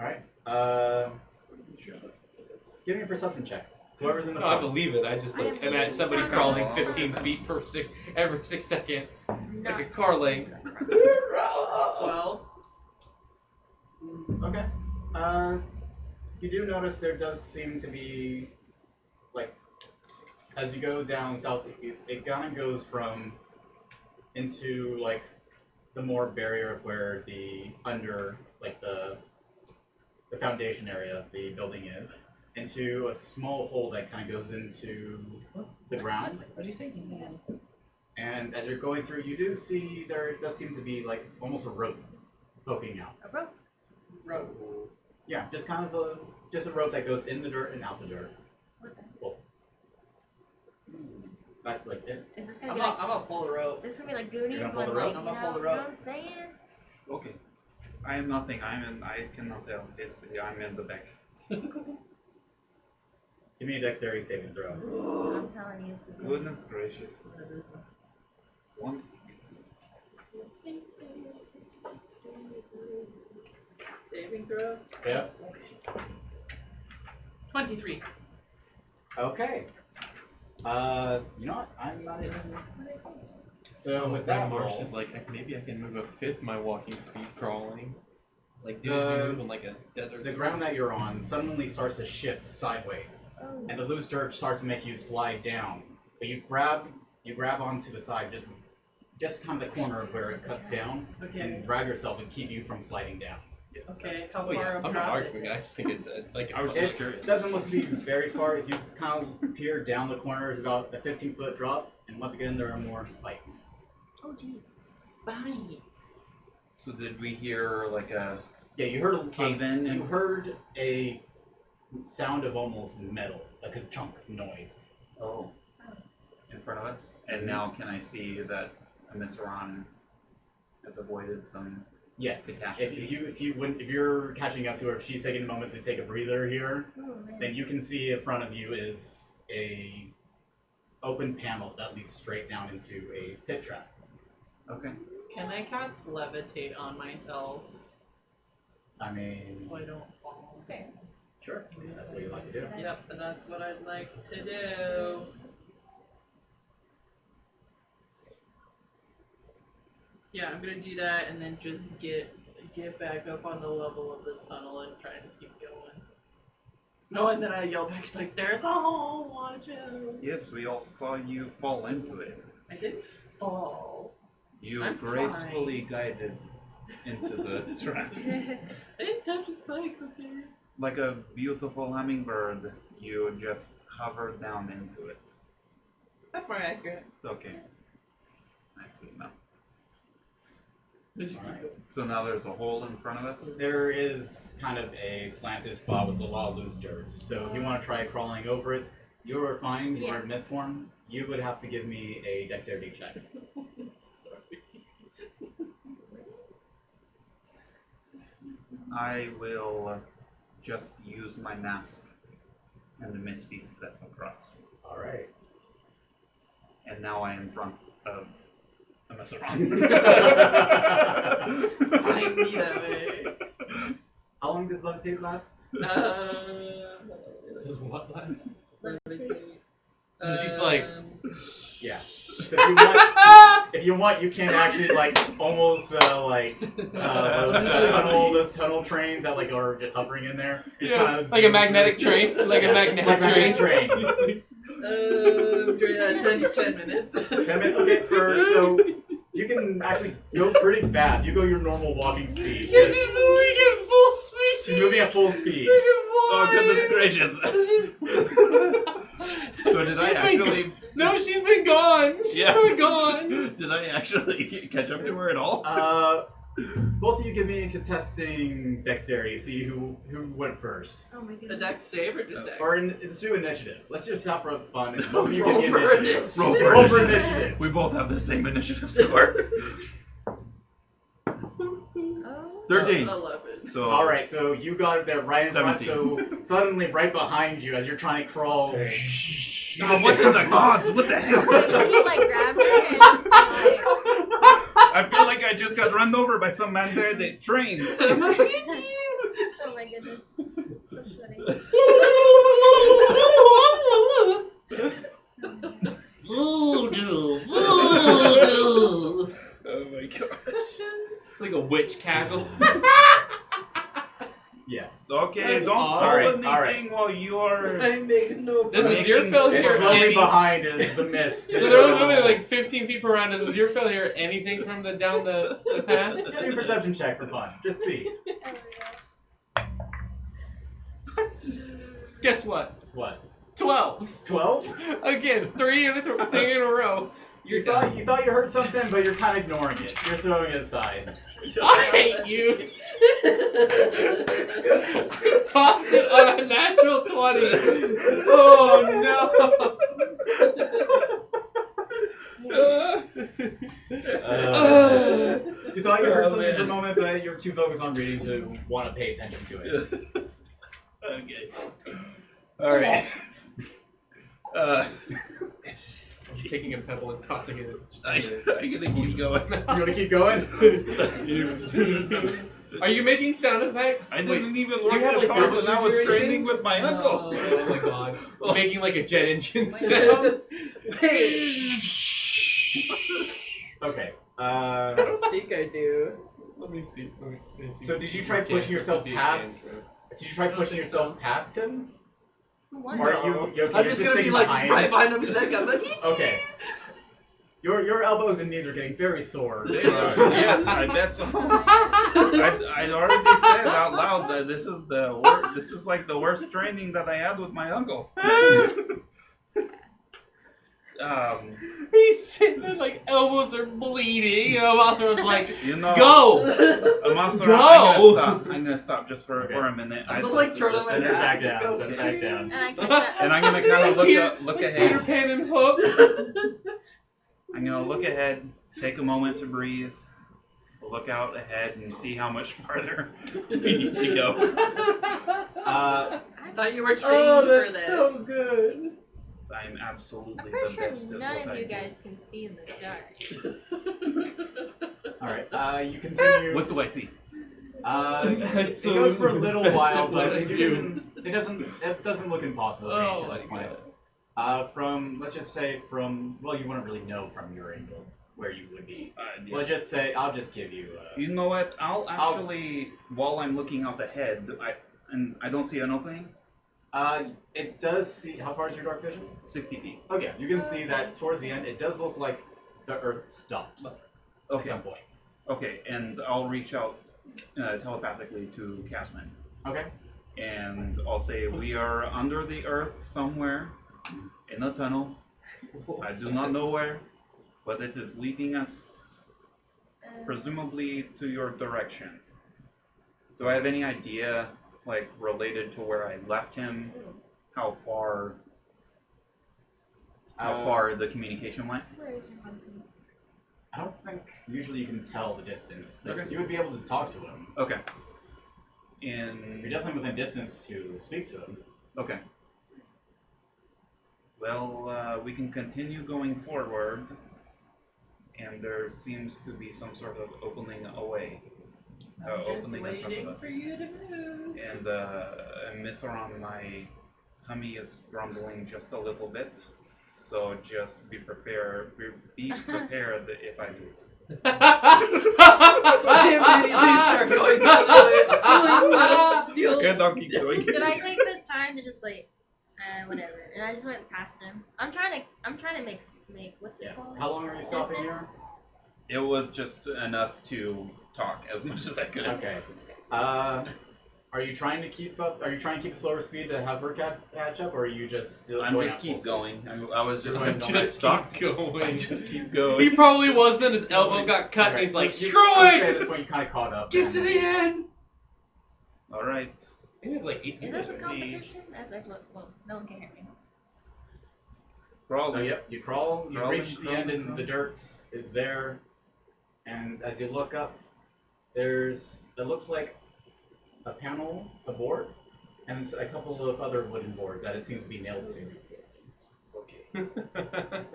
All right. Give me a perception check. Whoever's in the No, I front. believe it. I just I like am I'm at somebody being crawling funny. 15 feet every 6 seconds. Not Like a car length. 12. Okay. You do notice there does seem to be, like, as you go down southeast, it kind of goes from into like the more barrier of where the like the foundation area of the building is, into a small hole that kind of goes into the ground. What do you think? And as you're going through, you do see there does seem to be like almost a rope poking out. A rope. Rope. Yeah, just kind of a rope that goes in the dirt and out the dirt. What the? Well, back like it. Is this gonna I'm be like? gonna pull the rope. This is gonna be like Goonies You're gonna when pull the like rope? you I'm know, gonna pull the you know rope. what I'm saying? Okay. I am nothing. I cannot tell. I'm in the back. Give me a dexterity saving throw. I'm telling you, it's the Goodness gracious. One. Saving throw. Yep. 23. Okay. You know what? I'm not even. So with that that Marsh roll, is like maybe I can move a fifth my walking speed crawling. It's like dude, The- be moving like a desert. the ground that you're on suddenly starts to shift sideways, Oh. and the loose dirt starts to make you slide down. But you grab onto the side, just kind of the corner of where it cuts down, Okay. and drag yourself and keep you from sliding down. Okay. How Oh, yeah. far I'm up not drop arguing. is I it? just think it's like I was It just curious. doesn't look to be very far. If you kind of peer down the corner, it's about a 15-foot drop, and once again there are more spikes. Oh jeez. Spine. So did we hear like a Yeah, you heard a cave in? You heard a sound of almost metal, like a chunk noise. Oh. In front of us? And now can I see that Omaceran has avoided some... Yes. Catastrophe. If you're catching up to her, if she's taking a moment to take a breather here, Oh man. then you can see in front of you is a open panel that leads straight down into a pit trap. Okay. Can I cast levitate on myself I mean, so I don't fall? Fair. sure, if that's what you like to do. Yep, and that's what I'd like to do. Yeah, I'm gonna do that and then just get back up on the level of the tunnel and try to keep going. Oh, and then I yell back, she's like, "There's a hole, watch out!" Yes, we all saw you fall into it. I didn't fall. You I'm gracefully guided into the trap. I didn't touch the spikes, okay? Like a beautiful hummingbird, you just hovered down into it. That's more accurate. Okay. I see now. Just keep Alright. going. So now there's a hole in front of us? There is kind of a slanted spot with a lot of loose dirt. So if you want to try crawling over it, you are fine. You are in mist form. You would have to give me a dexterity check. Sorry. I will just use my mask and the misty step across. All right. And now I am in front of Omaceran. Find me that way. How long does levitate last? Does what last? Levitate. And she's like- Yeah. So if you want, you can actually like almost those tunnel trains that like are just hovering in there. It's Yeah, kind of like a magnetic train. Like a magnetic train. 10 minutes. 10 minutes. Okay, so you can actually go pretty fast. You go your normal walking speed. She's moving at full speed. She's moving at full speed. Oh goodness gracious! So did I actually? No, she's been gone. She's been gone. Did I actually catch up to her at all? Both of you give me a contesting dexterity. See who went first. Oh my A goodness. dex save or just dex? Or let's do initiative. Let's just have for fun. And Roll you give me for initiative. initiative. Roll for initiative. We both have the same initiative score. Oh. 13. 11. So All right, so you got it there right in front. 17. So suddenly, right behind you, as you're trying to crawl. Oh, what in the gods? What the hell? Can you like grab her and just be like, I feel like I just got run over by some man there that trained. oh my goodness. So funny. Voodoo. Oh my gosh. It's like a witch cackle. Yes. Okay, don't awesome. pull anything while you're. I make no Does Making Aziraphale And hear slowly any... behind is the mist. So they're only moving like 15 feet per round. Does Aziraphale hear anything from down the path? Give me a perception check for fun. Just see. Oh my gosh. Guess what? What? 12. 12? Again, three in a row. You thought you heard something, but you're kind of ignoring it. You're throwing it aside. I hate you. Tossed it on a natural 20. Oh no. You thought you heard something for a moment, but you're too focused on reading to want to pay attention to it. Okay. Alright. I'm taking a pebble and tossing it. I'm gonna keep going. You want to keep going? Are you making sound effects? I didn't even do you learn have, this like, hard when I was temperature training with my uncle. Oh my god. Making like a jet engine sound. Okay. I don't think I do. Let me see. So did you try pushing yourself past? Did you try pushing yourself past him? What? Or are you okay, I'm you're just just gonna be sitting like behind? right behind him and like I'm like, Okay. Your elbows and knees are getting very sore. Yes, I bet so. I'd already said out loud that this is the worst. This is like the worst training that I had with my uncle. He's sitting there like elbows are bleeding, and Omaceran's like, You know, go! Omaceran, Go! I'm gonna stop just for a minute. I'm just like turning my Send it back back. Just down. go. Send it back down. And I kind And I'm gonna kind of look Peter ahead. Pan and Hook. I'm gonna look ahead, take a moment to breathe, look out ahead, and see how much farther we need to go. I thought you were trained Oh, for that's this. so good. I'm absolutely I'm the pretty best sure at none what of I you do. guys can see in the dark. Alright, you continue. What do I see? It goes for a little Best while, at what but I it doesn't look impossible to reach at this point. Let's just say well, you wouldn't really know from your angle where you would be. Yeah. Let's just say, I'll just give you. You know what? I'll actually, while I'm looking out ahead, I don't see an opening. It does see. How far is your dark vision? 60 feet. Okay, you can see that towards the end, it does look like the Earth stops at Okay. some point. Okay, and I'll reach out telepathically to Casman. Okay. And I'll say, we are under the earth somewhere in a tunnel. I do not know where, but it is leading us presumably to your direction. Do I have any idea, like, related to where I left him? How far the communication went? Where is your monkey? I don't think usually you can tell the distance, but Okay. you would be able to talk to him. Okay. You're definitely within distance to speak to him. Okay. Well, we can continue going forward, and there seems to be some sort of opening away. I'm just Opening in front waiting of us. for you to move. And Missing, my tummy is grumbling just a little bit, So just be prepared. Be prepared if I do it. I immediately start going to And I'll keep doing Did it. I take this time to just like, whatever? And I just went past him. I'm trying to make what's it called? How long are you stopping here? Distance? It was just enough to talk as much as I could. Okay. Are you trying to keep up? Are you trying to keep a slower speed to have her catch up, or are you just still? I'm going just at keep full speed? going. I was just You're going when I Just stopped. keep going. Just keep going. He probably was. Then his elbow got cut, and he's so like, you- "Screw I would say it! At this point, you kind of caught up. Get to the end." All right. We have like 8 Is minutes. this a competition? As I look, well, no one can hear me. Crawl. So yep, you crawl. You Crawling, reach the end, and crawling. the dirt is there. And as you look up, it looks like a panel, a board, and a couple of other wooden boards that it seems to be nailed to. Okay.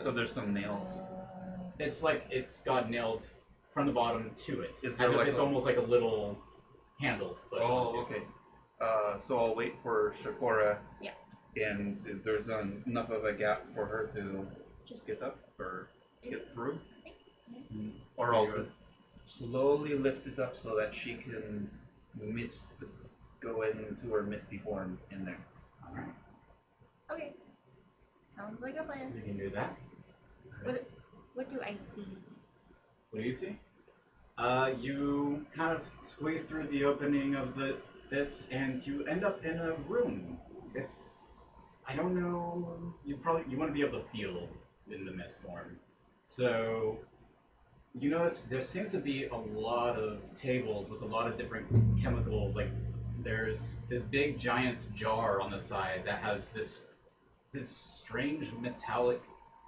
So there's some nails. It's like it's got nailed from the bottom to it. Is As there if like it's a- almost like a little handle to push onto. Oh, okay. So I'll wait for Chakora. Yeah. And if there's enough of a gap for her to Just get up or get through, or So I'll you're- slowly lift it up so that she can go into her misty form in there. Alright, okay. Sounds like a plan. you can do that. What do I see? What do you see? You kind of squeeze through the opening of this, and you end up in a room. I don't know. You want to be able to feel in the mist form. So you notice there seems to be a lot of tables with a lot of different chemicals. Like there's this big giant's jar on the side that has this strange metallic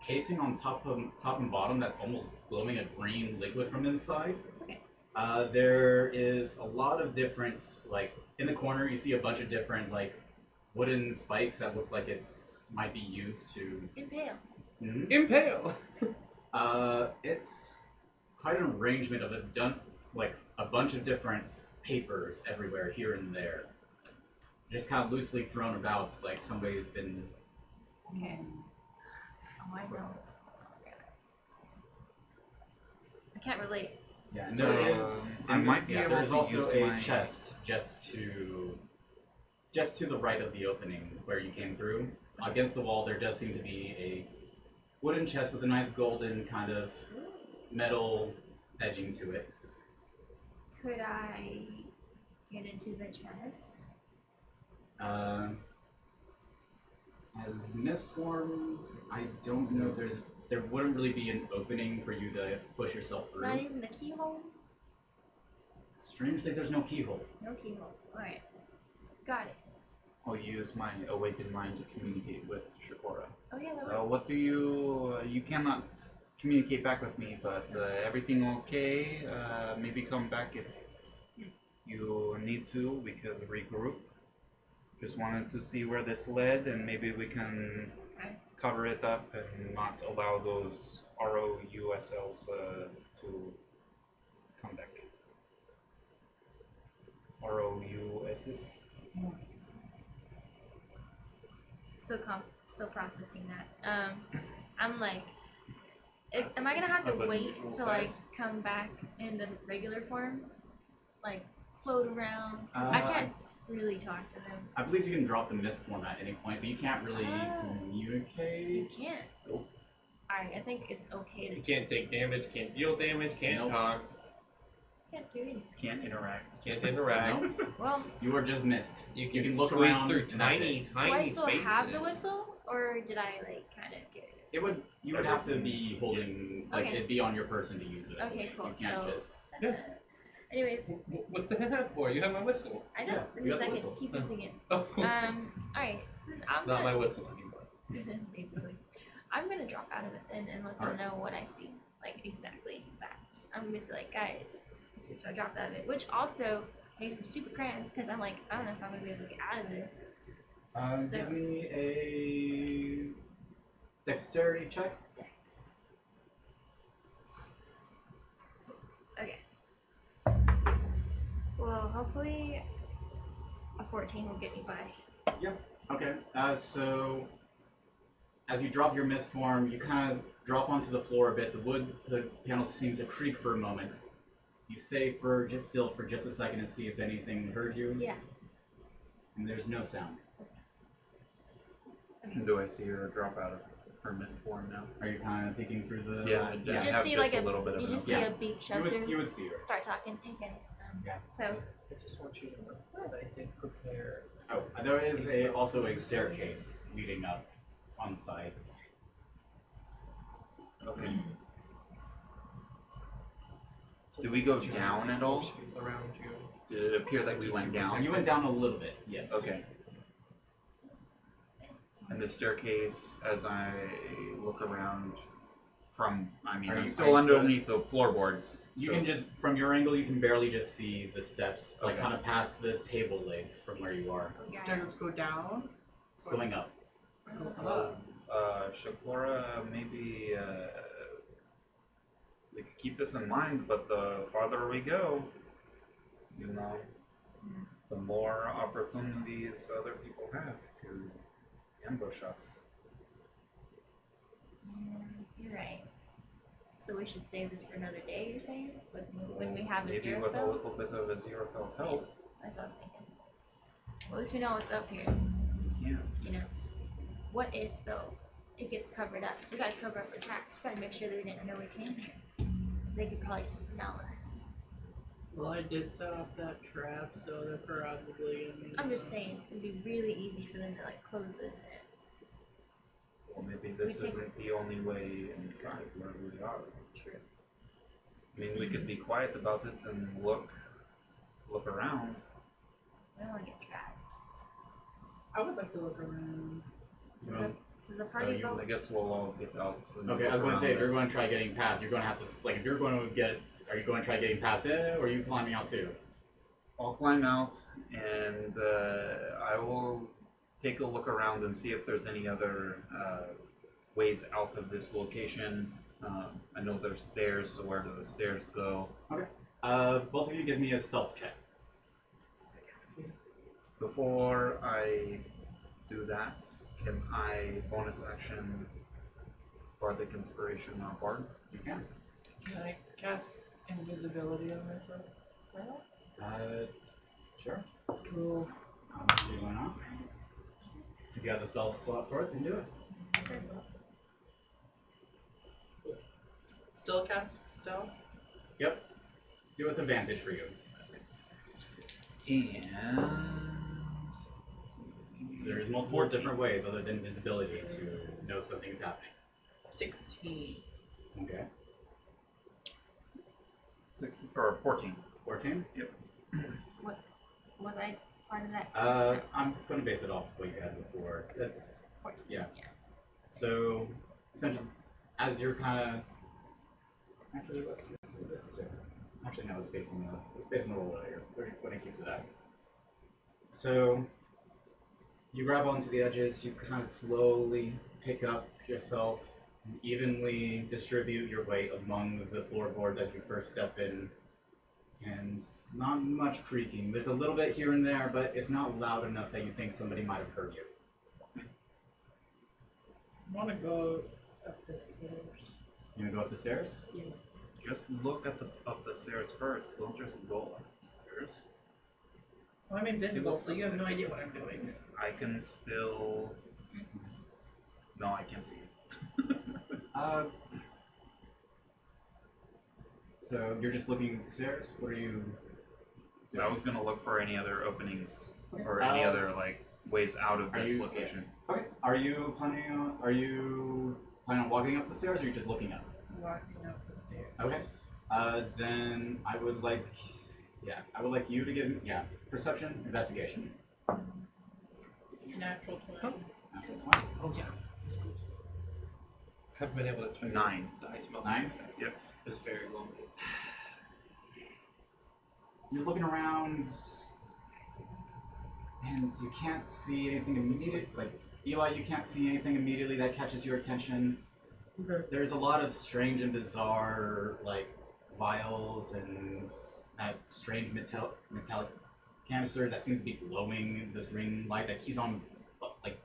casing on top and bottom that's almost glowing a green liquid from inside. Okay. There is a lot of different, like in the corner you see a bunch of different like wooden spikes that look like might be used to Impale. Impale. It's quite an arrangement of a bunch of different papers everywhere here and there, just kind of loosely thrown about, like somebody's been. Okay. Oh, I know what's going on, guys. I can't relate. Yeah, and So, there is. I might be able There's to also use a my- chest just to the right of the opening where you came through. Against the wall, there does seem to be a wooden chest with a nice golden kind of metal edging to it. Could I get into the chest? As mist form, I don't know if there wouldn't really be an opening for you to push yourself through. Not even the keyhole? Strangely, there's no keyhole. No keyhole. Alright. Got it. I'll use my awakened mind to communicate with Chakora. Oh yeah, that works. What do you cannot communicate back with me, but everything okay? Maybe come back if you need to. We could regroup. Just wanted to see where this led, and maybe we can Okay. cover it up and not allow those ROUSLs to come back. ROUSs? Still processing that. I'm like, am I gonna have to But wait usual to like size? come back in the regular form, like float around? 'Cause I can't really talk to them. I believe you can drop the mist form at any point, but you can't really communicate. You can't. Nope. Alright, I think it's okay to. You can't take damage, can't deal damage, can't Nope. talk, Can't do anything. Can't interact. can't interact. Nope. Well, You are just mist. You can, can look squeeze around, through and that's tiny, it. tiny do I still spaces. have the whistle, or did I like kind of get it? You would have to be holding, like Okay. it'd be on your person to use it. I Okay, believe. cool. You can't So, just. Yeah. anyways, What's the hand for? You have my whistle. I know. Yeah, That you means got the I can whistle. keep using it. Oh, Alright. I'm not gonna, my whistle anymore. basically. I'm gonna drop out of it then and let them Alright. know what I see. Like exactly that. I'm gonna be like, guys, so I dropped out of it. Which also makes me super cramped because I'm like, I don't know if I'm gonna be able to get out of this. So- Give me a dexterity check. Dex. Okay. Well, hopefully a 14 will get me by. Okay. So as you drop your mist form, you kind of drop onto the floor a bit. The wood panels seem to creak for a moment. You stay still for just a second to see if anything heard you. Yeah. And there's no sound. Do I see her drop out of her mist form now? Are you kind of peeking through the? Yeah, You I just have see just like a little bit of you an just see Yeah. a beak shoved You through. would see her. Start talking. Hey guys. Yeah. So I just want you to know that I did prepare. Oh, there is also a staircase leading up on the side. Okay. Did we go down at all? Around you. Did it appear that we went down? You went down a little bit, yes. Okay. And the staircase, as I look around from, I mean, Are I'm you- still are you underneath the floorboards. You so- can just, from your angle, you can barely just see the steps, like Okay. kind of past the table legs from where you are. Stairs go down. It's going up. Go up. Chakora, maybe we could keep this in mind, but the farther we go, you know, the more opportunities other people have to ambush us. you're right. So we should save this for another day. You're saying when we have this Maybe with a Aziraphale? little bit of Aziraphale's help, That's what I was thinking. Well, at least we know what's up here. we can. You know. What if though it gets covered up? We gotta cover up the tracks. We gotta make sure they didn't know we came here. They could probably smell us. Well, I did set off that trap, so they're probably gonna. I'm just saying, it'd be really easy for them to like close this in. Well, maybe this We take- isn't the only way inside where we are. True. I mean, we could be quiet about it and look around. We don't wanna get trapped. I would like to look around. This is a party you- boat. I guess we'll all get out. And Okay, I was look going to say, if around you're this. going to try getting past, you're going to have to, like, if you're going to get, are you going to try getting past it, or are you climbing out too? I'll climb out and I will take a look around and see if there's any other ways out of this location. I know there's stairs, so where do the stairs go? Both of you give me a stealth check. Before I do that, can I bonus action Bardic Inspiration on Bard? You can. Can I cast invisibility on myself? Sure. Cool. See why not? If you have the spell slot for it, then do it. Still cast stealth? Yep. Do it with advantage for you. And So there's multiple different ways other than visibility to know something's happening. 16. Okay. 16 or 14. 14? Yep. Was I part of that? I'm going to base it off what you had before. That's 14. yeah. So essentially, as you're kind of actually let's just do this too. Actually, no, it's based on the roll earlier. We're going to keep to that. So you grab onto the edges. You kind of slowly pick up yourself, and evenly distribute your weight among the floorboards as you first step in. And not much creaking. There's a little bit here and there, but it's not loud enough that you think somebody might have heard you. I want to go up the stairs. You want to go up the stairs? Yes. Just look at up the stairs first. Don't just go up the stairs. Well, I'm invisible, so you have no idea what I'm doing. I can still. No, I can't see it. So you're just looking at the stairs? What are you doing? I was gonna look for any other openings Okay. or any other like ways out of are this you- location. Okay. Are you planning on walking up the stairs, or are you just looking up? Walking up the stairs. Okay. Then I would like you to give perception, investigation. Natural 20. Natural 20. Oh yeah. That's good. Haven't been able to turn 9. the ice melt. 9? Yep. It's very long. You're looking around, and you can't see anything immediate. Like Eli, you can't see anything immediately that catches your attention. Okay. There's a lot of strange and bizarre, like vials and that strange metallic canister that seems to be glowing in this green light that keeps on, like,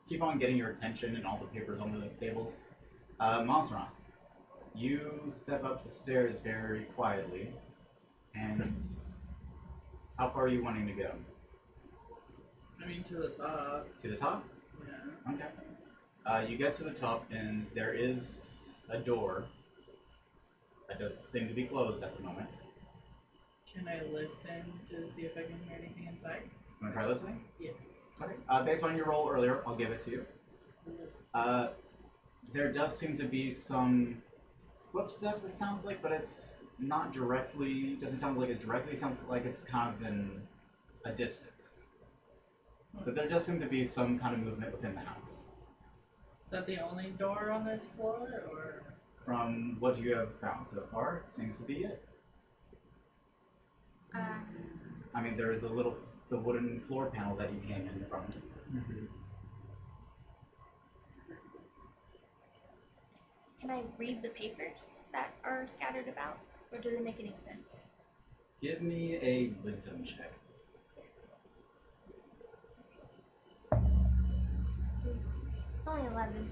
keep on getting your attention and all the papers on the tables. Omaceran, you step up the stairs very quietly, and how far are you wanting to go? I mean, to the top. To the top? Yeah. Okay. You get to the top, and there is a door that does seem to be closed at the moment. Can I listen to see if I can hear anything inside? You want to try listening? Yes. Okay. Based on your roll earlier, I'll give it to you. There does seem to be some footsteps, it sounds like, but it's not directly, doesn't sound like it's directly, it sounds like it's kind of in a distance. So there does seem to be some kind of movement within the house. Is that the only door on this floor, or? From what you have found so far, it seems to be it. I mean, there is the wooden floor panels that you came in from. Can I read the papers that are scattered about, or do they make any sense? Give me a wisdom check. It's only 11.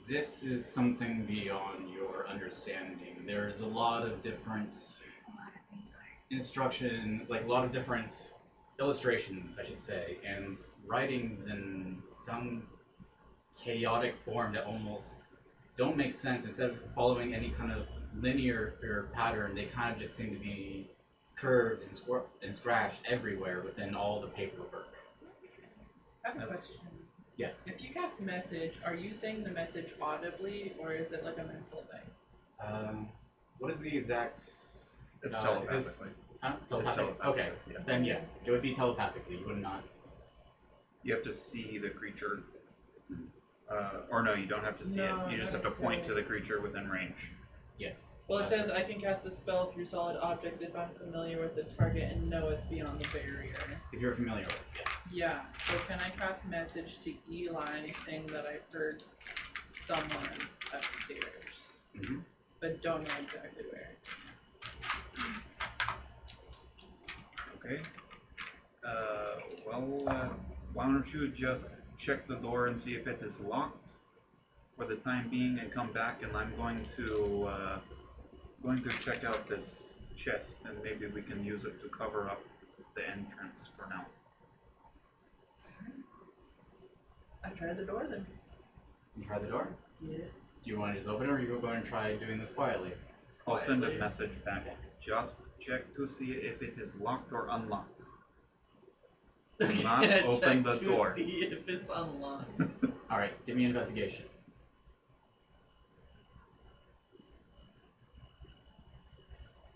This is something beyond your understanding. There's a lot of different instruction, like a lot of different illustrations, I should say, and writings in some chaotic form that almost don't make sense. Instead of following any kind of linear pattern, they kind of just seem to be curved and scratched everywhere within all the paperwork. I have a question. Yes. If you cast message, are you saying the message audibly, or is it like a mental thing? What is the exact... It's telepathically. Huh? Telepathic? Telepathic, Okay. yeah. Then yeah, it would be telepathically. You would not. You have to see the creature. Or no, you don't have to see No, it. You just have to point to the creature within range. Yes. Well, it says I can cast a spell through solid objects if I'm familiar with the target and know it's beyond the barrier. If you're familiar with it, yes. Yeah, so can I cast message to Eli saying that I heard someone upstairs, but don't know exactly where? Okay. Why don't you just check the door and see if it is locked for the time being, and come back, and I'm going to check out this chest, and maybe we can use it to cover up the entrance for now. I tried the door then. You try the door? Yeah. Do you want to just open it, or you go and try doing this quietly? I'll send a Quietly. message back. Just check to see if it is locked or unlocked. Do not open the door. To see if it's unlocked. Alright, give me an investigation.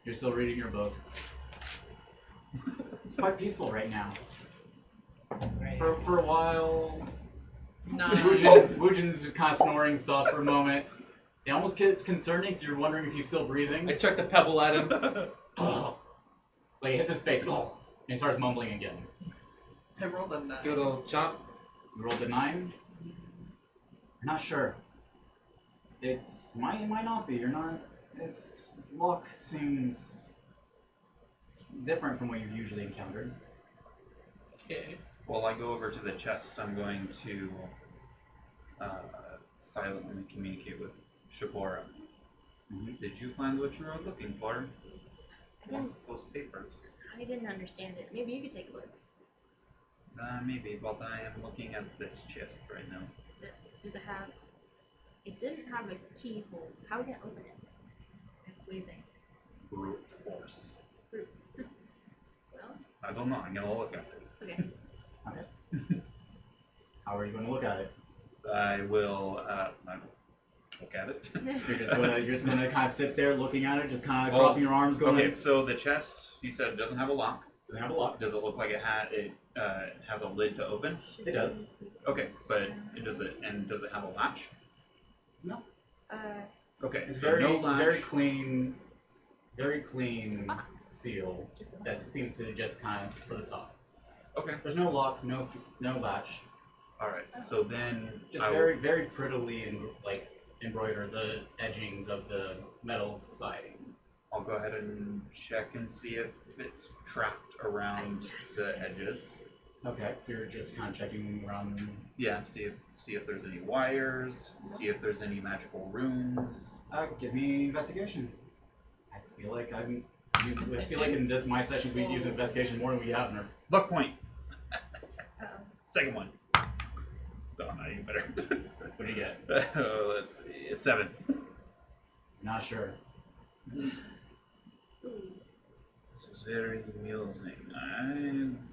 You're still reading your book. It's quite peaceful right now. For a while, Nah. Wujin's kind of snoring stopped for a moment. It almost gets concerning because you're wondering if he's still breathing. I chucked a pebble at him. Like, it hits his face, and he starts mumbling again. I rolled a 9. Good old chop. You rolled a 9? You're not sure. It might not be. You're not. This lock seems different from what you've usually encountered. Okay. While I go over to the chest, I'm going to silently communicate with Chakora. Did you find what you were looking for? What's those papers? I didn't understand it. Maybe you could take a look. Maybe, but I am looking at this chest right now. Does it have... It didn't have a keyhole. How are we going to open it? What do you think? Brute force. Well, I don't know. I'm gonna look at it. okay. Okay. How are you going to look at it? I will look at it. You're just gonna kind of sit there looking at it, just kind of crossing your arms, going. Okay, so the chest, you said it doesn't have a lock. Doesn't have a lock. Does it look like it has a lid to open? It does. Okay, but does it have a latch? No. Okay, It's so no latch. very clean Box. seal that seems to just kind of for the top. Okay. There's no lock, no latch. All right. So then, Just I will- very prettily embroider the edgings of the metal siding. I'll go ahead and check and see if it's trapped around the edges. Okay, so you're just kind of checking around. Yeah, see if there's any wires, see if there's any magical runes. Give me investigation. I feel like in this my session we've used investigation more than we have in our. Luck point. Uh-oh. Second one. No, not even better. What do you get? Let's see. 7. Not sure. Ooh. This is very amusing. I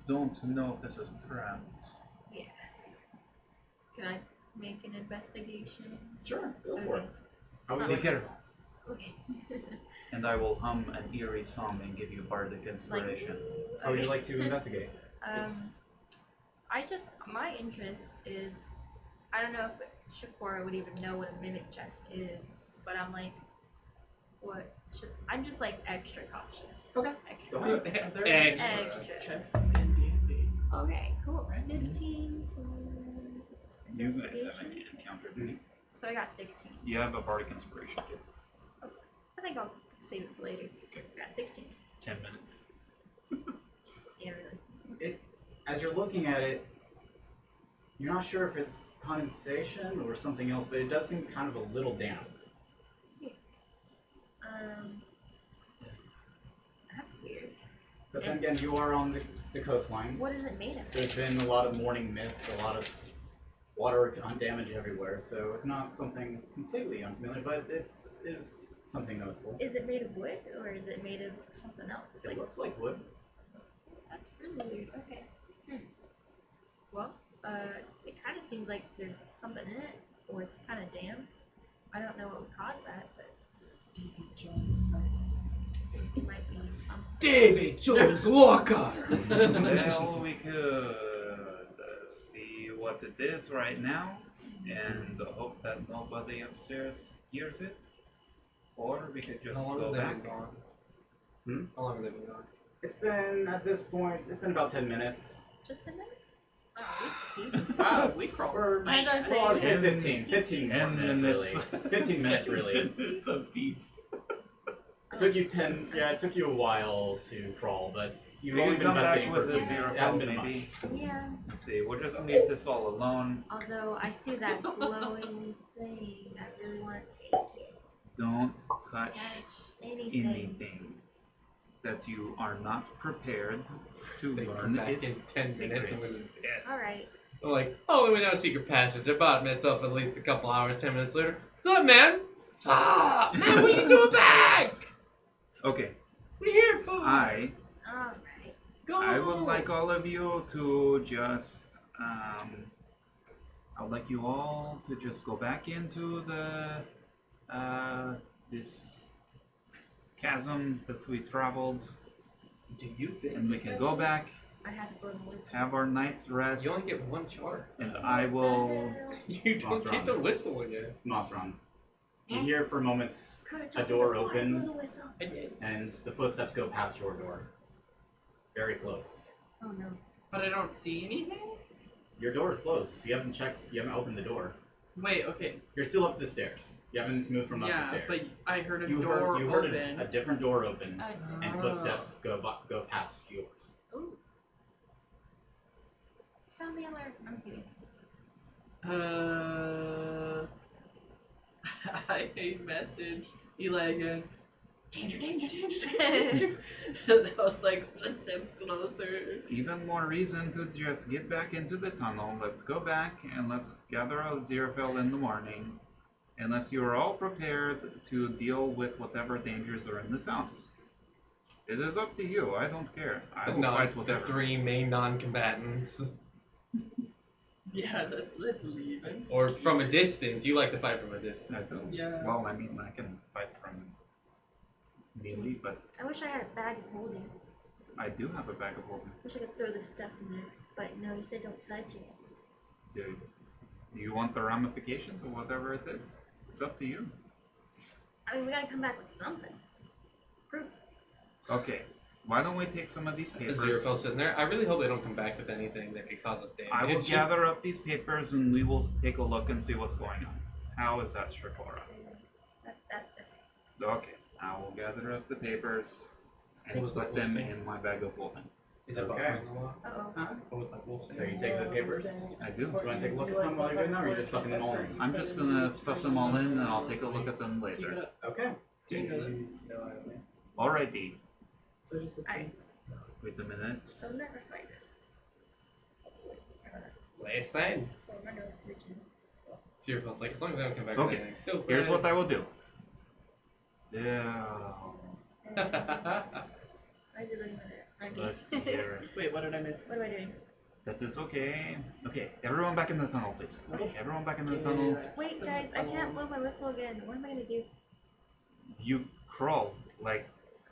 don't know if this is trapped. Yeah. Can I make an investigation? Sure, go for it. It's not Be like- careful. Okay. And I will hum an eerie song and give you bardic inspiration. How would you like to investigate? My interest is, I don't know if Chakora would even know what a mimic chest is, but I'm like, I'm just like extra cautious. Okay. Extra. Go ahead. There are Extra. chests in D&D. Okay, cool. 15 plus You guys investigation. haven't encountered any. So I got 16. You have a bardic inspiration too. I think I'll save it for later. Okay. I got 16. 10 minutes. Yeah, really. As you're looking at it, you're not sure if it's condensation or something else, but it does seem kind of a little damp. That's weird. But then again, you are on the coastline. What is it made of? There's been a lot of morning mist, a lot of water damage everywhere, so it's not something completely unfamiliar, but it is something noticeable. Is it made of wood or is it made of something else? It looks like wood. That's really weird. Okay. Well, it kind of seems like there's something in it, or it's kind of damp. I don't know what would cause that, but it might be something. Davy Jones Walker! Well, we could see what it is right now and hope that nobody upstairs hears it. Or we could just How long go have they back. been gone? Hmm? How long have they been gone? It's been, at this point, it's been about 10 minutes. Just 10 minutes? Oh, risky. Wow, we crawled. Or As I was saying, well, it's 15 more 10 minutes, really. minutes. 15 minutes, really. It's a beast. It took you it took you a while to crawl, but you've We only could been come back investigating for a with few the minutes. It Aziraphale, hasn't been maybe. much. Yeah. Let's see, we'll just leave this all alone. Although I see that glowing thing, I really want to take it. Don't touch anything. anything that you are not prepared to They come learn back its in 10 minutes and secrets. we're pissed. Alright. I'm like, oh, we went down a secret passage. I bought myself at least a couple hours, 10 minutes later. What's up, man? Fuck! Man, what are you doing back? Okay, What are you here for? Alright. Go. I would like all of you to just, I'd like you all to just go back into the, this chasm that we traveled, Do you think? and we can go back, I had to burn the whistle. have our night's rest, You only get one chart. and I will, You don't Lost get round. the whistle again. Mossron. You hear for moments Could've a told door me before I open, blew the whistle. I did. and the footsteps go past your door. Very close. Oh no. But I don't see anything? Your door is closed. You haven't checked, you haven't opened the door. Wait, okay. You're still up the stairs. You haven't moved from up the Yeah, stairs. but I heard a you door heard open. a different door open, I did. and footsteps go past yours. Ooh. Sound the alarm. I'm kidding. I message Eli again. Danger, danger, danger, danger. And I was like, footsteps closer. even more reason to just get back into the tunnel. Let's go back and let's gather Aziraphale in the morning. Unless you are all prepared to deal with whatever dangers are in this house. It is up to you. I don't care. I will fight The whatever. 3 main non-combatants. Yeah, let's leave. Or from a distance. You like to fight from a distance. I do. Yeah. Well, I mean, I can fight from melee, but I wish I had a bag of holding. I do have a bag of holding. Wish I could throw this stuff in there. But no, you said don't touch it. Do you want the ramifications of whatever it is? It's up to you. I mean, we gotta come back with something. Proof. Okay. Why don't we take some of these papers? Aziraphale sitting there. I really hope they don't come back with anything that could cause us damage. I will gather up these papers and we will take a look and see what's going on. How is that, Chakora? That's Okay. I will gather up the papers and What was put the them thing? in my bag of holding. Is it Okay. behind the lock? Uh-oh. Or with like wolf? So you take the papers? I do. Do you want to take a look at them while you're doing that, or are you just stuffing them all in? I'm just gonna stuff them all in, and I'll take a look at them Keep it later. up. Okay. So you know that. No, I don't know. Alrighty. So just the Alright. Wait a minute. So never find Last thing. it. Aziraphale's like, as long as I don't come back Okay. with anything. Still Here's what I will do. Yeah. Why is it looking like that? Let's see here. Wait, what did I miss? What am I doing? That is okay. Okay, everyone back in the tunnel, please. Okay. Everyone back in the tunnel. Wait, guys, I can't blow my whistle again. What am I gonna do? You crawl like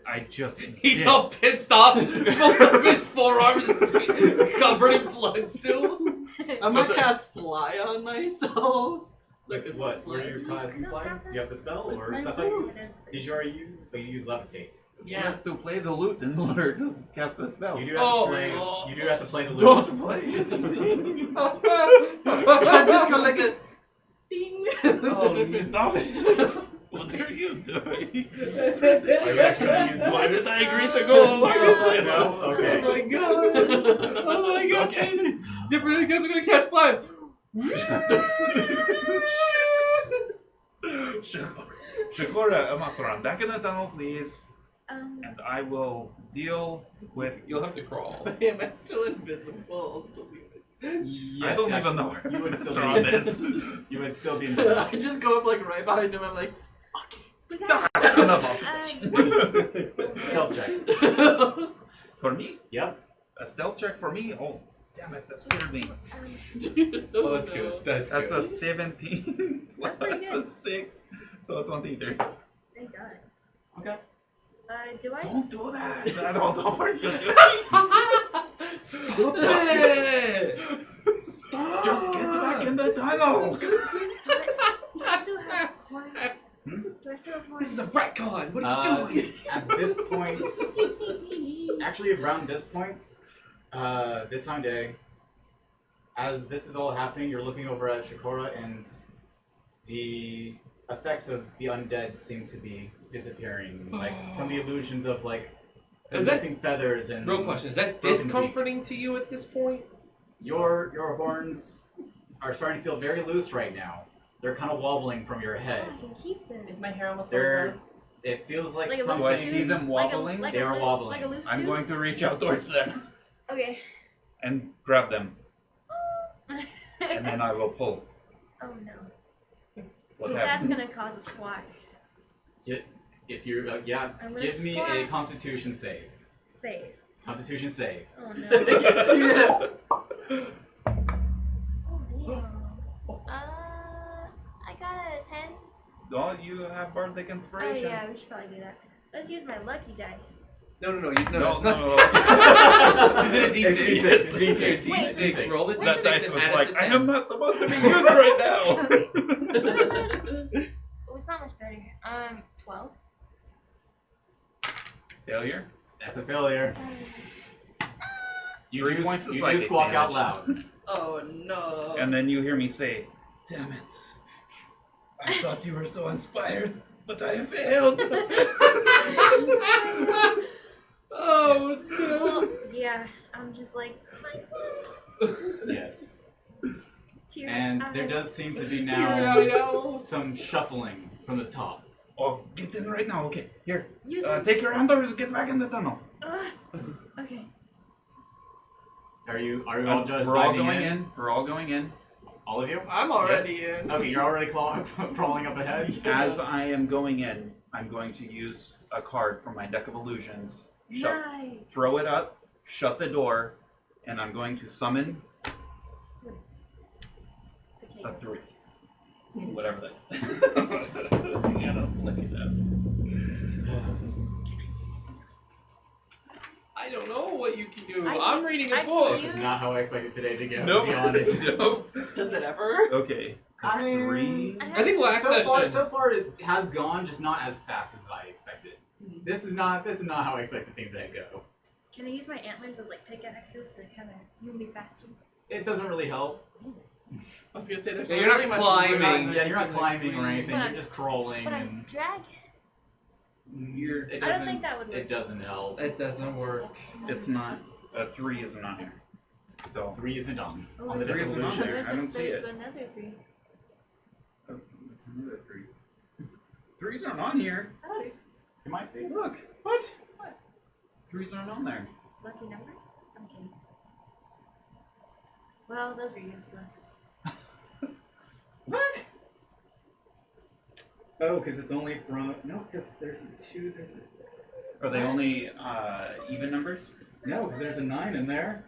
I just He's did. all pissed off. Most of his forearms is covered in blood still. I'm gonna cast fly on myself. So I With could what? fly. Where are you casting fly? Do you have the spell, or is that I you? do. Did you already use? But you use levitate. She has to play the lute in order to cast the spell. You do have Oh. to play. You do have to play the lute. Don't play it. I just go like a ding. Oh, stop it. What are you doing? Are you actually gonna use the Why lute? did I agree to go along with this? No? Okay. Oh my god! Oh my god! Okay. Jip really guys are gonna catch fly. Chakora, Omaceran, back in the tunnel, please. Um, And I will deal with. You'll have to crawl. Am I still invisible? I'll still be Yes, I don't even actually, know where you would Mr. still on be. is. You would still be. I just go up like right behind him. I'm like, we got Son of a- Stealth check. For me? Yep. A stealth check for me? Oh, damn it, that scared me. Oh, that's good. That's That's good. a 17 plus pretty a good. 6, so a 23. Thank God. Okay. Do I? Don't do that! I don't know what you're doing. Stop it! Stop. Just get back in the tunnel. Do I still have horns? Do I still have horns? This is a retcon. What are you doing? At this point, actually around this point, this time of day, as this is all happening, you're looking over at Chakora, and the effects of the undead seem to be disappearing. Like some of the illusions of like Is that- missing feathers and Real question: is that broken teeth. discomforting to you at this point? Your horns are starting to feel very loose right now. They're kind of wobbling from your head. I can keep them. is my hair almost They're. It feels like Like a something. Do I see them wobbling? Like a, They are wobbling. Like a loose I'm tube? going to reach out towards them Okay. and grab them, and then I will pull. Oh no. What That's happens? gonna cause a squawk. If you're, yeah, I'm gonna give me a squat. Constitution save. Save. Constitution save. Oh no. Oh damn. I got a 10. Oh, you have bardic Oh inspiration. yeah, we should probably do that. Let's use my lucky dice. No, No, it's no, not. no. Is it a D6? It's D6, it's D6. It's Wait, D6. Roll it. Wait, That D6 dice and was add it like, to I 10. am not supposed to be used right now. Okay. What is this? Oh, it's not much better. 12. Failure. That's a failure. You 3 do, points of you do psychic squawk out damage. loud. Oh no. And then you hear me say, damn it. I thought you were so inspired, but I failed. Oh, no. Well, yeah, I'm just like Yes. tear. And there does seem to be Teary-eyed now owl. some shuffling from the top. Oh, get in right now. Okay, here. Use it. Take your handlers, get back in the tunnel. Okay. Are you all just We're all diving going in. We're all going in. All of you? I'm already Yes. in. Okay, you're already crawling up ahead? As I am going in, I'm going to use a card from my deck of illusions. Nice. Throw it up, shut the door, and I'm going to summon a 3. Whatever that is. You gotta look it up. I don't know what you can do. I I'm can- reading I a can book. This is not how I expected today to go, Nope. to be honest. Nope. Does it ever? Okay. I mean, 3. I think last session. So far it has gone, just not as fast as I expected. This is not how I expected things to go. Can I use my antlers as like pickaxes to kind of move me faster? It doesn't really help. I was gonna say there's Yeah, not you're not really much climbing. room. Yeah, you're not Like, climbing or swing. anything. But You're just crawling, But I'm and dragging. it I don't doesn't. think that would work. It doesn't help. It doesn't work. It's not. A 3 isn't on here. So 3 isn't on. Oh, On the three isn't on declaration. there. I don't see there's it. another 3. oh, that's another 3. 3s aren't on here. What? You might see. Look. What? 3s aren't on there. Lucky number? I'm kidding. Well, those are useless. What? Oh, because it's only from no, because there's a 2. There's a Are they only even numbers? no, because there's a 9 in there.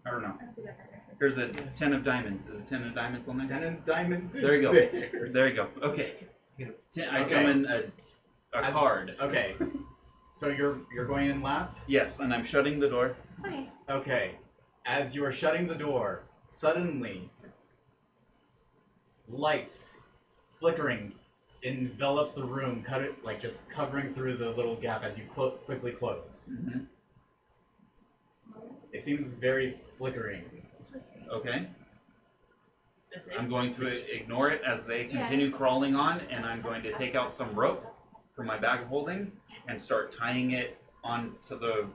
I don't know. I don't think I've heard of There's a 10 of diamonds. Is a 10 of diamonds on there? 10 of diamonds. Is There you go. there. There you go. Okay. 10, I Okay. summon a As- card. Okay. So you're going in last. Yes, and I'm shutting the door. it. Okay. Okay. As you are shutting the door, suddenly lights flickering envelops the room, just covering through the little gap as you quickly close. Mm-hmm. It seems very flickering. Okay. That's I'm it. going to ignore it as they continue crawling on, and I'm going to take out some rope from my bag of holding and start tying it onto the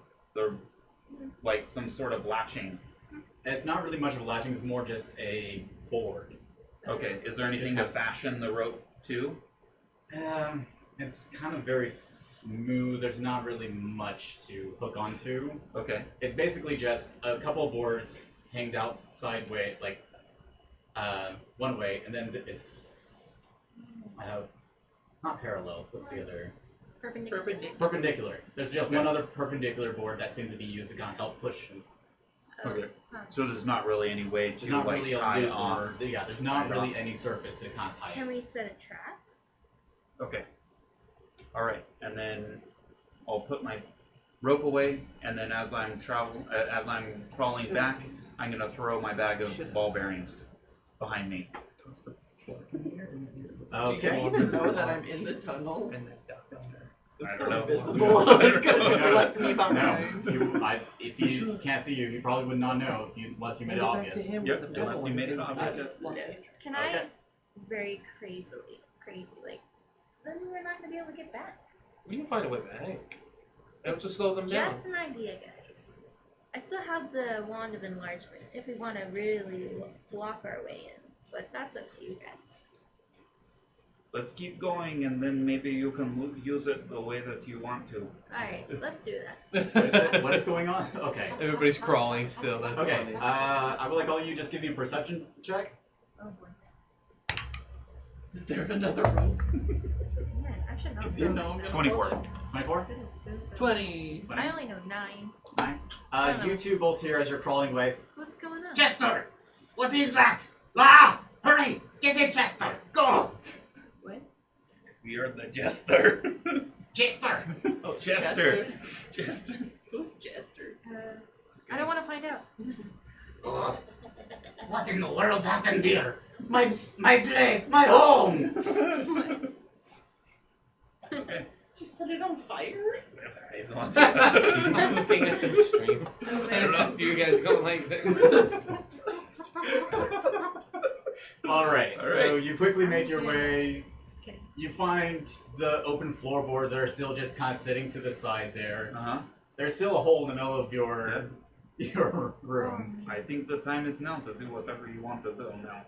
like some sort of latching. It's not really much of a latching, it's more just a board. Okay. Is there anything to fashion the rope to? It's kind of very smooth. There's not really much to hook onto. Okay. It's basically just a couple of boards hanged out sideways, like one way, and then it's not parallel. What's the other? Perpendicular. Perpendicular. There's just Okay. one other perpendicular board that seems to be used to kind of help push. Okay. Huh. So there's not really any way There's to not like really a tie loop off. or yeah. There's tie not it really off. any surface to kind of tie Can it. we set a trap? Okay. All right, and then I'll put my rope away, and then as I'm crawling back, I'm gonna throw my bag of ball bearings behind me. Okay. even know that I'm in the tunnel. And then duck down there. So I it's don't kind of know. visible. You could have just No, left me behind. No, if you can't see you probably would not know unless you made it obvious. Yep, unless you made it obvious. Can Okay. I very crazy, like, then we're not gonna be able to get back. We can find a way back. Have to slow them down. Just an idea, guys. I still have the wand of enlargement if we want to really block our way in, but that's up to you guys. Let's keep going, and then maybe you can use it the way that you want to. Alright, let's do that. What is going on? Okay. Everybody's crawling still. That's Okay. funny. I would like all of you just give me a perception check. Oh boy. Is there another rope? Yeah, I should know. Because you know I'm gonna 24. pull it. 24. That is so 20. I only know 9. 9. You two both here as you're crawling away. What's going on? Chester! What is that? Ah! Hurry! Get in, Chester! Go! What? We are the jester. Chester! Oh, Jester. Jester. Who's Jester? I don't want to find out. Oh, what in the world happened here? My place, my home! Okay. You set it on fire? I'm looking at the stream. And it's just you guys going like this. Alright, All so right. you quickly make your way. Okay. You find the open floorboards that are still just kind of sitting to the side there. Uh-huh. There's still a hole in the middle of your room. I think the time is now to do whatever you want to do now.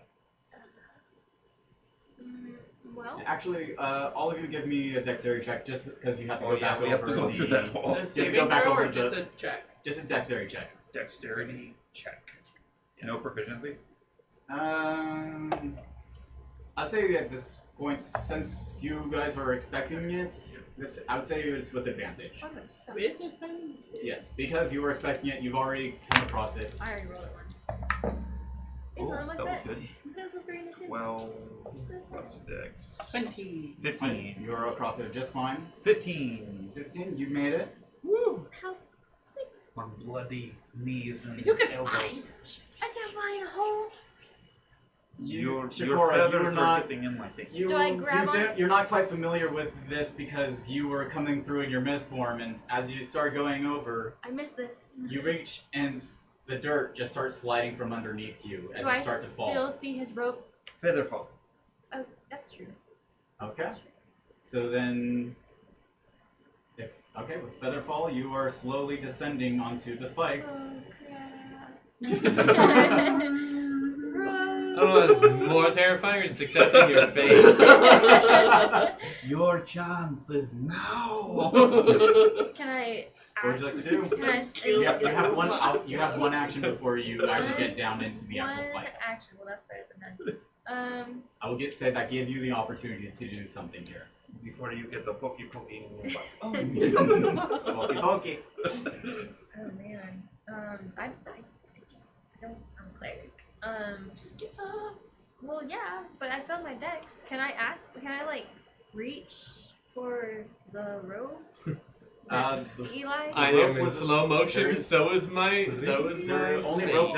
Well, Actually, all of you give me a dexterity check just because you have to Oh go yeah, back we over have to go the... through that hole. A go saving back throw over or just the- a check? Just a dexterity check. Dexterity check. No proficiency? I'd say at this point, since you guys are expecting it, I would say it's with advantage. With advantage? Yes, because you were expecting it, you've already come across it. I already rolled it once. It's Oh, not like that was that. good. That was a 3 and a 2. 12 So sad. plus dex. 20. 15. You're across it just fine. 15. 15, you made it. Woo! How? 6. On bloody knees and You can elbows. find. I can't find a hole. Your Chakora, feathers you are are not. getting in my face. Do I grab on? You're not quite familiar with this because you were coming through in your mist form, and as you start going over, I missed this. you reach and the dirt just starts sliding from underneath you as Do you I start to fall. still see his rope? Featherfall. Oh, that's true. Okay. So then, if Okay, with Featherfall, you are slowly descending onto the spikes. Oh crap. I don't know if it's more terrifying or just accepting your fate. Your chance is now. Can I ask? What would you like to do? Can I You have one action before you actually get down into the actual one spikes. action. Well, that's better than none. I will say that give you the opportunity to do something here. Before you get the pokey in your butt. Pokey pokey. Oh man. I just don't. I'm a cleric. Just get up. Well, yeah, but I failed my dex. Can I ask? Can I like reach for the rope? Eli. I am in slow motion. So is my. The only rope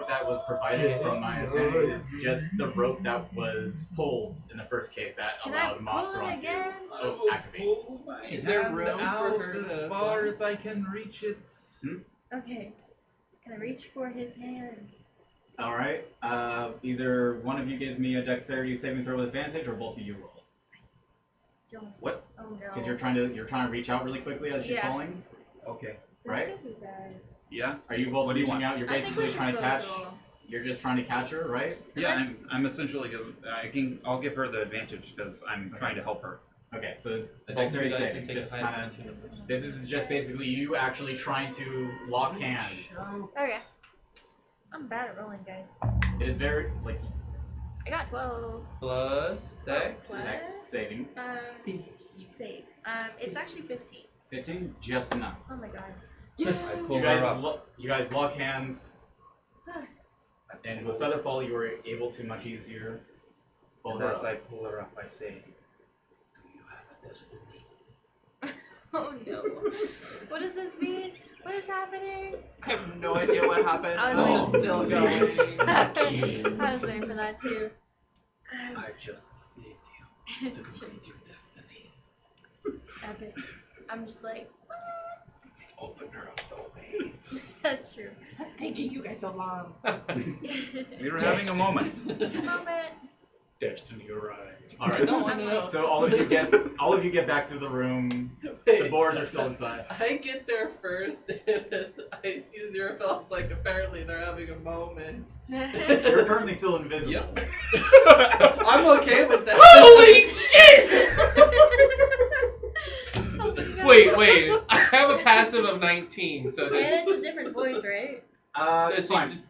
that was provided from my understanding is just the rope that was pulled in the first case that Can I allowed pull it Omaceran again? to activate. Pull my Is there hand room for out her as to far fly? as I can reach it? Okay. Can I reach for his hand? All right. Either one of you give me a dexterity saving throw with advantage, or both of you roll. Don't. What? Oh no. Because you're trying to reach out really quickly as she's Yeah. falling. Okay. This right? could be bad. Yeah. Are you both What do you reaching want? out? You're I think we basically should trying to both catch. roll. You're just trying to catch her, right? Yeah, Unless- I'm essentially I'll give her the advantage because I'm trying to help her. Okay. So the Both of you dexterity guys can saving, take just the highest kind of the two numbers. of. This is just basically you actually trying to lock hands. Okay. I'm bad at rolling, guys. It is very like I got 12. Plus dex. Plus, dex saving. Save. It's actually 15. 15, just enough. Oh my god. I pull You her guys, up. you guys lock hands, and with Featherfall, you were able to much easier pull And her as up. I pull her up, I say, "Do you have a destiny?" Oh no. What does this mean? What is happening? I have no idea what happened. I It's was just still going. I was waiting for that too. I just saved you to complete your destiny. Epic. I'm just like, Opener of the way. that's true. What's taking you guys so long? We were having a moment. Moment. Destiny arrived. All right. I don't want to know. So all of you get back to the room. The Wait, boards are still inside. I get there first, and I see Aziraphale. It's like apparently they're having a moment. You're currently still invisible. Yep. I'm okay with that. Holy shit! Oh my God. Wait. I have a passive of 19, so And this, it's a different voice, right? It's So fine. you just-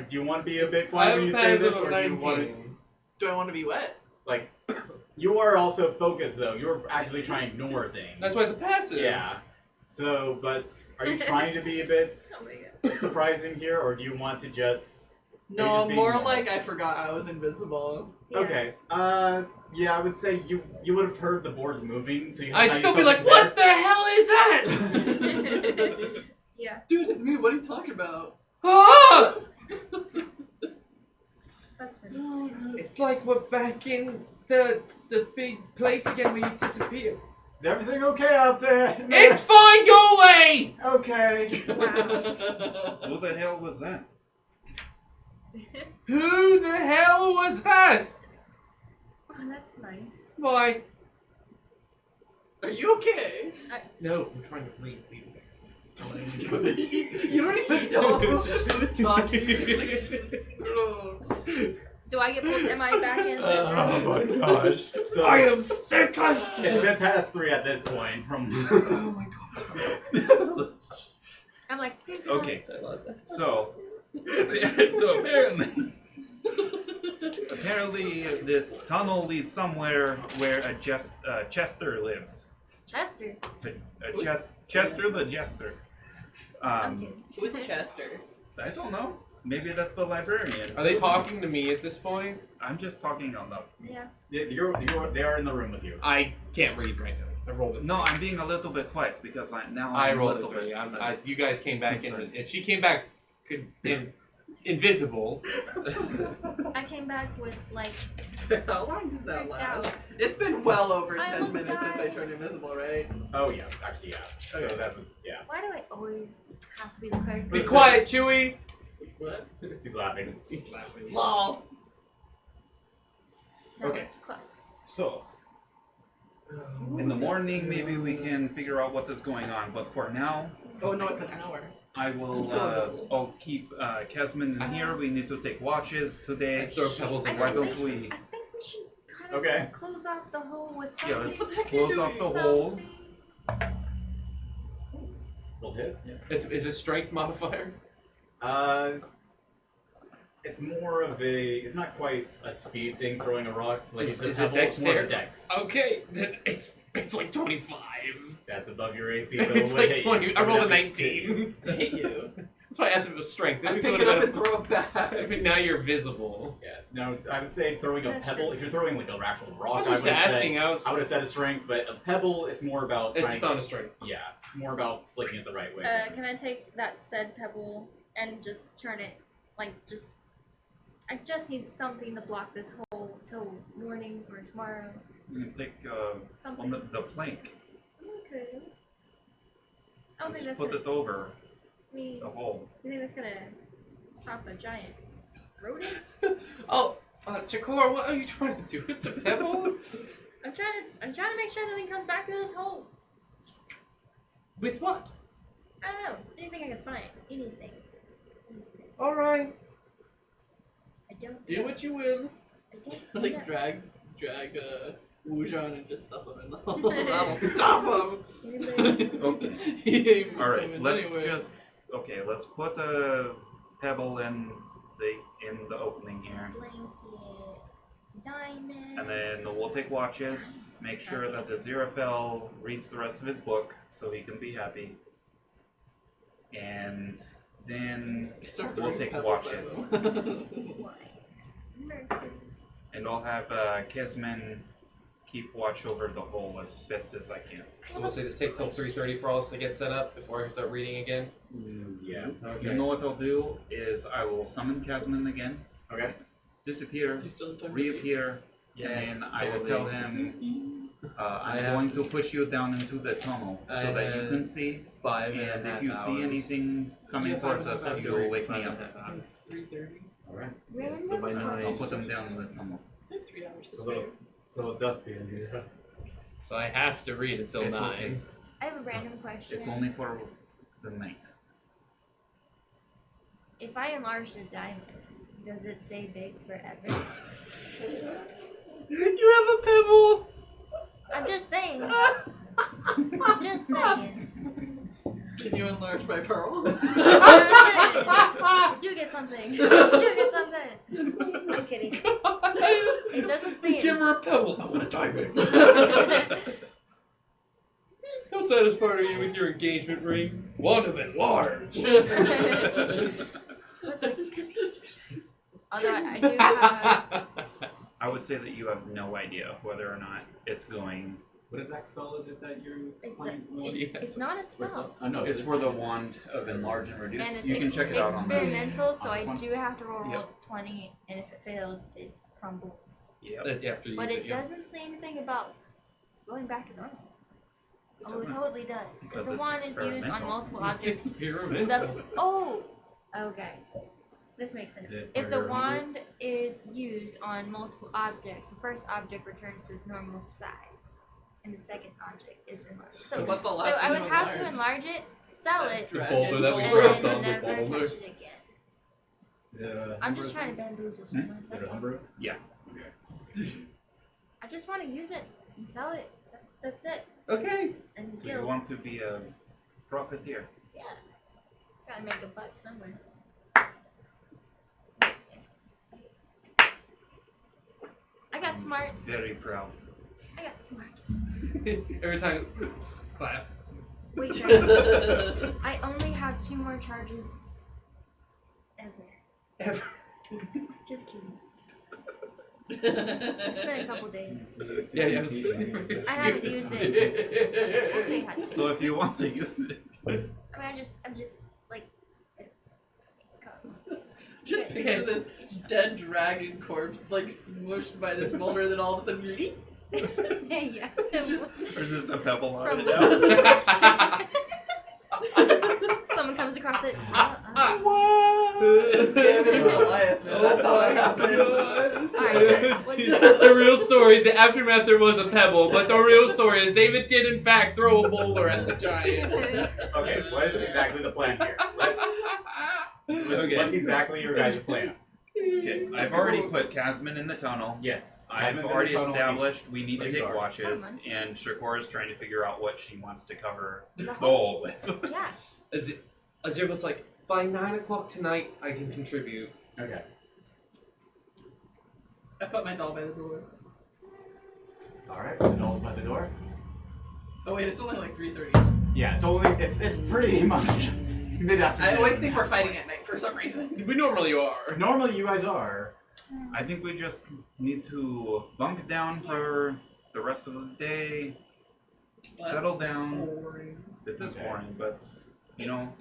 Do you want to be a bit I quiet have when a you say passive this, of or do you 19. want to, Do I want to be wet? like, you are also focused though. You're actually trying to ignore things. That's why it's a passive. Yeah. So, but are you trying to be a bit Oh my God. surprising here, or do you want to just? Are you No, just being more normal? like I forgot I was invisible. Yeah. Okay. Yeah, I would say you would have heard the boards moving, so you. I'd now still you be like, something's what the hell is that? Yeah, Dude, it's me. What are you talking about? Ah! that's funny. It's like we're back in the big place again where you disappear. Is everything okay out there? It's fine, go away! Okay. Who the hell was that? Who the hell was that? Oh, that's nice. Why? Are you okay? No, I'm trying to read. You don't even know who's talking. Do I get pulled? Am I back in? Oh my gosh. So I am so close to It's been this. past 3 at this point. From. Oh my god. I'm like, sit down. Okay, I lost that. so apparently this tunnel leads somewhere where a Chester lives. Chester. Chester the Jester. I'm kidding. Who's Chester? I don't know. Maybe that's the librarian. Are they talking to me at this point? I'm just talking on the. Yeah. They are in the room with you. I can't read right now. I rolled a 3. No, I'm being a little bit quiet because I'm I a rolled little a 3. bit. You guys came back in, Sorry. and she came back invisible. I came back with like. How long does that Freaked last? out. It's been well over I 10 almost minutes since I died. turned invisible, right? Oh yeah, actually yeah. So Okay. that would, yeah. Why do I always have to be the cleric? Be quiet, Chewie. What? He's laughing. He's laughing. Lol. No, Okay. it's close. So, In the morning, maybe we can figure out what is going on. But for now, Oh no, it's an hour. I will. It's so invisible. I'll keep Kesman in here. We need to take watches today. I throw pebbles in Why my don't I think we? we should kind of Okay. close off the hole with Yeah, something. let's close off the hole. Will hit. Is it strength modifier? It's more of a. It's not quite a speed thing. Throwing a rock like Is it's it a pebble. It's more of a dexterity? dex. Okay, then it's like 25. That's above your AC. So It's it like hit 20. You. I rolled a That makes 19. Hit you. That's why I asked if it was strength. I At least pick it it up would've and throw it back. been- Now you're visible. Yeah. No, I would say throwing a That's pebble. true. If you're throwing like an actual I rock, was I would just asking. say. I was. I would have said a strength, but a pebble, it's more about. It's trying, just on a strength. Yeah, more about flicking it the right way. Can I take that said pebble and just turn it, like, just... I just need something to block this hole till morning or tomorrow. We can take Something. on the plank. Okay. I don't think Just that's put gonna... it over Me... the hole. You think that's gonna stop a giant rodent? Oh, Chakora, what are you trying to do with the pebble? I'm trying to make sure nothing comes back to this hole. With what? I don't know. Anything I can find. Anything. All right, I don't do know. what you will. I don't Like know. drag Wungon and just stuff him in the hole. That'll stop Anybody- Okay. him. He ain't All right. moving Let's anywhere. just. Okay. Let's put a pebble in the opening here, Blanket. Diamond. and then we'll take watches. Make sure that the Aziraphale reads the rest of his book so he can be happy. And then Start we'll throwing take pebbles watches. at him. Why? Mercury. And I'll have Kesman keep watch over the hole as best as I can. So we'll say this takes till 3:30 for all us to get set up before I can start reading again. Yeah. Okay. You know what I'll do is I will summon Kesman again, Okay. disappear, He's still in time. reappear, Yes, and I will tell him I'm I going to push you down into the tunnel so I that you have can see. 5 And if you see anything coming Yeah, towards 5 us, and a half you'll wake me up. It's 3:30. Alright. Random So by question. I'll put them down in the tunnel. I have 3 hours to It's a spare. little dusty in here. So I have to read until It's 9. okay. I have a random question. It's only for the night. If I enlarge the diamond, does it stay big forever? You have a pebble. I'm just saying. I'm just saying. Can you enlarge my pearl? You get something. You get something. I'm kidding. It doesn't say Give it. her a pebble. I want a diamond. How satisfied are you with your engagement ring? One of enlarge. What's it? Although I do have. I would say that you have no idea whether or not it's going. What exact spell is it that you're It's, playing? it's not a spell. No, It's for the wand of enlarge and reduce. And it's You can check it out on the. experimental, so on I the do have to roll Yep. 20, and if it fails, it crumbles. Yep. That's after you But use it yeah. doesn't say anything about going back to normal. Oh, it doesn't. totally does. Because If the it's wand is used on experimental. multiple objects, Experimental. oh, guys, this makes sense. Is it If for the your wand is used on multiple objects, the first object returns to its normal size, and the second object is enlarged. So what's the last So I thing would you have to enlarge? enlarge it, sell it, The boulder that we and dropped then on the never boulder. touch it again. Is it I'm just trying to bamboozle someone. Is it That's a all. homebrew? Yeah. I just want to use it and sell it. That's it. Okay. And So you guild. want to be a profiteer. Yeah. Gotta make a buck somewhere. I got smarts. Very proud. I got smarts. Every time. Clap. Wait, guys. I only have 2 more charges. Ever. Just kidding. It's been a couple days. Yeah, yeah. I haven't used it. We'll say it has to. So if you want to use it, I mean, I'm just like. Just picture this dead dragon corpse like smushed by this boulder, and then all of a sudden you're Yeah. just there's just a pebble on From- it now. Someone comes comes across it. David and Goliath, man. That's how that happened. Alright, what's The real story, the aftermath, there was a pebble, but the real story is David did in fact throw a boulder at the giant. Okay, what is exactly the plan here? What's exactly your guys' plan? Okay, I've already put Casman in the tunnel. Yes. I've Casman's in already the tunnel, established we need to Pretty take far. watches, and Chakora's trying to figure out what she wants to cover The the whole- hole with. Yeah. Aziraphale's like, by 9 o'clock tonight, I can contribute. Okay. I put my doll by the door. Alright, the doll's by the door. Oh wait, it's only like 3:30. Yeah, it's pretty much mid-afternoon. I always think we're fighting at night for some reason. We normally are. Normally you guys are. I think we just need to bunk down for the rest of the day, That's settle down. boring. It is Okay. boring, but, you know,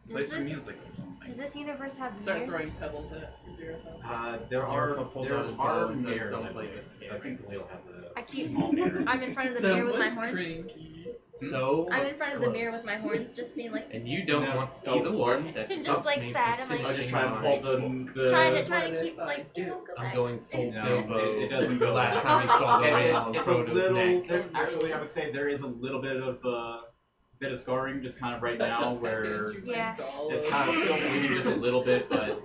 play Does some this, music or something. does this universe have Start mirrors? throwing pebbles at Aziraphale. There Aziraphale pulls out his bow and says, mirrors, "Don't I play believe, this because I think Leo has I a keep. small mirror. I'm in front of the mirror with my horns. cranky. So I'm in front of the mirror with my horns, just being like, And you don't No. want to be Oh, the one that just, stops like, me sad. from I'm like, I was just finishing trying to pull mine. the trying to what keep if I like, do? go I'm back. going full No, Bilbo. it doesn't go Last that time we saw the And ring it's, on it's a Frodo's little. neck. Actually, I would say there is a little bit of bit of scarring just kind of right now where Yeah. it's kind of still bleeding just a little bit, but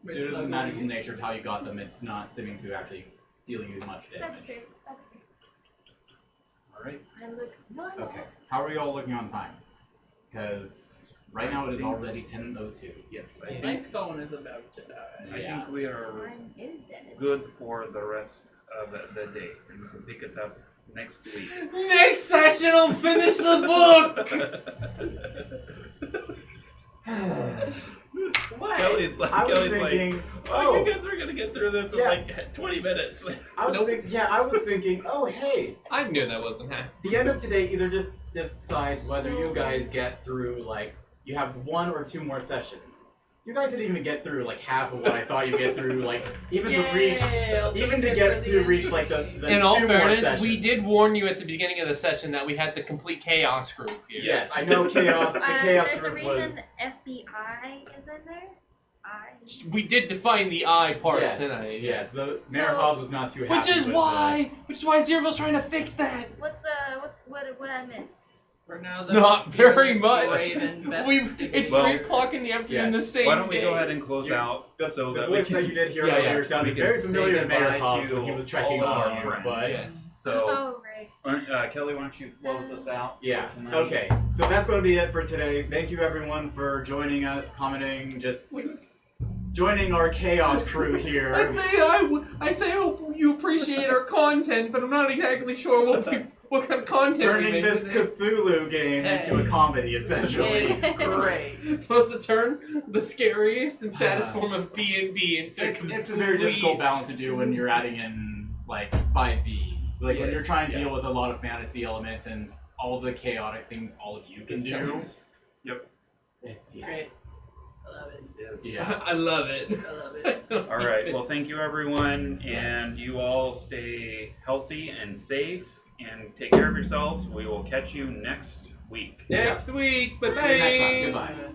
due to the magical nature of how you got them, it's not seeming to actually deal you much damage. That's true. That's true. Alright. I look. Okay. How are we all looking on time? Because right now it is already 10:02. Yes, My phone is about to die. I Yeah. think we are Mine is dead. good for the rest of the day, and we can pick it up next week. Next session, I'll finish the book! What? Kelly's like, I was Kelly's thinking, like, oh, you guys are gonna get through this in Yeah. like 20 minutes. I was thinking, oh hey, I knew that wasn't happening. the end of today either decides whether you guys get through, like, you have 1 or 2 more sessions. You guys didn't even get through like half of what I thought you'd get through, like even to reach like the In all 2 more fairness, sessions. we did warn you at the beginning of the session that we had the complete chaos group here. Yes, I know chaos. The chaos There's a group reason was. FBI is in there. We did define the I part Yes, tonight. yes. The So- Mayor Hobbs was not too happy. Which is with why Aziraphale's trying to fix that. What I miss? For now, Not very much. We've It's Well, 3 o'clock in the afternoon yes. the same Why don't we day. go ahead and close out the so the that we voice can... that you did hear Yeah, earlier yeah. sounded We can very say familiar to Mayor goodbye Hobbs to when he was trekking all of our on. friends. But Yes. So, Oh right. Kelly, why don't you close us out yeah, for tonight? okay. So that's going to be it for today. Thank you everyone for joining us, commenting, just joining our chaos crew here. I say I hope you appreciate our content, but I'm not exactly sure what kind of content we Turning make this with it. Cthulhu game into a comedy, essentially. It's great. It's supposed to turn the scariest and saddest form of D&D into It's a very difficult balance to do when you're adding in like 5e. Like when Yes, you're trying to yeah. deal with a lot of fantasy elements and all the chaotic things all of you can It's do. coming. Yep. It's Great. I love it. Yes. Yeah. I love it. I love it. All right. Well, thank you, everyone, and you all stay healthy and safe, and take care of yourselves. We will catch you next week. Next week, but See you next time. Goodbye.